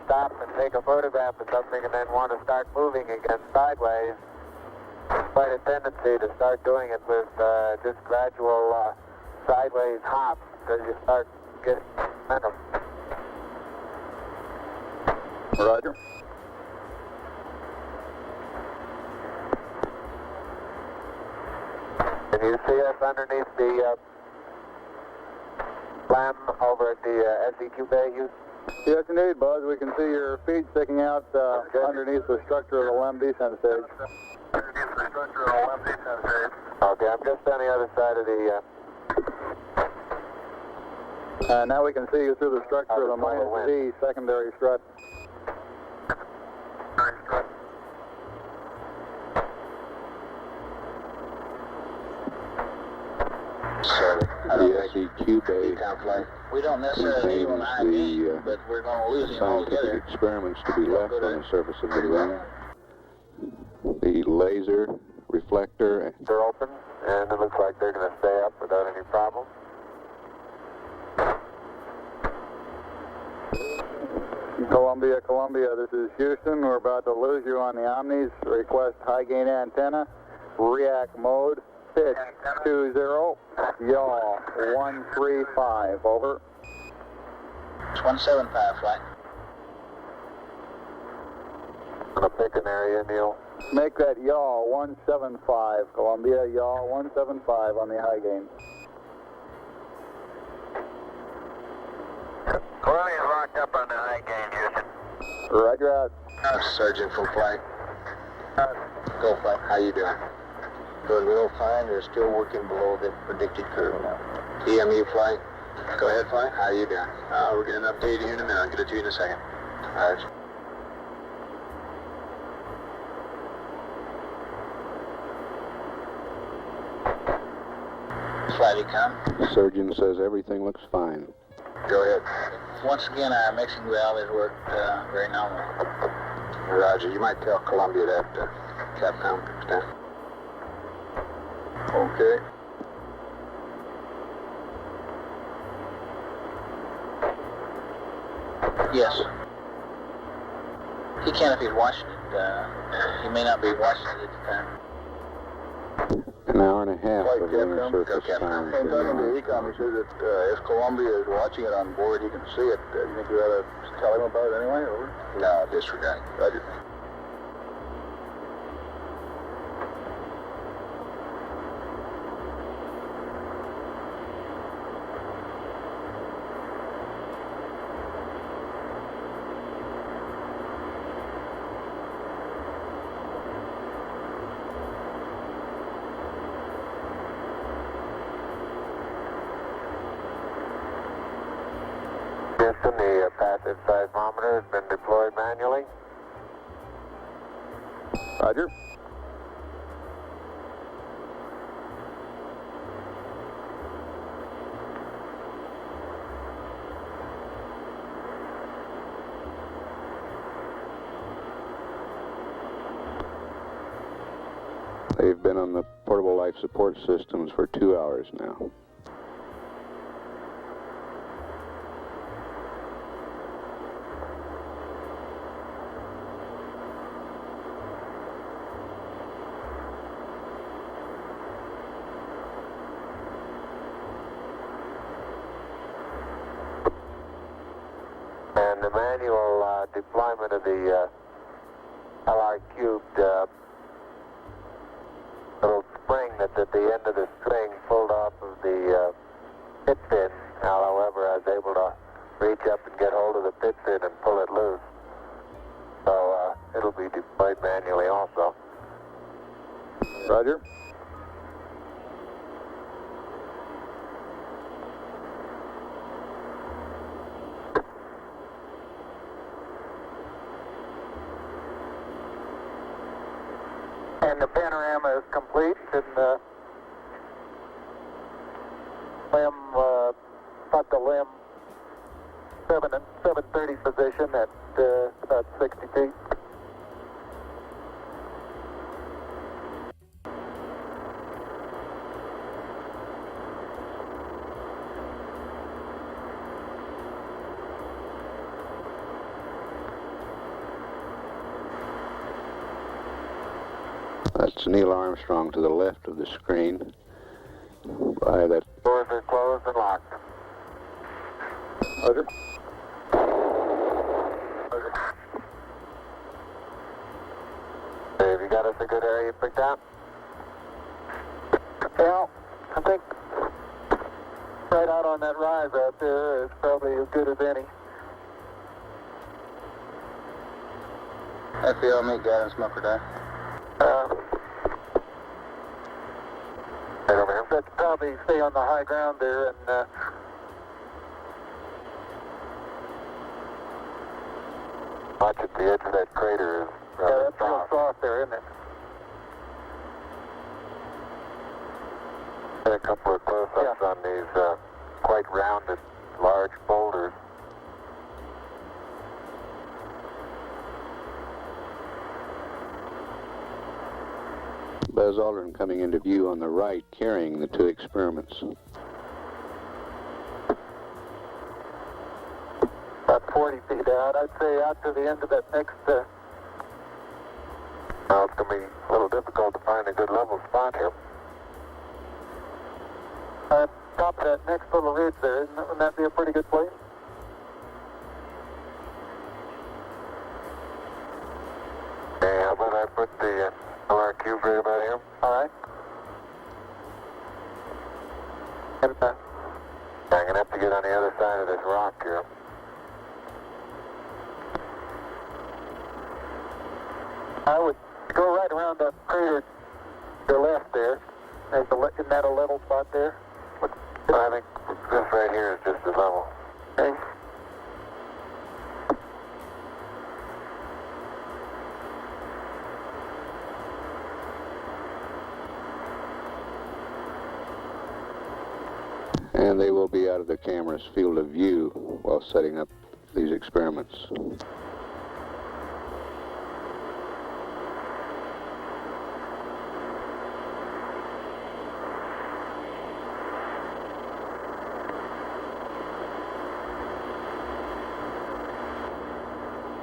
stop and take a photograph of something and then want to start moving again sideways. Quite a tendency to start doing it with just gradual sideways hops because you start getting momentum. Roger. Can you see us underneath the LAM over at the SEQ bay, Houston? Yes, indeed, Buzz. We can see your feet sticking out underneath the structure of the LAM descent stage. Okay, I'm just on the other side of the... now we can see you through the structure of the minus D secondary strut. The SEQ bay we don't necessarily contains but we're going to lose him scientific altogether. experiments to be left on the surface of the moon. The laser reflector. They're open, and it looks like they're going to stay up without any problem. Columbia, this is Houston. We're about to lose you on the Omnis. Request high gain antenna, react mode, pitch 20, yaw 135, over. It's 175, flight. Gonna pick an area, Neil. Make that yaw 175, Columbia, yaw 175 on the high gain. Cornelius locked up on the high gain, Houston. Roger out. Sergeant, full flight. Go flight. How you doing? Doing real fine. They're still working below the predicted curve now. EMU flight. Go ahead, flight. How you doing? We're getting an update here in a minute. I'll get it to you in a second. All right. Flight econ. Surgeon says everything looks fine. Go ahead. Once again, our mixing valve has worked very nominally. Roger. You might tell Columbia that Capcom comes down. Okay. Yes. He can if he's watching it. He may not be watching it at the time. An hour and a half of lunar surface I'm time. talking to Ecom. He says that if Columbia is watching it on board, he can see it. You think we ought to tell him about it anyway? Over? No, disregard. Roger. Houston, the passive seismometer has been deployed manually. Roger. They've been on the portable life support systems for 2 hours now. And the manual deployment of the LR cubed little spring that's at the end of the string pulled off of the pit fin. Now, however, I was able to reach up and get hold of the pit fin and pull it loose. So it'll be deployed manually also. Roger. And the panorama is complete, and got the limb 730 position at about 60 feet. That's Neil Armstrong to the left of the screen. By that. Doors are closed and locked. Roger. Have you got us a good area picked out? Well, I think right out on that rise out there is probably as good as any. FBO, meet guidance, Mufford Eye. Right over here. Let's probably stay on the high ground there and Watch at the edge of that crater is yeah, that's real soft there, isn't it? Get a couple of close-ups on these quite rounded, large boulders. Buzz Aldrin coming into view on the right, carrying the two experiments. About 40 feet out. I'd say out to the end of that next... Well, it's going to be a little difficult to find a good level spot here. top of that next little ridge there. Wouldn't that be a pretty good place? Okay, how about I put the LRQ right about here? All right. And, I'm going to have to get on the other side of this rock here. I would go right around that crater to the left there. Isn't that a level spot there? I think this right here is just the level. Okay. And they will be out of the camera's field of view while setting up these experiments.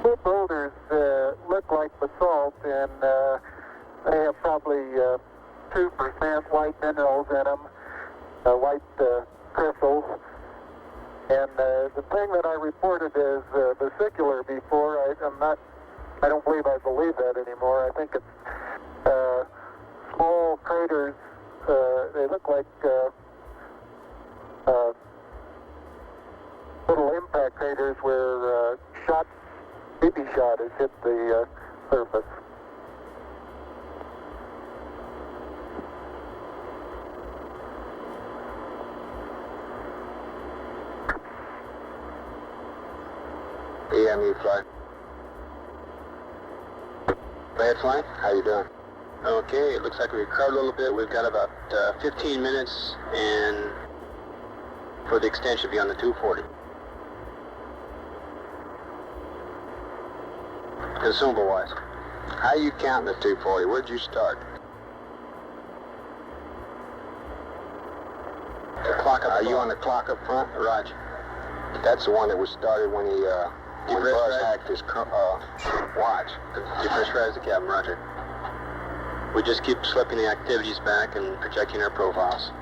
The boulders look like basalt, and they have probably 2% white minerals in them, white crystals. And the thing that I reported as vesicular before, I don't believe I believe that anymore. I think it's small craters. They look like little impact craters where BB shot has hit the surface. EMU flight. Bad flight? How you doing? Okay, it looks like we recovered a little bit. We've got about 15 minutes, and for the extension should be on the 240. Consumable-wise, how you counting the 240? Where'd you start? The clock up. Are you on the clock up front? Roger. That's the one that was started when he depressurized his watch. Depressurized the cabin, roger. We just keep slipping the activities back and projecting our profiles.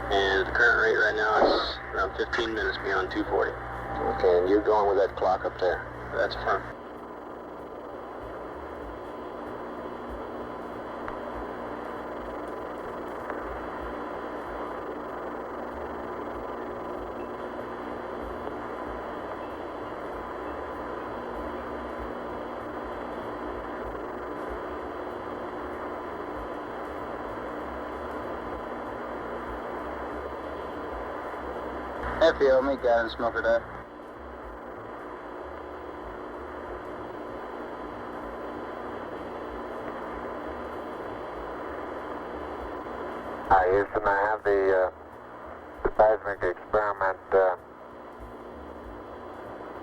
And the current rate right now is around 15 minutes beyond 240. Okay, and you're going with that clock up there. That's firm. FBO, meet guy and smoker that. Hi, Houston, I have the seismic experiment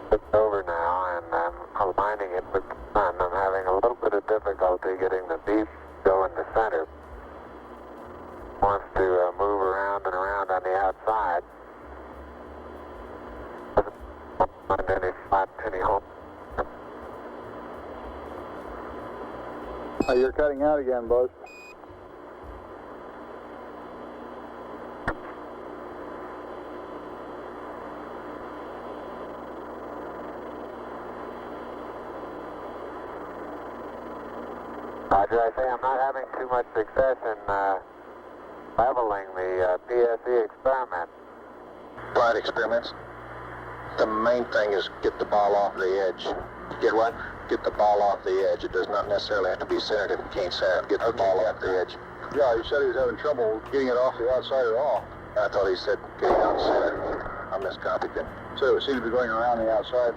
flipped over now, and I'm aligning it with the sun. I'm having a little bit of difficulty getting the beep go in the center. Wants to move around and around on the outside. Find any spot, any hole. You're cutting out again, Buzz. Roger, I say I'm not having too much success in leveling the PSE experiment. Flight experiments? The main thing is get the ball off the edge. Get what? Get the ball off the edge. It does not necessarily have to be centered if it can't center. Get the ball off the edge. Yeah, he said he was having trouble getting it off the outside at all. I thought he said getting outside. I miscopied then. So it seemed to be going around the outside.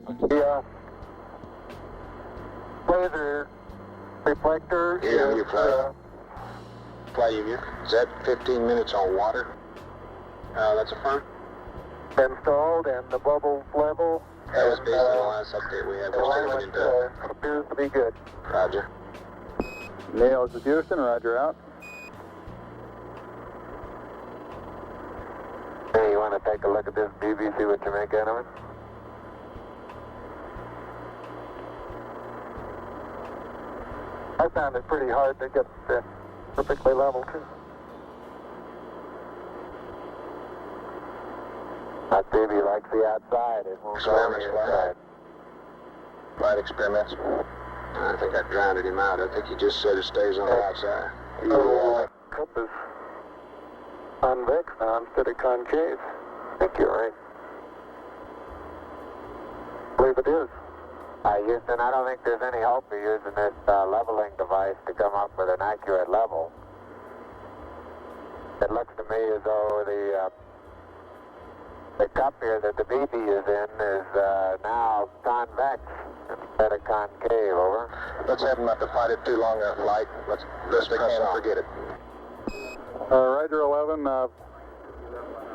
The laser reflector EMU is flight. Flight EMU. Is that 15 minutes on water? That's affirmed. installed and the bubble level. That was based on the last update we had. We're still looking into appears to be good. Roger. Neil, this is Houston. Roger out. Hey, you want to take a look at this BB, see what you make out of it? I found it pretty hard to get perfectly level, too. That baby likes the outside. It won't go on the inside. Flight experiments. I think I drowned him out. I think he just said it stays on the outside. Compass convex now instead of concave. I think you're right. I believe it is. Houston, I don't think there's any hope of using this leveling device to come up with an accurate level. It looks to me as though the cup here that the BB is in is now convex instead of concave, over. Let's have him not to fight it too long a flight. Let's press on. Forget it. Roger 11,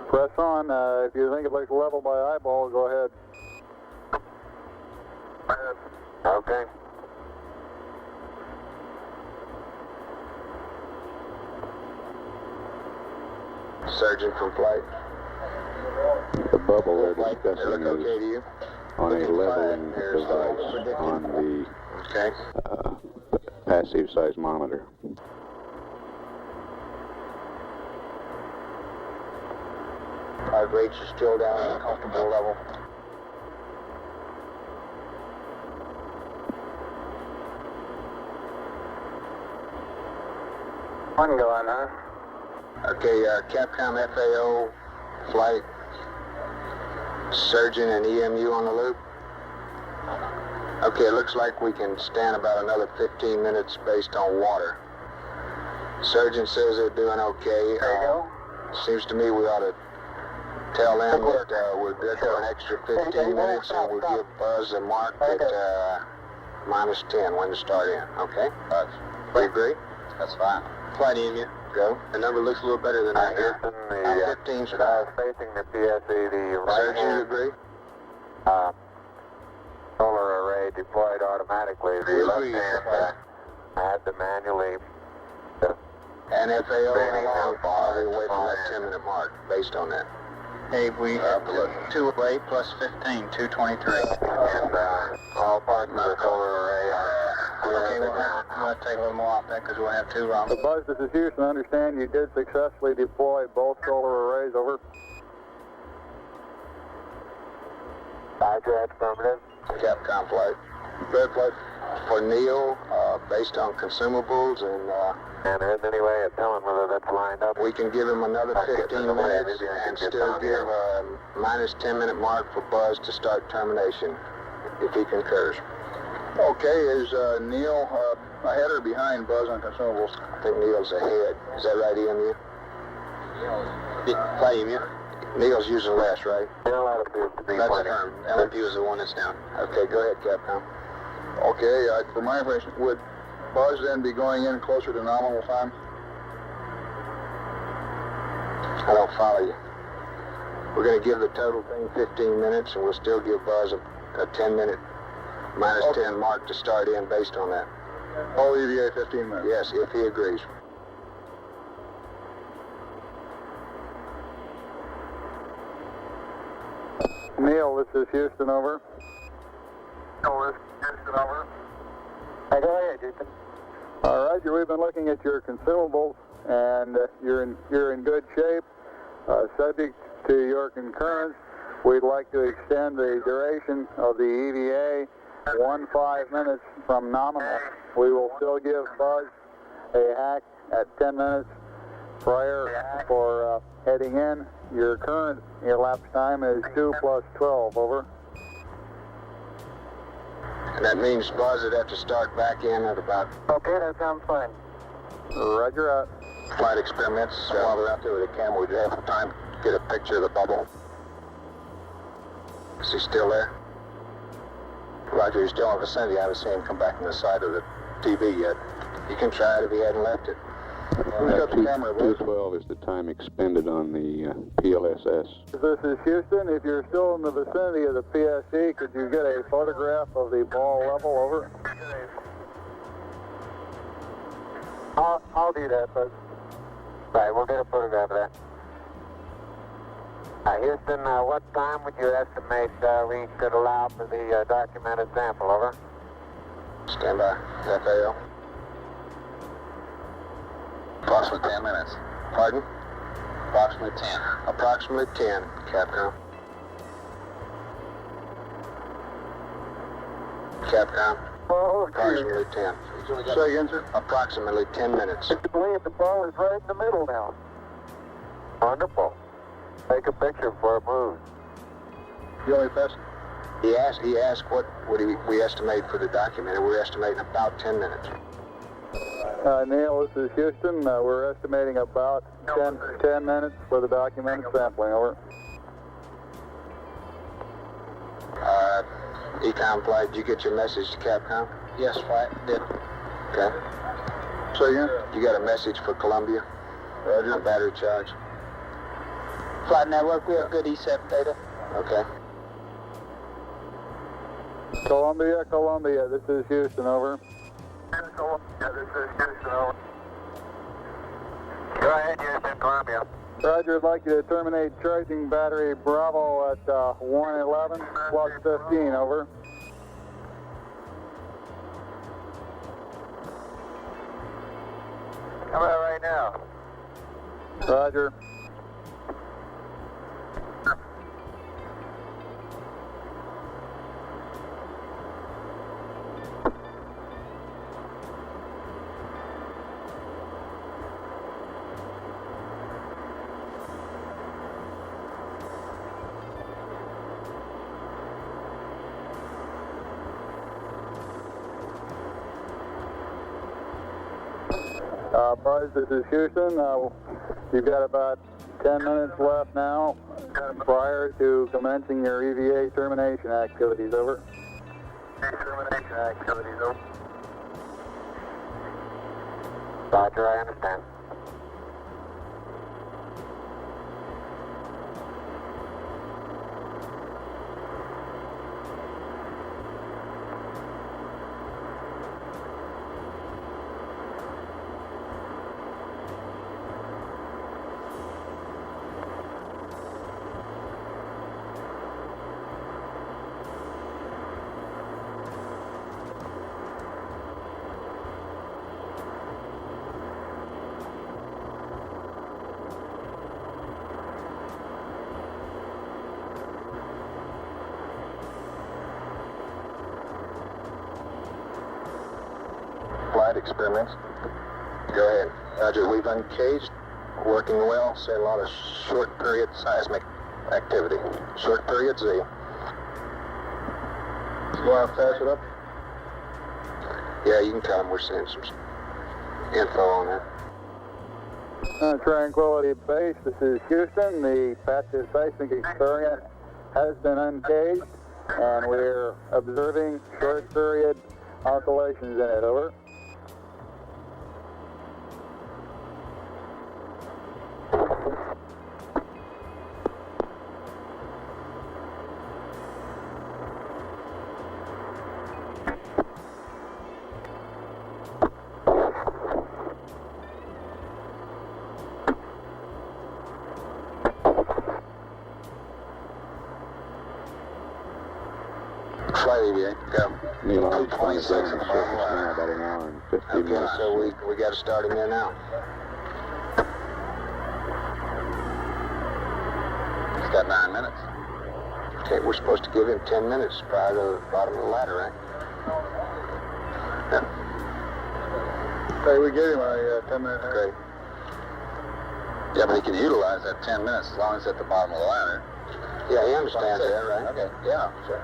press on. If you think it looks level by eyeball, go ahead. Okay. Surgeon from flight. The bubble they're Flight, they discussing look okay to is you? on a leveling Here's device on the Okay. passive seismometer. Our rates are still down at a comfortable level. One going, huh? Okay, Capcom FAO flight, surgeon and EMU on the loop. Okay, it looks like we can stand about another 15 minutes based on water. Surgeon says they're doing okay. There you go. Seems to me we ought to tell them that we're good for an extra 15 minutes and we'll give Buzz a mark at minus 10 when to start in. Okay? Buzz, do you agree? That's fine. Flight EMU, go. The number looks a little better than I hear. I'm 15 facing the PSE, the right Surgeon, you hand, agree? solar array deployed automatically. The left hand, I had to manually. And FAO, how far are we away from that 10-minute mark based on that? Hey, we 208 plus 15, 223. And all parts of the solar array are Okay, we're going to take a little more off that because we'll have two rounds. Buzz, this is Houston. I understand you did successfully deploy both solar arrays, over. Roger, affirmative. Capcom flight. Third flight for Neil, based on consumables, And there isn't any way of telling whether that's lined up. we can give him another 15 minutes and still give a minus 10-minute mark for Buzz to start termination, if he concurs. Okay, is Neil ahead or behind Buzz on consumables? I think Neil's ahead. Is that right, EMU? Flight EMU? Neil's using less, right? Still that appears to be That's plenty. affirmed. LMU is the one that's down. Okay, go ahead, Capcom. Okay, for my information, would Buzz then be going in closer to nominal time? I don't follow you. We're going to give the total thing 15 minutes, and we'll still give Buzz a 10-minute minus 10 mark to start in based on that. All EVA 15 minutes. Yes, if he agrees. Neil, this is Houston, over. Houston, over. Hey, go ahead, Houston. All right, we've been looking at your consumables, and you're in good shape. Subject to your concurrence, we'd like to extend the duration of the EVA 15 minutes from nominal. We will still give Buzz a hack at 10 minutes prior for heading in. Your current elapsed time is 2 plus 12, over. And that means Buzz would have to start back in at about Okay, that sounds fine. Roger out. flight experiments. While they're out there with the camera, we'd have time to get a picture of the bubble. Is he still there? Roger, he's still in the vicinity. I haven't seen him come back from the side of the TV yet. You can try it if he hadn't left it. Who's got the camera, Wes? 212 is the time expended on the PLSS. This is Houston. If you're still in the vicinity of the PSE, could you get a photograph of the ball level? Over. I'll do that, bud. Right, we'll get a photograph of that. Houston, what time would you estimate we could allow for the documented sample? Over. Stand by. FAO. Approximately 10 minutes. Pardon? Approximately 10. Approximately 10, Capcom. Capcom. Oh, Approximately 10. Say again, sir? Approximately 10 minutes. I believe the ball is right in the middle now. Wonderful. Take a picture before it moves. You only best. He asked what would we estimate for the document, and we're estimating about 10 minutes. Neil, this is Houston. We're estimating about 10 minutes for the documented sampling. Over. Ecom flight, did you get your message to Capcom? Yes, flight did. Okay. So You got a message for Columbia? Roger. On battery charge? Flight network, we have good E7 data. Okay. Columbia, this is Houston, over. This is Houston, over. Go ahead, Houston, Columbia. Roger, I'd like you to terminate charging battery Bravo at 111 plus 15, over. How about right now? Roger. Buzz, this is Houston. You've got about 10 minutes left now prior to commencing your EVA termination activities, over. Termination activities, over. Roger, I understand. Flight experiments. Go ahead. Roger, we've uncaged. Working well. See a lot of short period seismic activity. Short period Z. You want to pass it up? Yeah, you can tell them we're seeing some info on that. Tranquility Base, this is Houston. The passive seismic experiment has been uncaged, and we're observing short period oscillations in it, over. Flight EVA, go. Neil Armstrong 26 is in the on the surface now, about an hour and 50 Okay, minutes. so we got to start him there now. He's got 9 minutes. Okay, we're supposed to give him 10 minutes prior to the bottom of the ladder, right? Yeah. Hey, we gave him a 10-minute. Great. Yeah, but he can utilize that 10 minutes as long as it's at the bottom of the ladder. Yeah, he understands that, right? Okay, yeah, sure.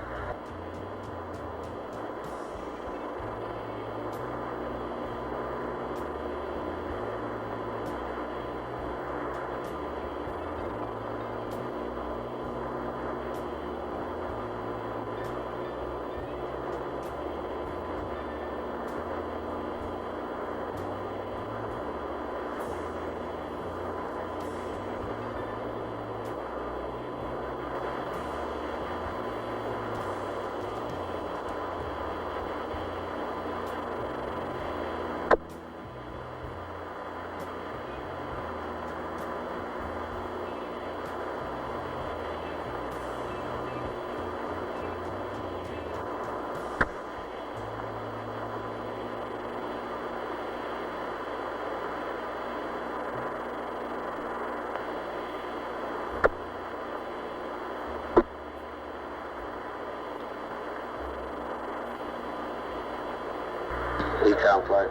Econ flight.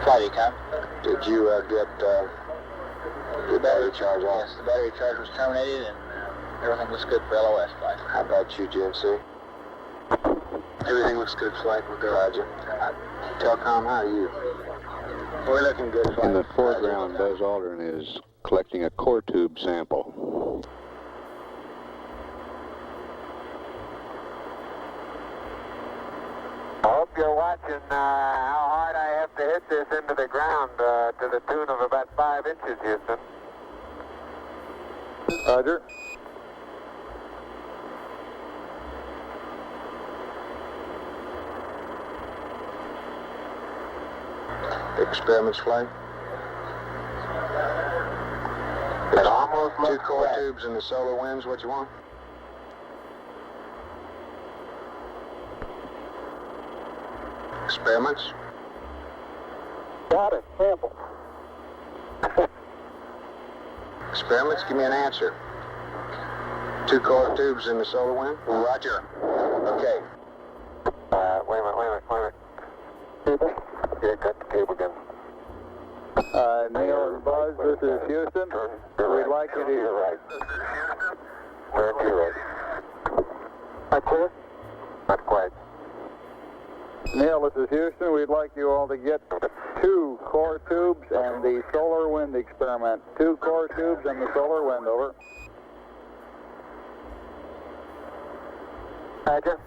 Flight Econ. Did you get the battery charge off? Yes, the battery charge was terminated and everything looks good for LOS flight. How about you, GMC? Everything looks good, flight. We're good. Roger. Telcom, how are you? We're looking good, flight. In the foreground, Buzz Aldrin is collecting a core tube sample. I hope you're watching how hard I have to hit this into the ground to the tune of about 5 inches, Houston. Roger. Experiments flight. It almost Two looks core correct. tubes and the solar winds, what you want? Experiments. Got it, sample. Experiments, give me an answer. Two core tubes in the solar wind? Roger. Okay. Wait a minute. Yeah, cut the cable again. Neil and Buzz, this is Houston. We'd like you to... You're right. Turn to your right. That's it? Not quite. Neil, this is Houston. We'd like you all to get 2 core tubes and the solar wind experiment. 2 core tubes and the solar wind, over. Roger.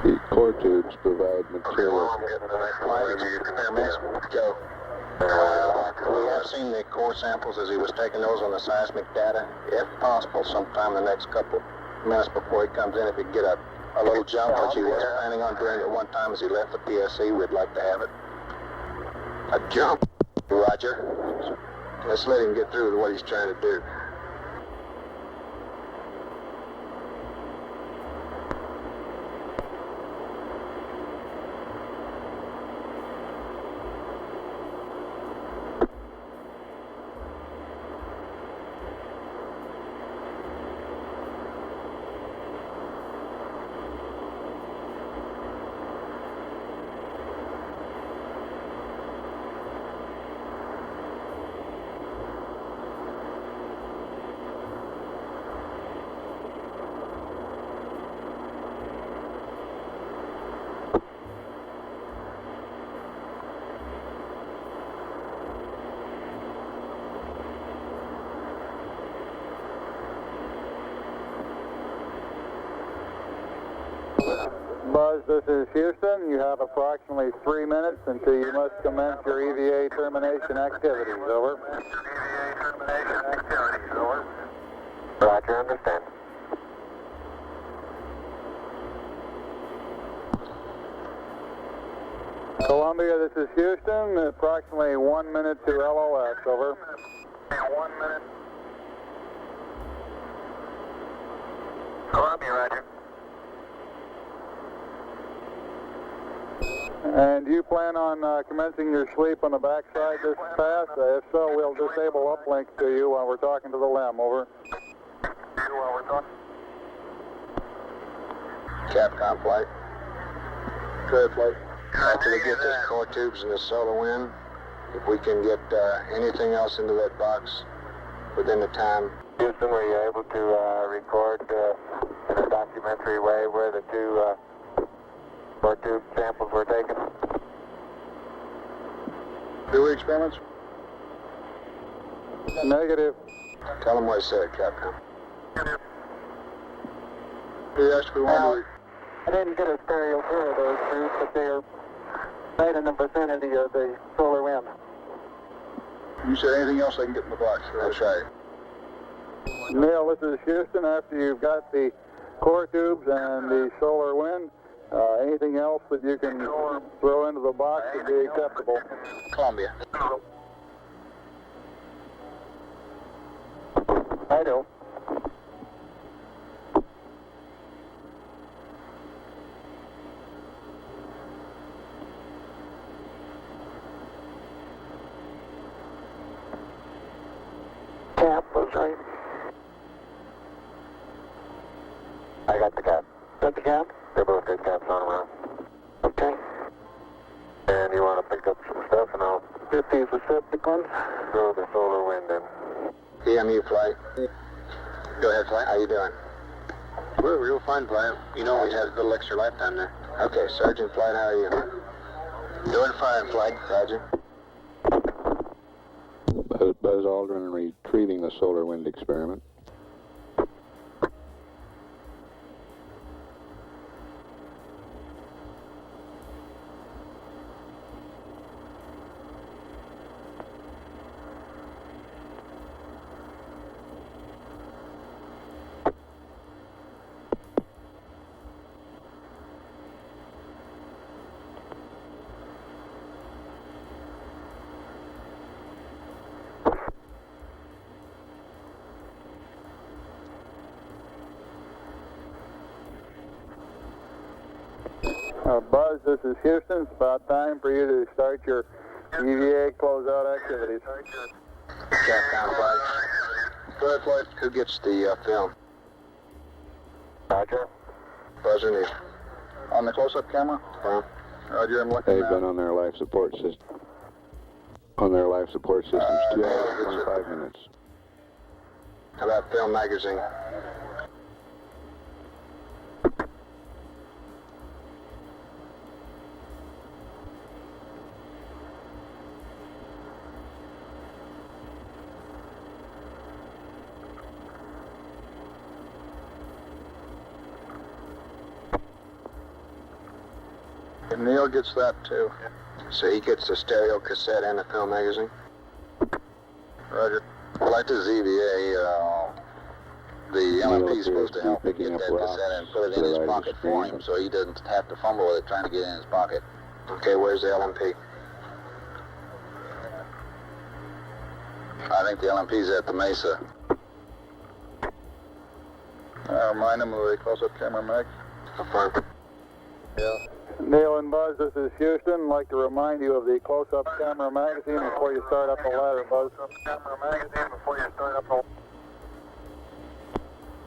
The core tubes provide material. Experiments. Go. We have seen the core samples as he was taking those on the seismic data. If possible, sometime in the next couple minutes before he comes in, if he can get a little jump, which he was planning on doing at one time as he left the PSC, we'd like to have it. A jump. Roger. Let's let him get through with what he's trying to do. Buzz, this is Houston. You have approximately 3 minutes until you must commence your EVA termination activities, over. Roger, understand. Columbia, this is Houston. Approximately 1 minute to LOS, over. 1 minute. Columbia, Roger. And do you plan on commencing your sleep on the backside this pass? If so, we'll disable uplink to you while we're talking to the LEM, over. Capcom flight. Good flight. After we get this core tubes and the solar wind, if we can get anything else into that box within the time. Houston, were you able to record in a documentary way where the 2 core tube samples were taken? Do we experiments? Negative. Tell them what I said, Capcom. Yes, we want I didn't get a stereo pair of those tubes, but they're right in the vicinity of the solar wind. to. You said anything else they can get in the box. That's right. Neil, this is Houston. After you've got the core tubes and the solar wind, anything else that you can throw into the box would be acceptable. Columbia. I do. Cap was right. I got the cap. Got the cap? They both got caps on around. Okay. And you want to pick up some stuff and I'll get these receptacles? Throw the solar wind in. EMU flight. Go ahead, flight. How you doing? We're real fine, flight. You know we had a little extra lifetime there. Okay, Sergeant, flight. How are you? Doing fine, flight. Roger. Buzz Aldrin retrieving the solar wind experiment. Buzz, this is Houston. It's about time for you to start your EVA closeout activities. Capcom flight. Go ahead, flight. Who gets the film? Roger. Buzzer Neil. On the close-up camera? Roger, I'm looking They've now. been on their life support system. On their life support systems, 2 hours and 25 minutes. How about film magazine? And Neil gets that too. So he gets the stereo cassette and the film magazine? Roger. Well, like the ZVA, the LMP is supposed to help him get that cassette and put it in his pocket for him so he doesn't have to fumble with it trying to get it in his pocket. Okay, where's the LMP? I think the LMP's at the Mesa. Remind him of the close-up camera, Meg. Affirm. Yeah. Neil and Buzz, this is Houston. I'd like to remind you of the close-up camera magazine before you start up the ladder, Buzz. Close-up camera magazine before you start up the...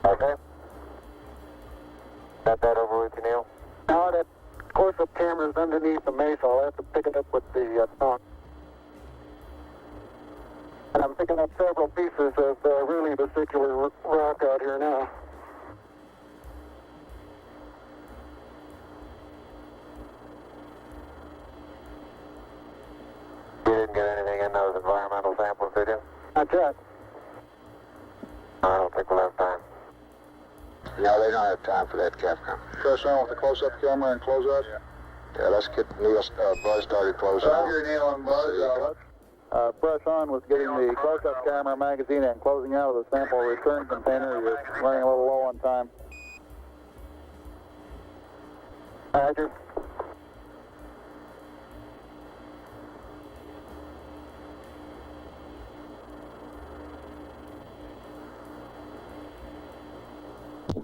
Okay. Got that over with you, Neil? Now that close-up camera's underneath the Mesa. I'll have to pick it up with the tongue. And I'm picking up several pieces of really vesicular rock out here now. You didn't get anything in those environmental samples, did you? Not yet. I don't think we'll have time. No, they don't have time for that, Capcom. Press on with the close-up camera and close out? Yeah, let's get Neil, Buzz started close out. Roger, Neil and Buzz. Press on with getting the close-up camera magazine and closing out of the sample return container. You're running a little low on time. Roger.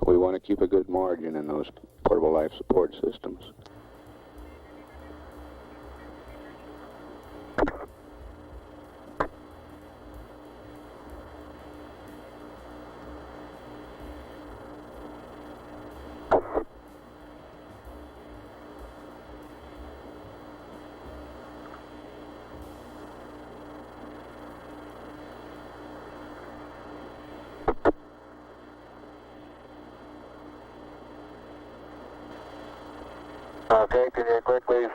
We want to keep a good margin in those portable life support systems. Okay, can you quickly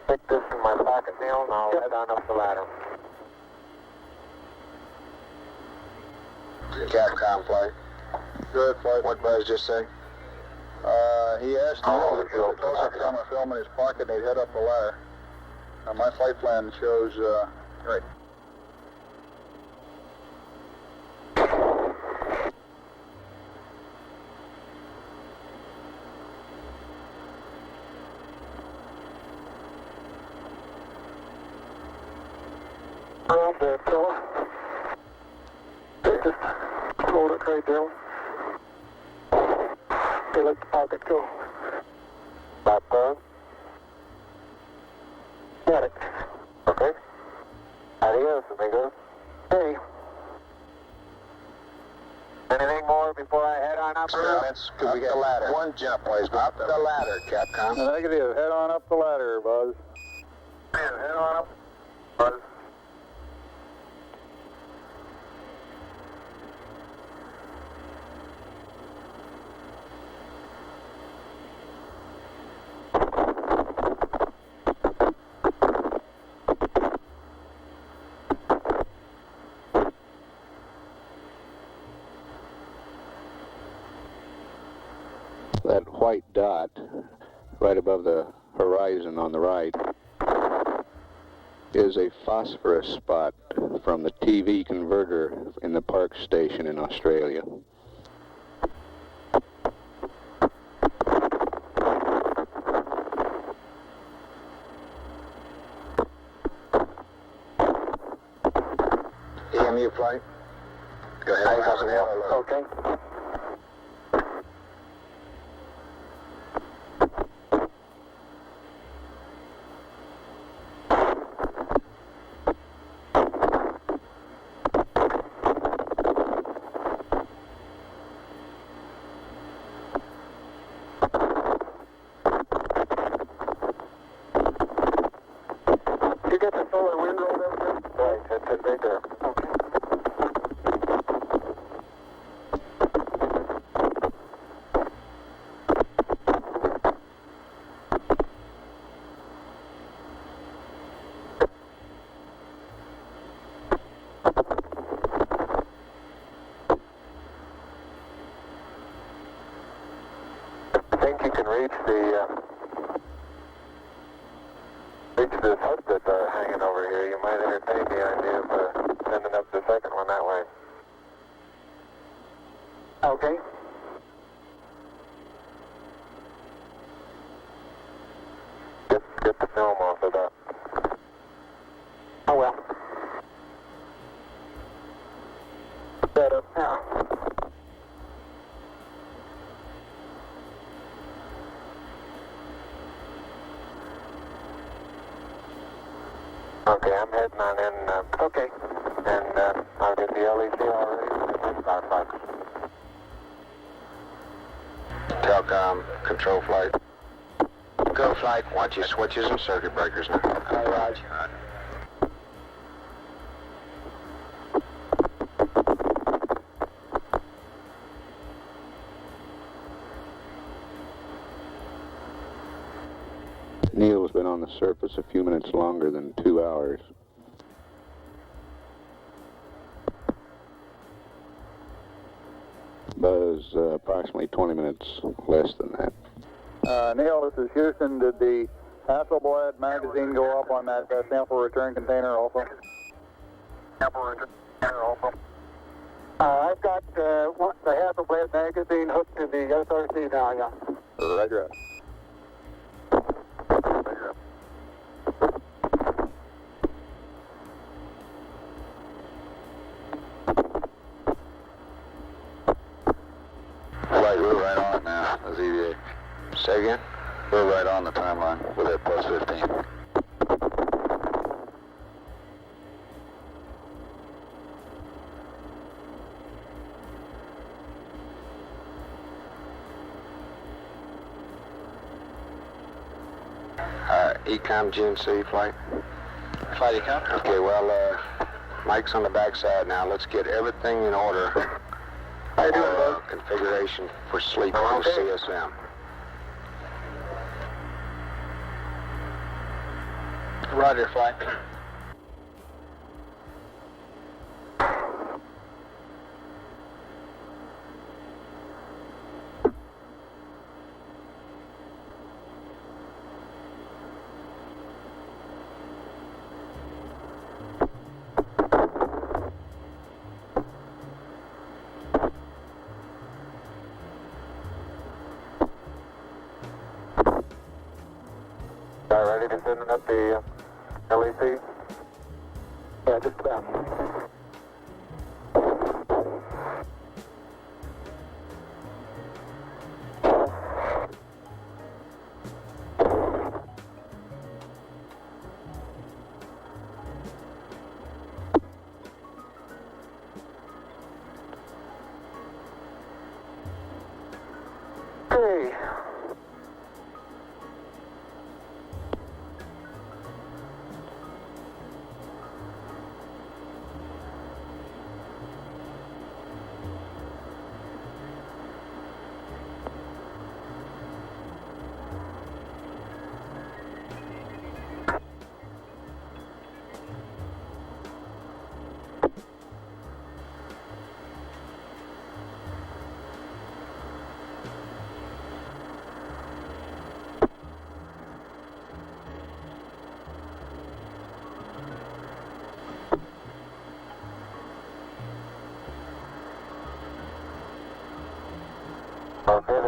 stick this in my pocket, Neil, and I'll head on up the ladder. Capcom flight. Good flight. What Buzz just say? He asked Neil to put the close-up camera film in his pocket and he'd head up the ladder. My flight plan shows, right. Around there, Phil. Just hold it. right there. Okay, let the pocket go. Stop phone. Got it. Okay. Adios, amigos. Hey. Anything more before I head on up? Experiments. Could we get the ladder? One jump, please. Up the ladder, Capcom. Negative. Head on up the ladder, Buzz. Head on up. Buzz. That white dot right above the horizon on the right is a phosphorus spot from the TV converter in the Park Station in Australia. EMU flight. Go ahead. Okay. You got the solar wind rolled up there? Right, that's it right there. Okay. I think you can reach this hut that's hanging over here. You might entertain the idea of sending up the second one that way. Okay. Get the film off of that. Oh well. Set up now. Okay, I'm heading on in. Okay. And I'll get the LEC already. Star Fox. Telcom, control flight. Go flight, watch your switches and circuit breakers now. Roger. Neil's been on the surface a few minutes longer than 2 hours. Buzz, approximately 20 minutes less than that. Neil, this is Houston. Did the Hasselblad magazine go up on that sample return container also? Sample return container also. I've got the Hasselblad magazine hooked to the SRC now, yeah. Roger. Right, we're right on now, as EVA. Say again? We're right on the timeline with that plus 15. Ecom GNC flight. Flight Ecom? Okay, well, Mike's on the backside now. Let's get everything in order. How you doing, Buzz? Configuration for sleep on the CSM. Roger, flight. Ready to send up the LEC? Yeah, just about.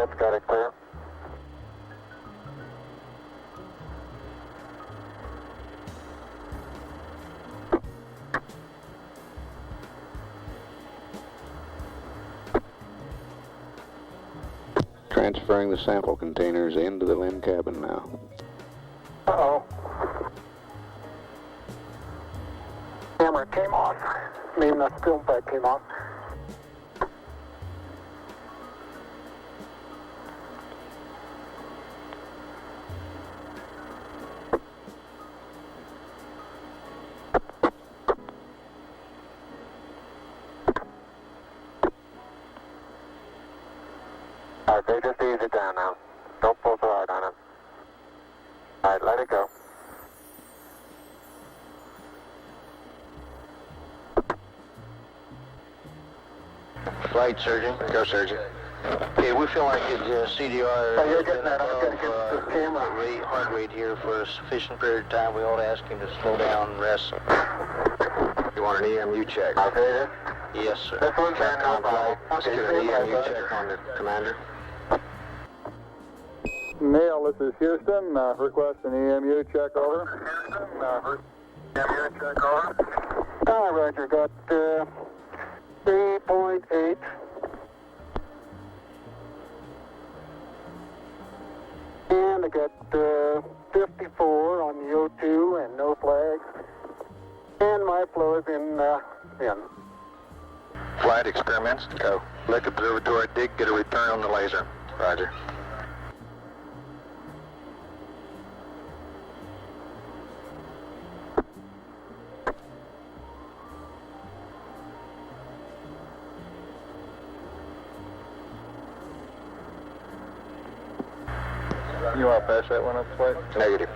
That's got it clear. Transferring the sample containers into the LIN cabin now. Uh-oh. Camera came off. I mean, the film pack came off. Okay, just ease it down now. Don't pull so hard on it. All right, let it go. Flight surgeon. Go, surgeon. Okay, we feel like it's CDR. Oh, you're getting that. I'm going to get this camera. Heart rate here for a sufficient period of time. We ought to ask him to slow down and rest. You want an EMU check? Okay. Yes, sir. This one's Capcom no problem. flight. Let's get an EMU check on the commander. Neil, this is Houston. Request an EMU check over. Houston, EMU check over. Roger, got 3.8. And I got 54 on the O2 and no flags. And my flow is in. Flight experiments. Go. Lick observatory dig. Get a return on the laser. Roger. You want to pass that one up, Flight? Negative.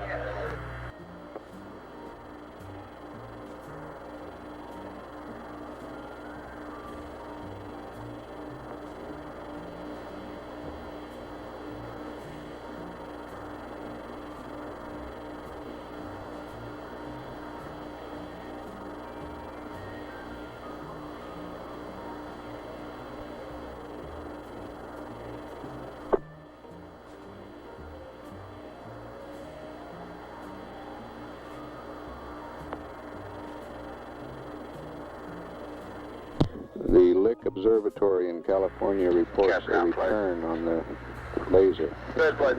The Lick Observatory in California reports a Capcom flight. return on the laser. Good, Flight.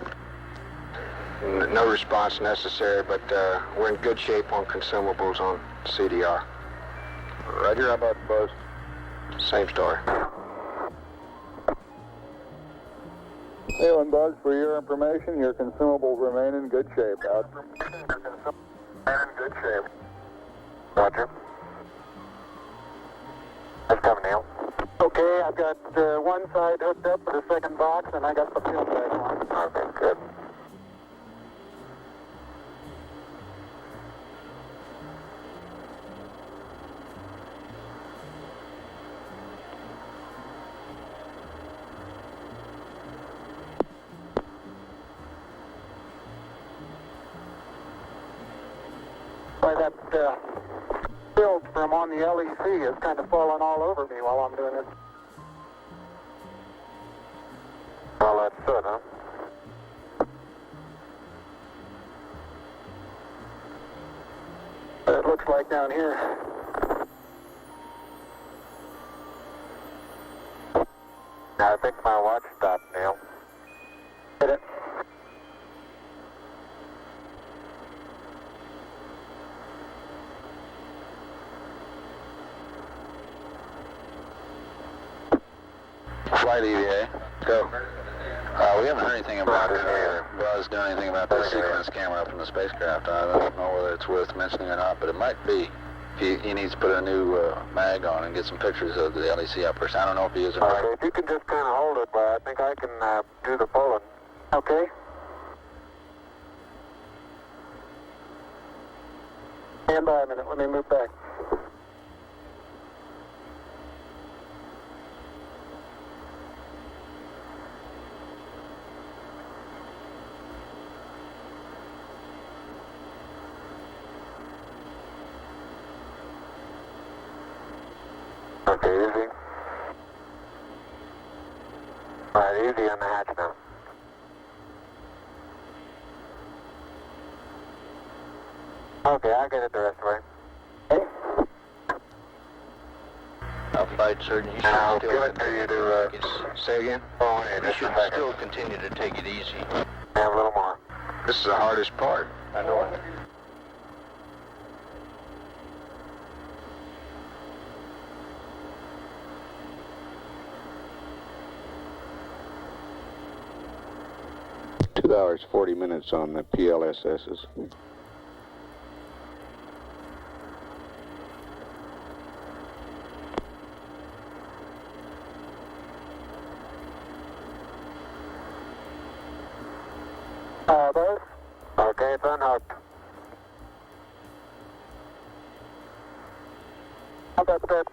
No response necessary, but we're in good shape on consumables on CDR. Roger, how about buzz? Same story. Neil and Buzz, for your information, your consumables remain in good shape. Out. In good shape. Roger. That's coming, Neil. Okay, I've got one side hooked up for the second box, and I got the film pack on. Okay, good. Why, that film from on the LEC is kind of falling all over me while I'm doing this. Well, that's good, huh? It looks like down here. I think my watch stopped, Neil. Hit it. Flight EVA. Go. We haven't heard anything about Buzz doing anything about this sequence camera up in the spacecraft. I don't know whether it's worth mentioning or not, but it might be. He needs to put a new mag on and get some pictures of the LEC operation. I don't know if he is or not. Okay, if you can just kind of hold it, but I think I can do the pulling. Okay. Stand by a minute. Let me move back. Okay, easy. All right, easy on the hatch now. Okay, I'll get it the rest of the way. Flight surgeon, you should still continue to say again? Oh, yeah, you should still continue to take it easy. Yeah, a little more. This is the hardest part. I know it. Two hours, 40 minutes on the PLSSs. Those? Okay, it's unhooked. How about that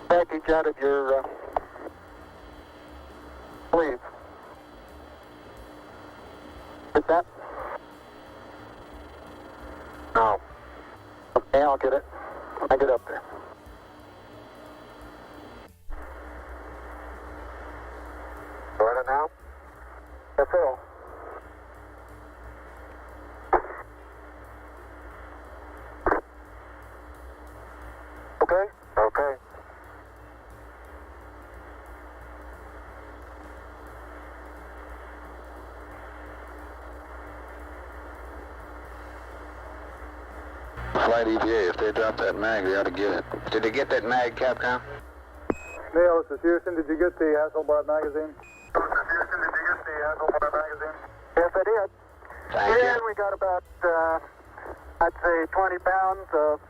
package out of your sleeve? Is that? No. Okay, I'll get it. I get up there. Ready now? Yes, sir. Okay? Okay. Flight EVA, if they drop that mag, they ought to get it. Did they get that mag, Capcom? Neil, this is Houston. Did you get the Hasselblad magazine? Yes, I did. Thank you. And we got about, I'd say 20 pounds of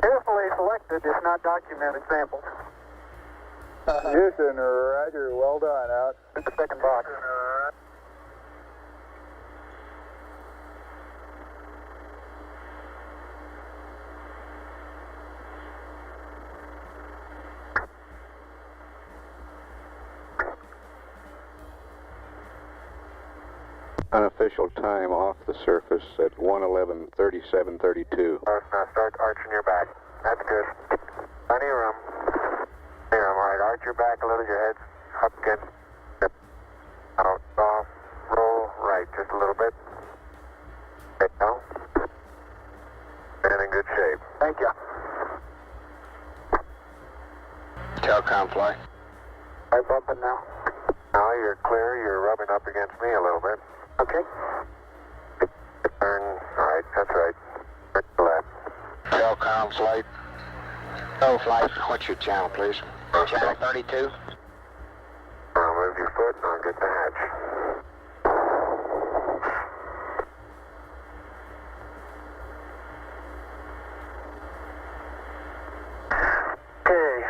carefully selected, if not documented, samples. Houston, roger. Well done. Out. In the second box. Unofficial time off the surface at 1:11:37:32. Now start arching your back. That's good. Plenty of room. Plenty of room. All right, arch your back a little, your head's up against. Yep. Out, off, roll right just a little bit. Okay, now. And in good shape. Thank you. Telcom fly. I'm bumping now. Now you're clear. You're rubbing up against me a little bit. Okay. Turn. All right, that's right. Turn to the left. Telcom flight. Oh, flight. What's your channel, please? Channel 32. I'll move your foot and I'll get the hatch. Okay.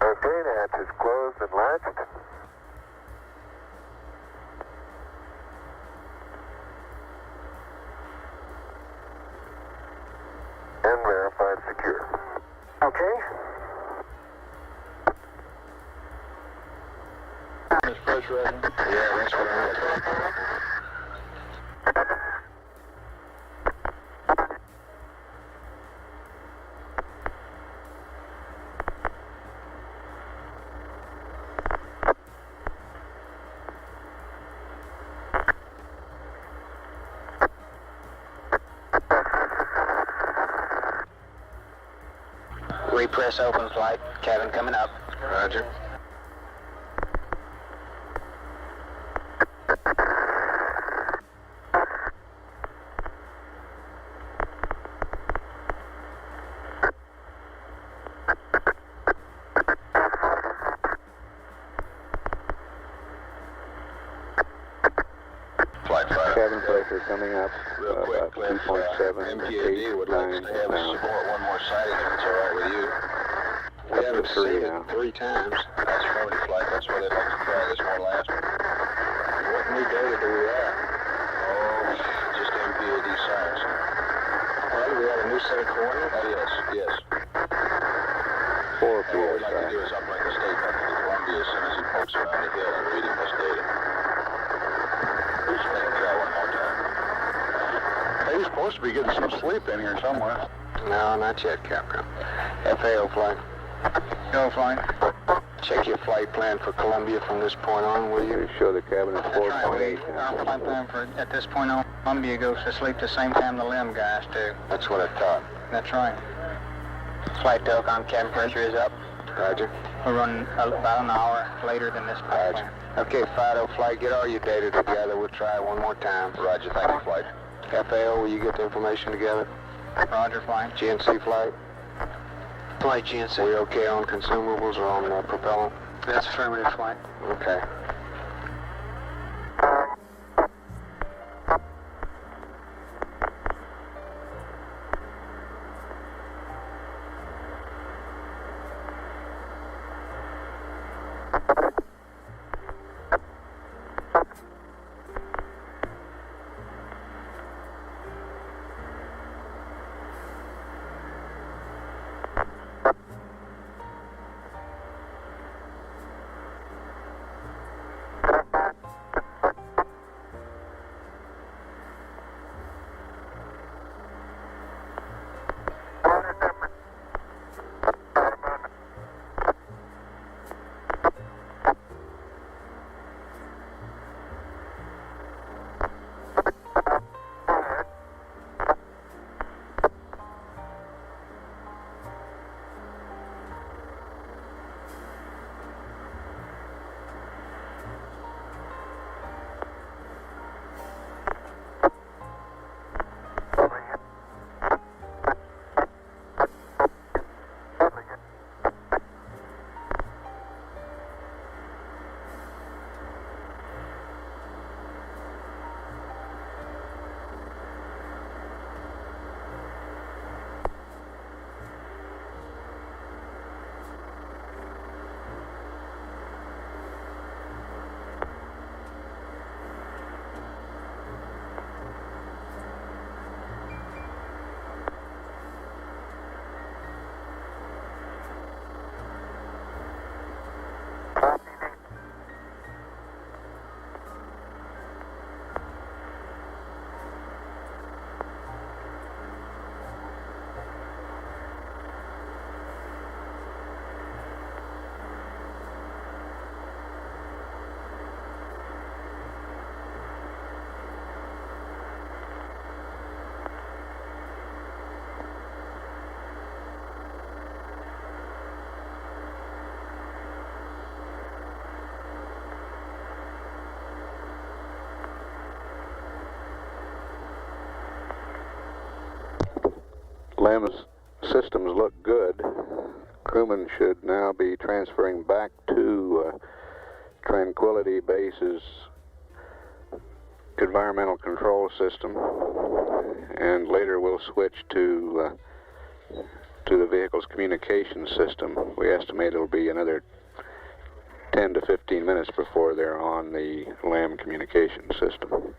Okay, the hatch is closed and latched. And verified secure. Okay. Is flush ready? Yeah, that's what I'm looking for. Repress open flight. Cabin coming up. Roger. Cabin pressure coming up. Real quick, about 2.7. MPAD would like us to have us support one more sighting if it's all right with you. We haven't seen it 3 times. That's 40 flight. That's why they'd like to try this one last one. What new data do we have? Oh, just MPAD size. Well, do we have a new set of coordinates? Yes, yes. 4 And what we'd like to PSI. do is uplink the state up to Columbia as soon as he pokes around the hill and reading this data. Please think one more time. Hey, he's supposed to be getting some sleep in here somewhere. No, not yet, Captain. FAO flight. Go flying. Check your flight plan for Columbia from this point on, will you? You show the cabin is That's right. 4.8. Our flight plan for at this point on, Columbia goes to sleep the same time the limb guys do. That's what I thought. That's right. Flight telecom cabin pressure is up. Roger. We're running about an hour later than this flight Roger. plan. Okay, Fido flight, get all your data together. We'll try it one more time. Roger, thank you, flight. FAO, will you get the information together? Roger, flying. GNC flight? Flight GNC. We okay on consumables or on propellant? That's affirmative, flight. Okay. LAM's systems look good. Crewmen should now be transferring back to Tranquility Base's environmental control system, and later we'll switch to the vehicle's communication system. We estimate it'll be another 10 to 15 minutes before they're on the LAM communication system.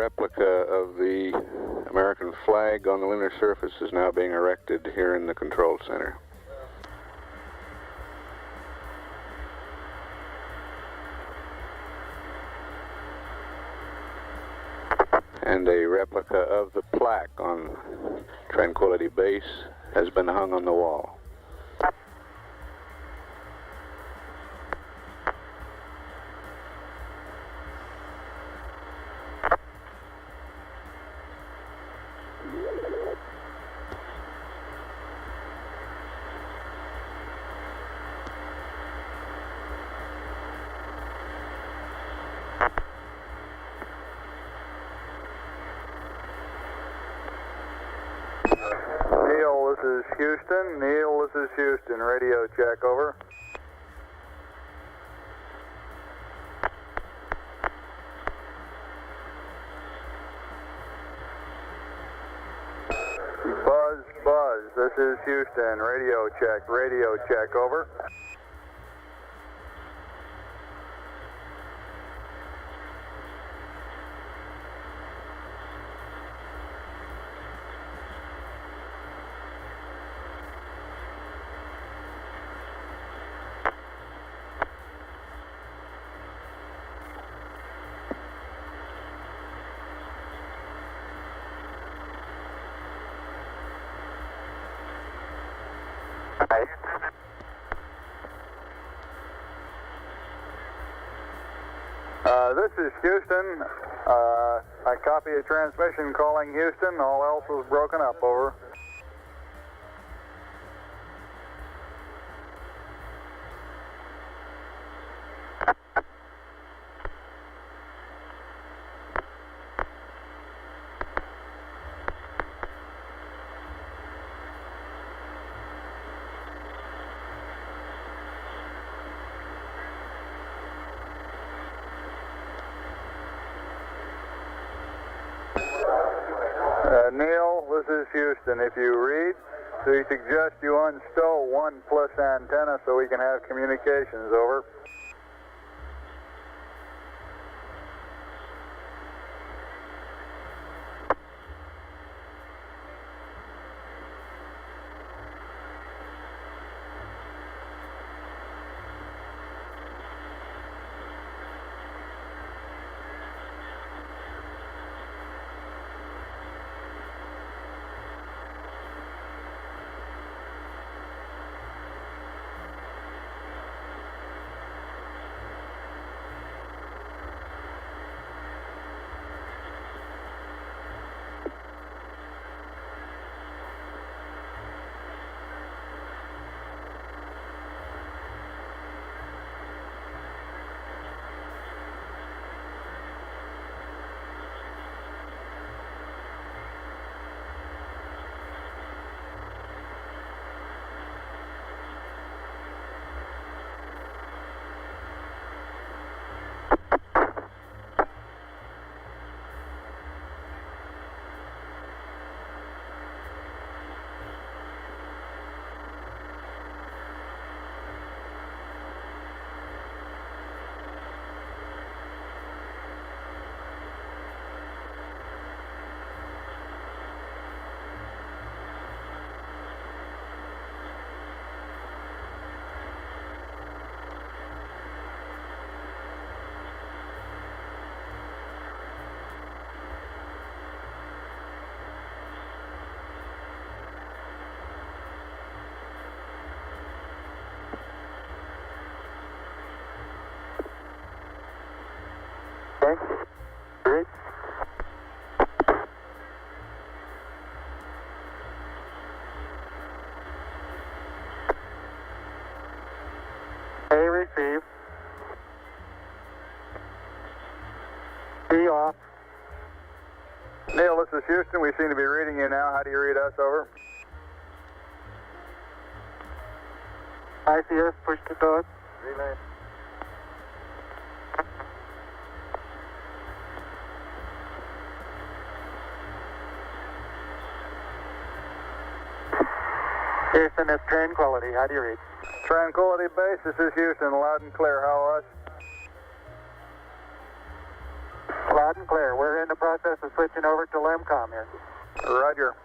replica of the American flag on the lunar surface is now being erected here in the control center. And a replica of the plaque on Tranquility Base has been hung on the wall. Neil, this is Houston. Radio check, over. Buzz, this is Houston. Radio check, over. This is Houston. I copy a transmission calling Houston. All else was broken up, over. Neil, this is Houston. If you read, we suggest you unstow 1+ antenna so we can have communications, over. Receive. B off. Neil, this is Houston. We seem to be reading you now. How do you read us, over? ICS, push to dog. Relay. Houston, it's Tranquility. How do you read? Tranquility Base, this is Houston. Loud and clear. How us? Loud and clear. We're in the process of switching over to LEMCOM here. Roger.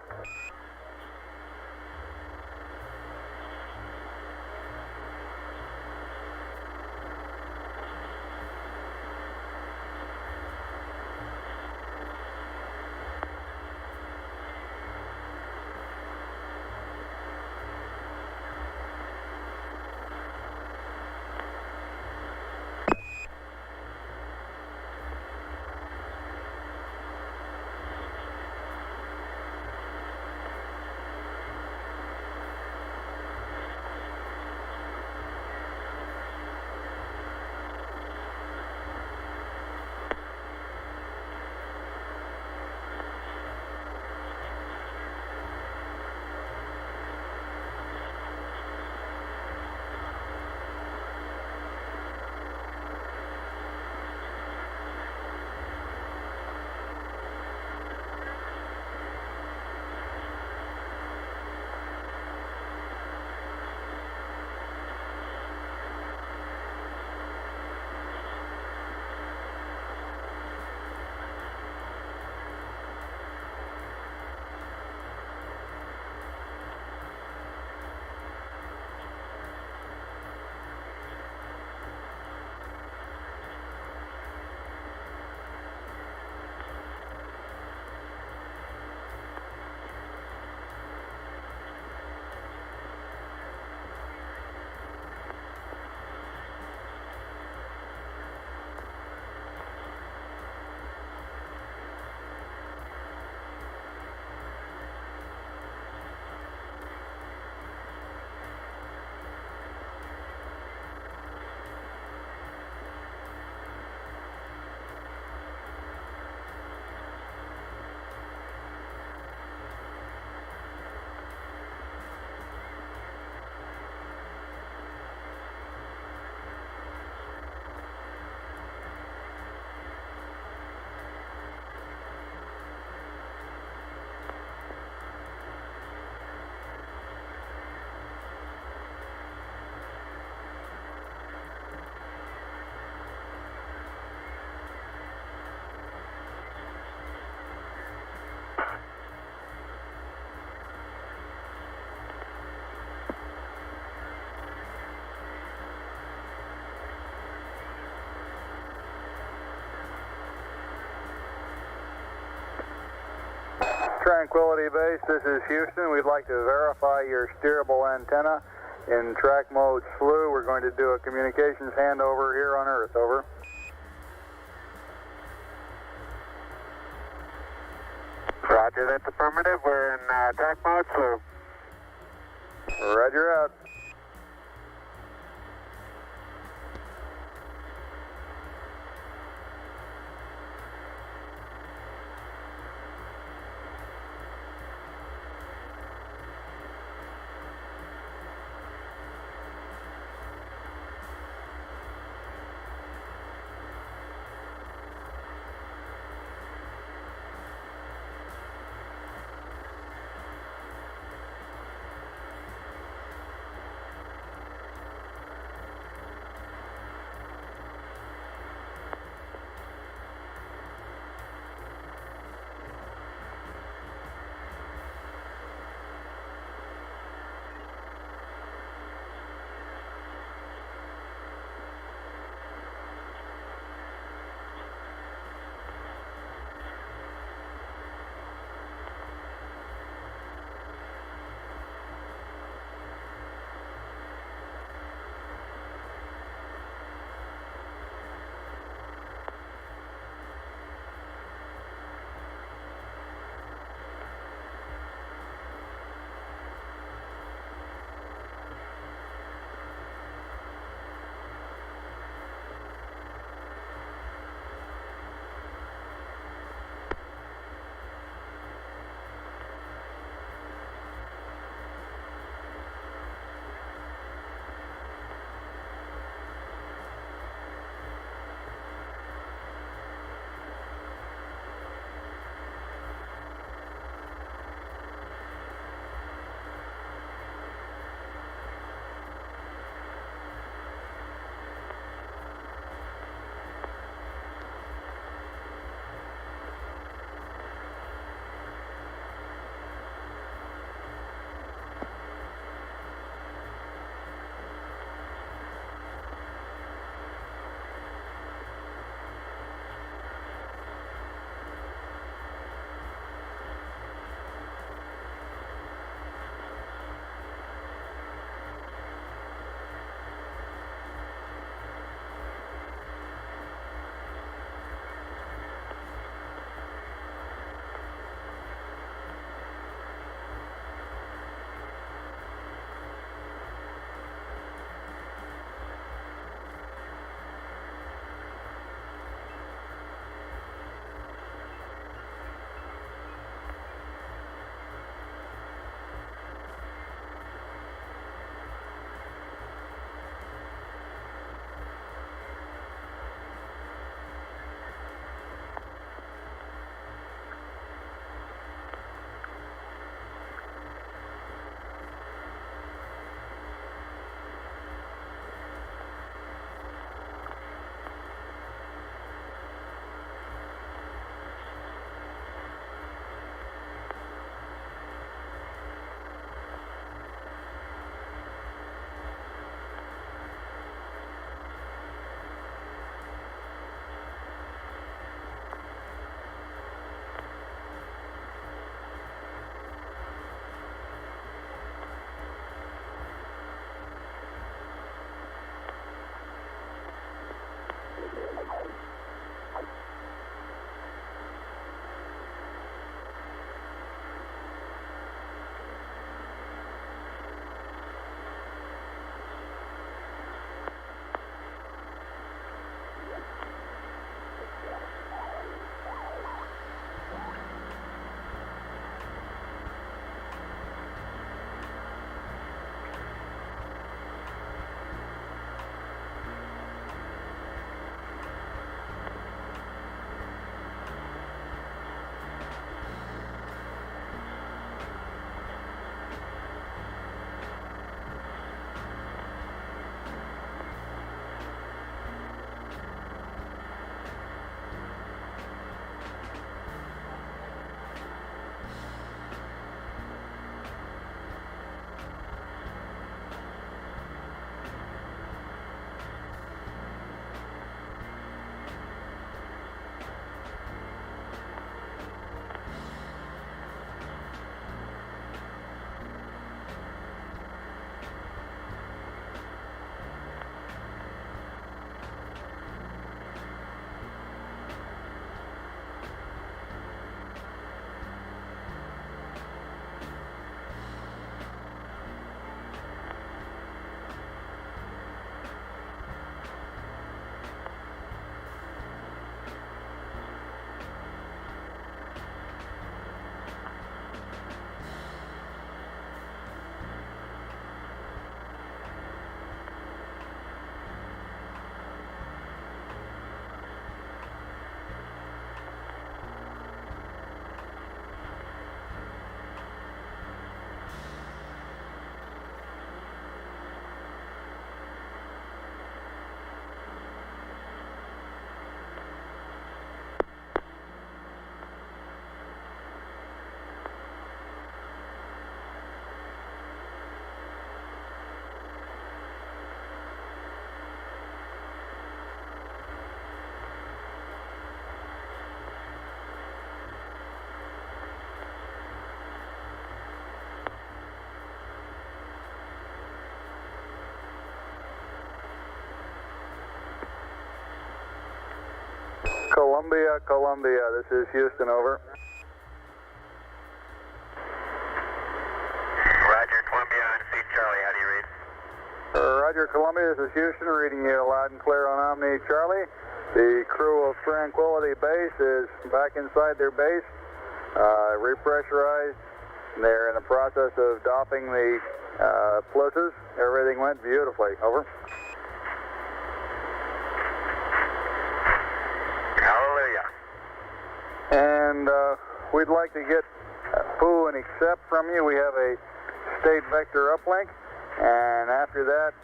Tranquility Base, this is Houston. We'd like to verify your steerable antenna in track mode slew. We're going to do a communications handover here on Earth, over. Roger, that's affirmative. We're in track mode, so. Roger out. Columbia, Columbia, this is Houston, over. Roger, Columbia on Seat Charlie, how do you read? Roger, Columbia, this is Houston, reading you loud and clear on Omni Charlie. The crew of Tranquility Base is back inside their base, repressurized. They're in the process of doffing the Pluses. Everything went beautifully. Over. Hallelujah. And we'd like to get Pooh and accept from you. We have a state vector uplink. And after that,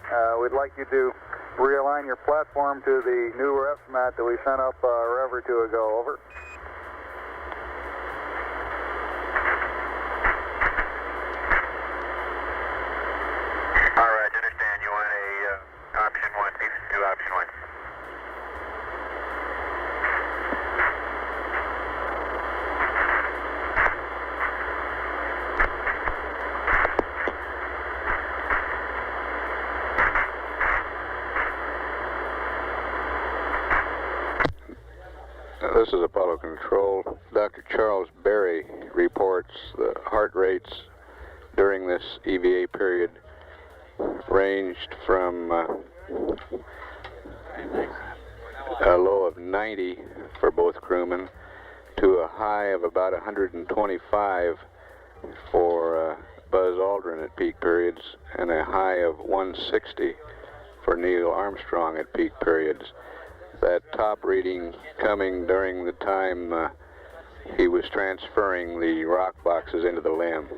we'd like you to realign your platform to the new refs mat that we sent up a rev or two ago. Over. All right, understand. You want a option 1, do option 1. This is Apollo Control. Dr. Charles Berry reports the heart rates during this EVA period ranged from a low of 90 for both crewmen to a high of about 125 for Buzz Aldrin at peak periods and a high of 160 for Neil Armstrong at peak periods. That top reading coming during the time he was transferring the rock boxes into the LEM.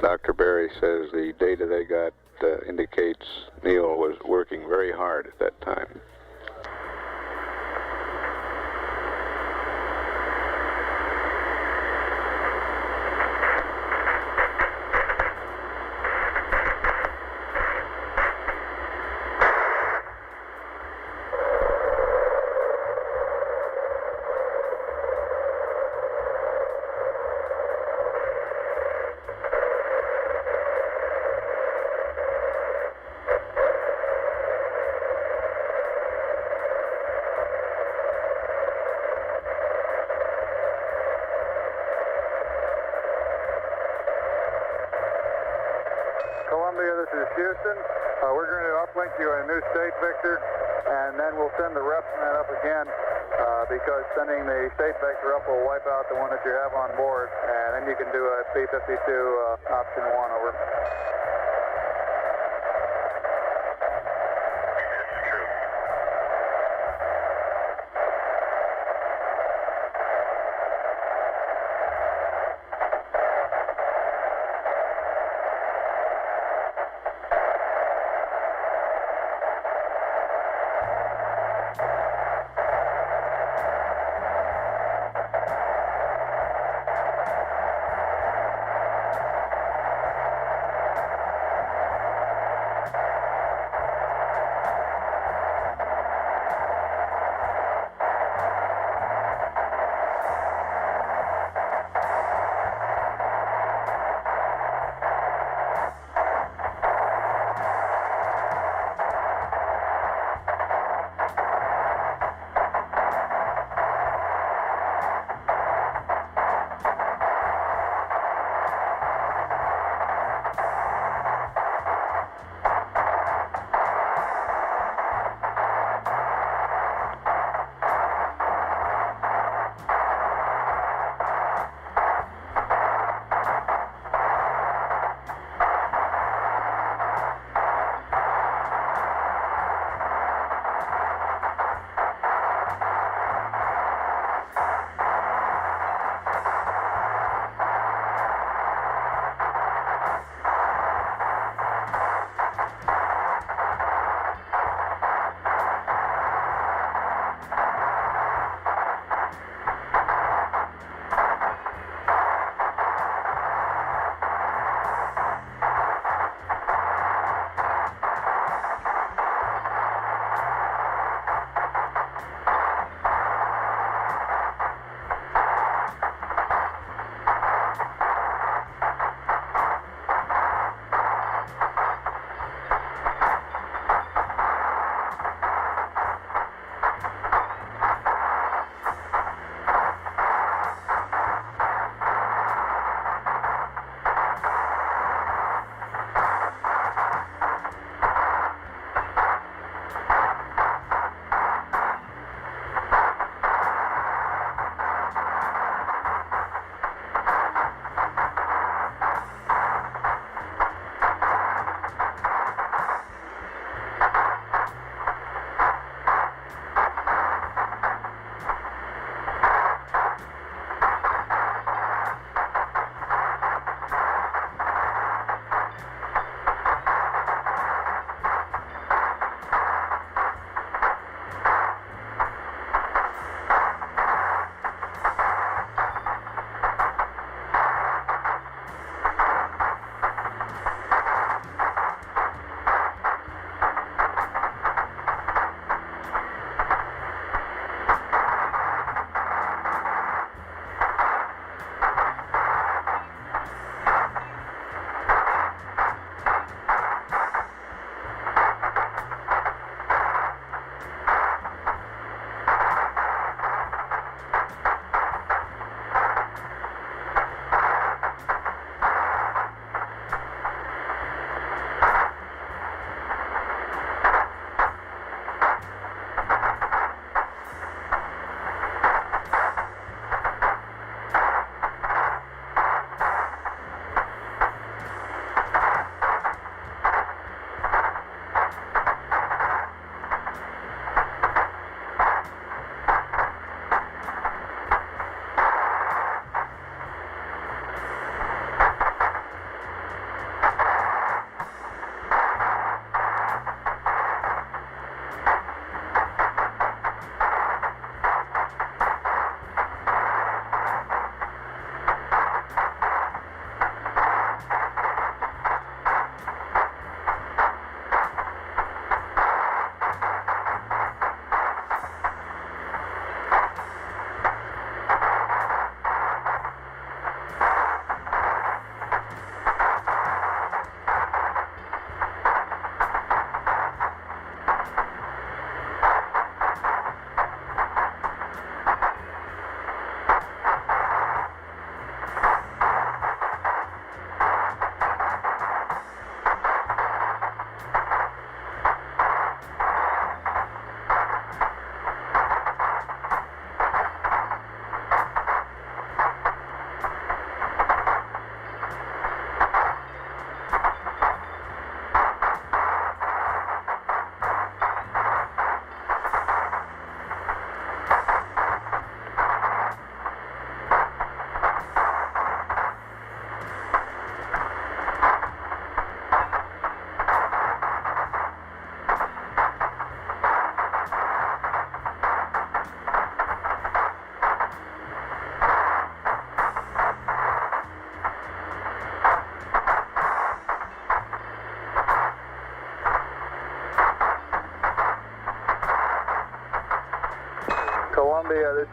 Dr. Berry says the data they got indicates Neil was working very hard at that time. Columbia, this is Houston. We're going to uplink you a new state vector, and then we'll send the refs mat up again because sending the state vector up will wipe out the one that you have on board, and then you can do a P-52 option 1, over.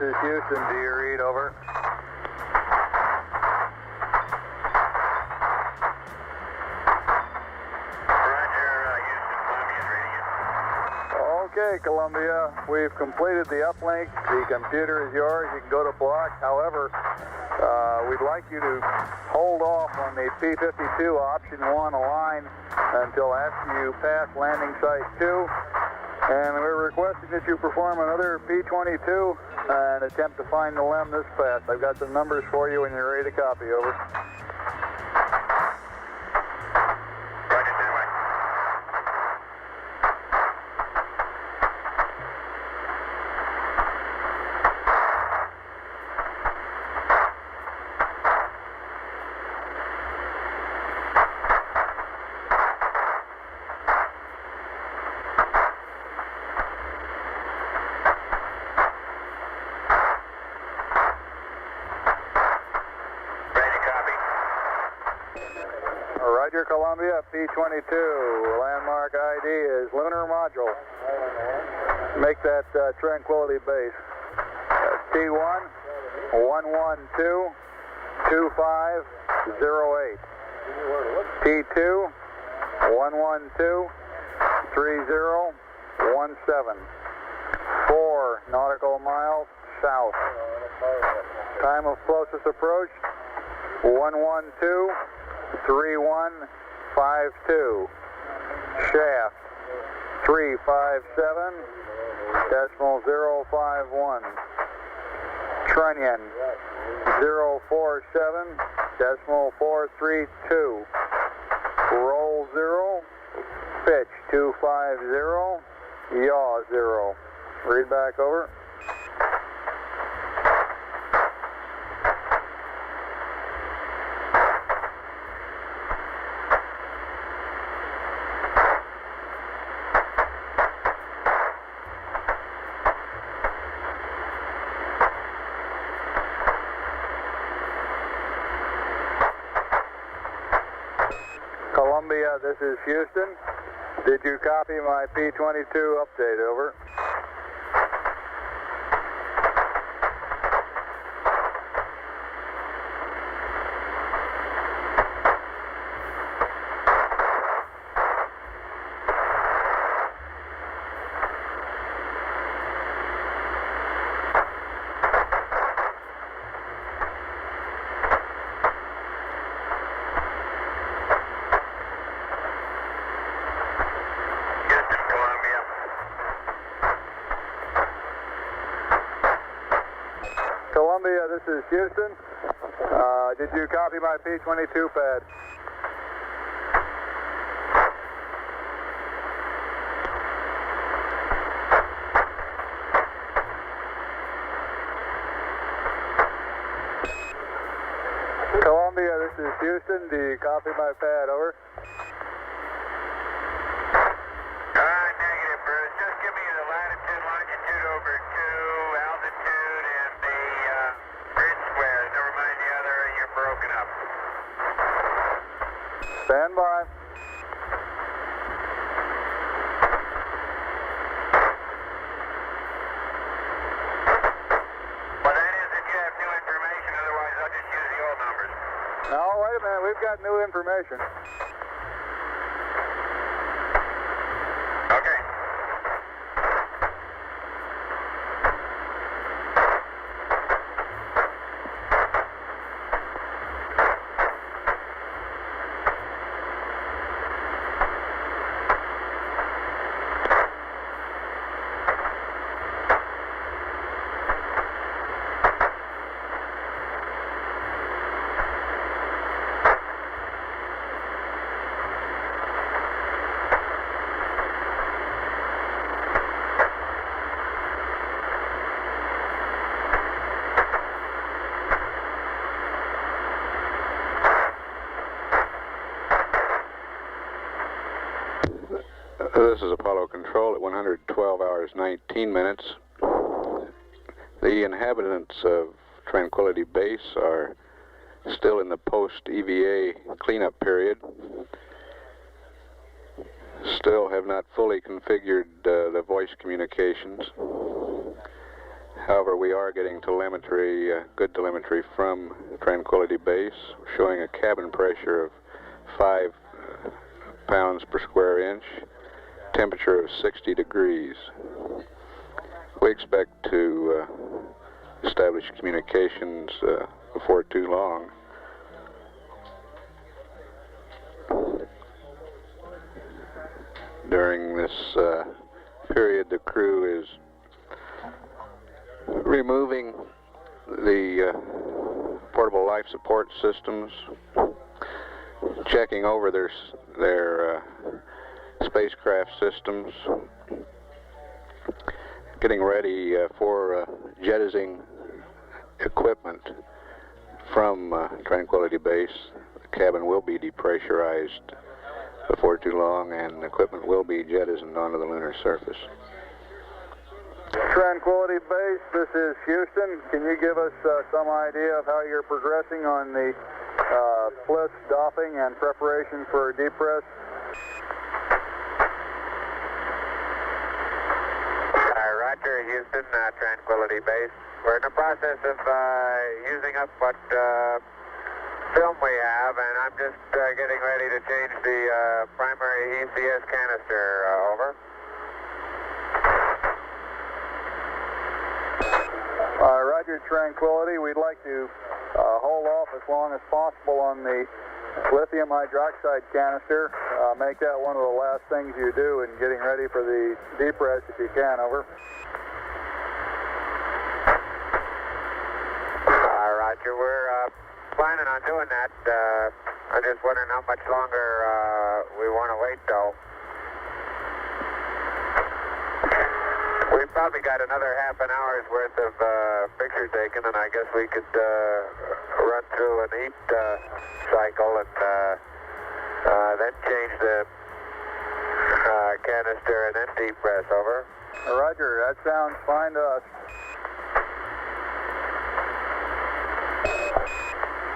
is Houston. Do you read? Over. Okay, Columbia, we've completed the uplink. The computer is yours. You can go to block. However, we'd like you to hold off on the P-52 option 1 align until after you pass landing site 2. And we're requesting that you perform another P-22 and attempt to find the LEM this pass. I've got some numbers for you when you're ready to copy. Over. Roger, Columbia, P-22. Landmark ID is Lunar Module. Make that Tranquility Base. T1 112 2508. T2 112 3017. 4 nautical miles south. Time of closest approach 112 3152. Shaft 357.051. Trunnion 047.432. Roll 0. Pitch 250. Yaw 0. Read back. Over. Columbia, this is Houston. Did you copy my P-22 update? Over. Columbia, this is Houston. Did you copy my P-22 pad? Columbia, this is Houston. Do you copy my pad? Over. Negative, Bruce. Just give me the latitude, longitude over 2, altitude, and the grid squares. Never mind the other, you're broken up. Stand by. Well, that is if you have new information. Otherwise, I'll just use the old numbers. No, wait a minute. We've got new information. Okay. This is Apollo Control at 112 hours 19 minutes. The inhabitants of Tranquility Base are still in the post-EVA cleanup period. Still have not fully configured the voice communications. However, we are getting telemetry, good telemetry from Tranquility Base, showing a cabin pressure of 5 pounds per square inch, temperature of 60 degrees. We expect to establish communications before too long. During this period, the crew is removing the portable life support systems, checking over their spacecraft systems, getting ready for jettisoning equipment from Tranquility Base. The cabin will be depressurized before too long, and equipment will be jettisoned onto the lunar surface. Tranquility Base, this is Houston. Can you give us some idea of how you're progressing on the splits, doffing, and preparation for depress? Roger, Houston, Tranquility Base. We're in the process of using up what film we have, and I'm just getting ready to change the primary ECS canister over. Roger, Tranquility. We'd like to hold off as long as possible on the lithium hydroxide canister. Make that one of the last things you do in getting ready for the depress if you can, over. Roger, we're planning on doing that. I'm just wondering how much longer we want to wait, though. We've probably got another half an hour's worth of picture taken, and I guess we could run through an heat cycle and then change the canister and then depress, over. Roger, that sounds fine to us.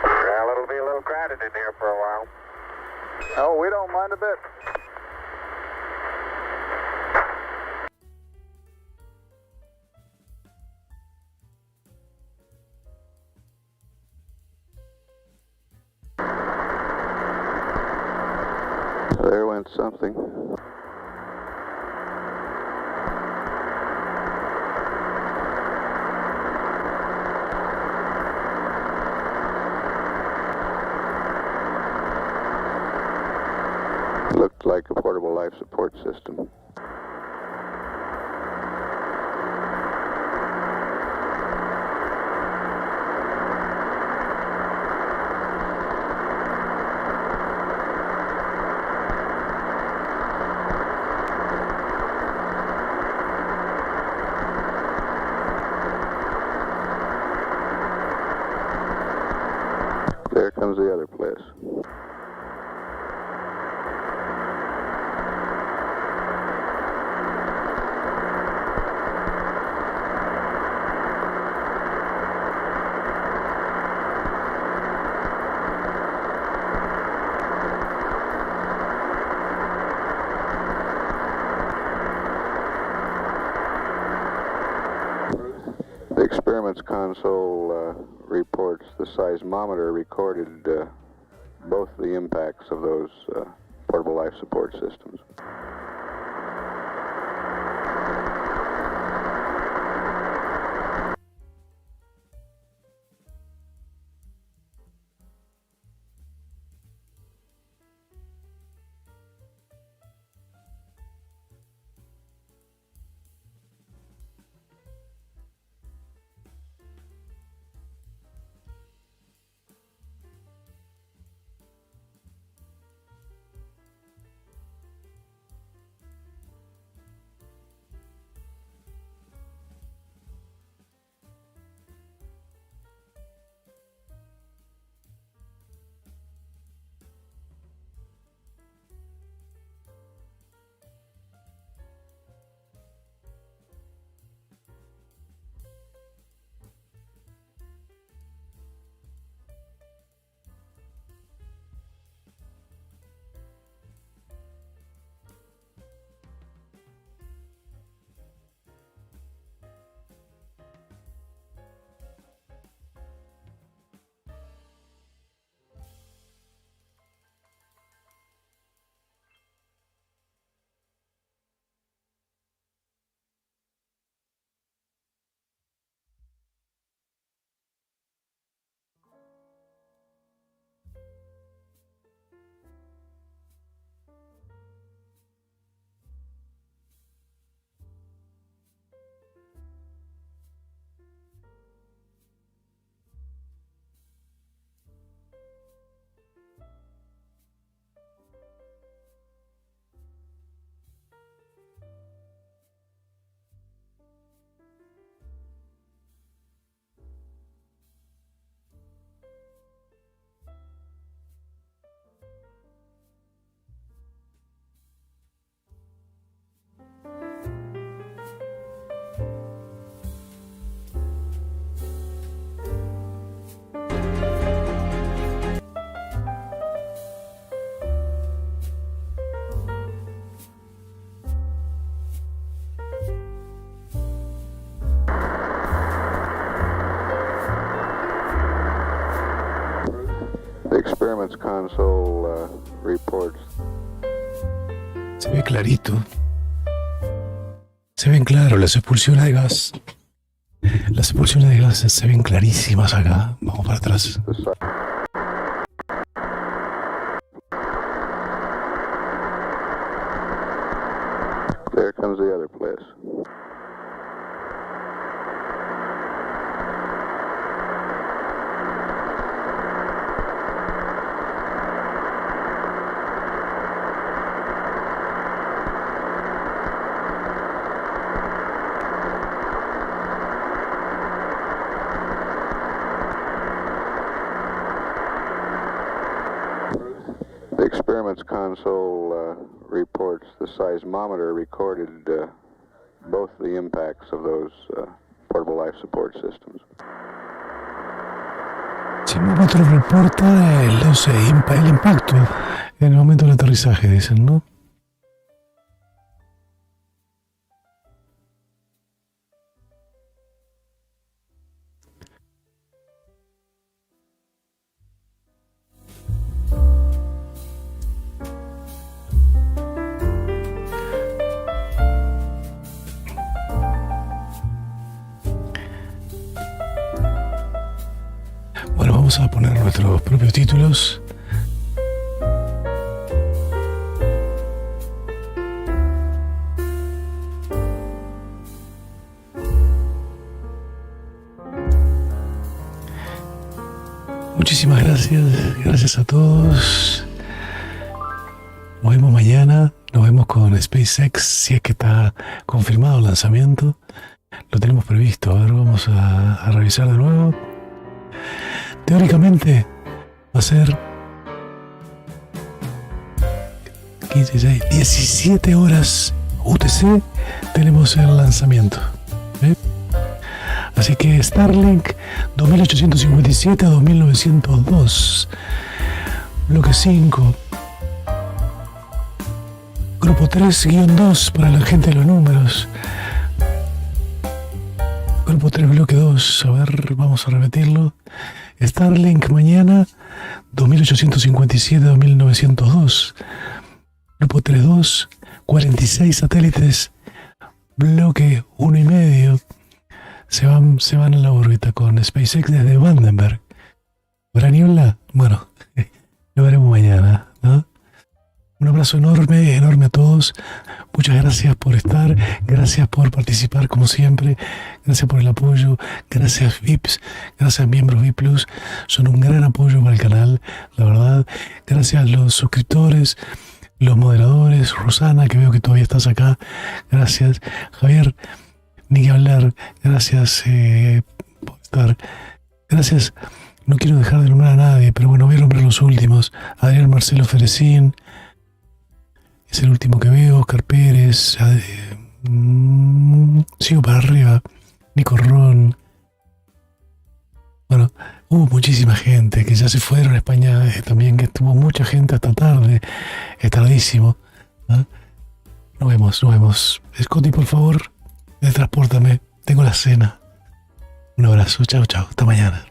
Well, it'll be a little crowded in here for a while. Oh, we don't mind a bit. There went something. Looked like a portable life support system. There comes the other place. The experiments console reports the seismometer recorded both the impacts of those portable life support systems. The experiments console reports. Se ve clarito. Se ven claro las expulsiones de gas. Las expulsiones de gases se ven clarísimas acá. Vamos para atrás. There comes the other place. The experiments console reports the seismometer recorded both the impacts of those portable life support systems. Sismómetro reporta el impacto en el momento del aterrizaje, dicen, ¿no? Bueno, vamos a poner nuestros propios títulos. Muchísimas gracias a todos. Nos vemos mañana, nos vemos con SpaceX, si es que está confirmado el lanzamiento. Lo tenemos previsto, a ver, vamos a revisar de nuevo. Teóricamente va a ser 17 horas UTC, tenemos el lanzamiento. Así que Starlink 2857 a 2902, bloque 5, grupo 3-2 para la gente de los números, grupo 3, bloque 2, a ver, vamos a repetirlo. Starlink mañana 2857 a 2902, grupo 3-2, 46 satélites, bloque 1,5. Se van a la órbita con SpaceX desde Vandenberg. ¿Habrá niebla? Bueno, lo veremos mañana, ¿no? Un abrazo enorme a todos. Muchas gracias por estar, gracias por participar como siempre, gracias por el apoyo, gracias VIPs, gracias miembros VIP Plus, son un gran apoyo para el canal, la verdad. Gracias a los suscriptores, los moderadores, Rosana, que veo que todavía estás acá, gracias. Javier, ni que hablar, gracias por estar, gracias. No quiero dejar de nombrar a nadie, pero bueno, voy a nombrar los últimos. Adrián Marcelo Ferecín, es el último que veo. Oscar Pérez, sigo para arriba. Nico Ron. Bueno, hubo muchísima gente que ya se fueron a España también, que estuvo mucha gente hasta tarde, es tardísimo, ¿no? Nos vemos. Scotty, por favor, transpórtame, tengo la cena. Un abrazo, chao, hasta mañana.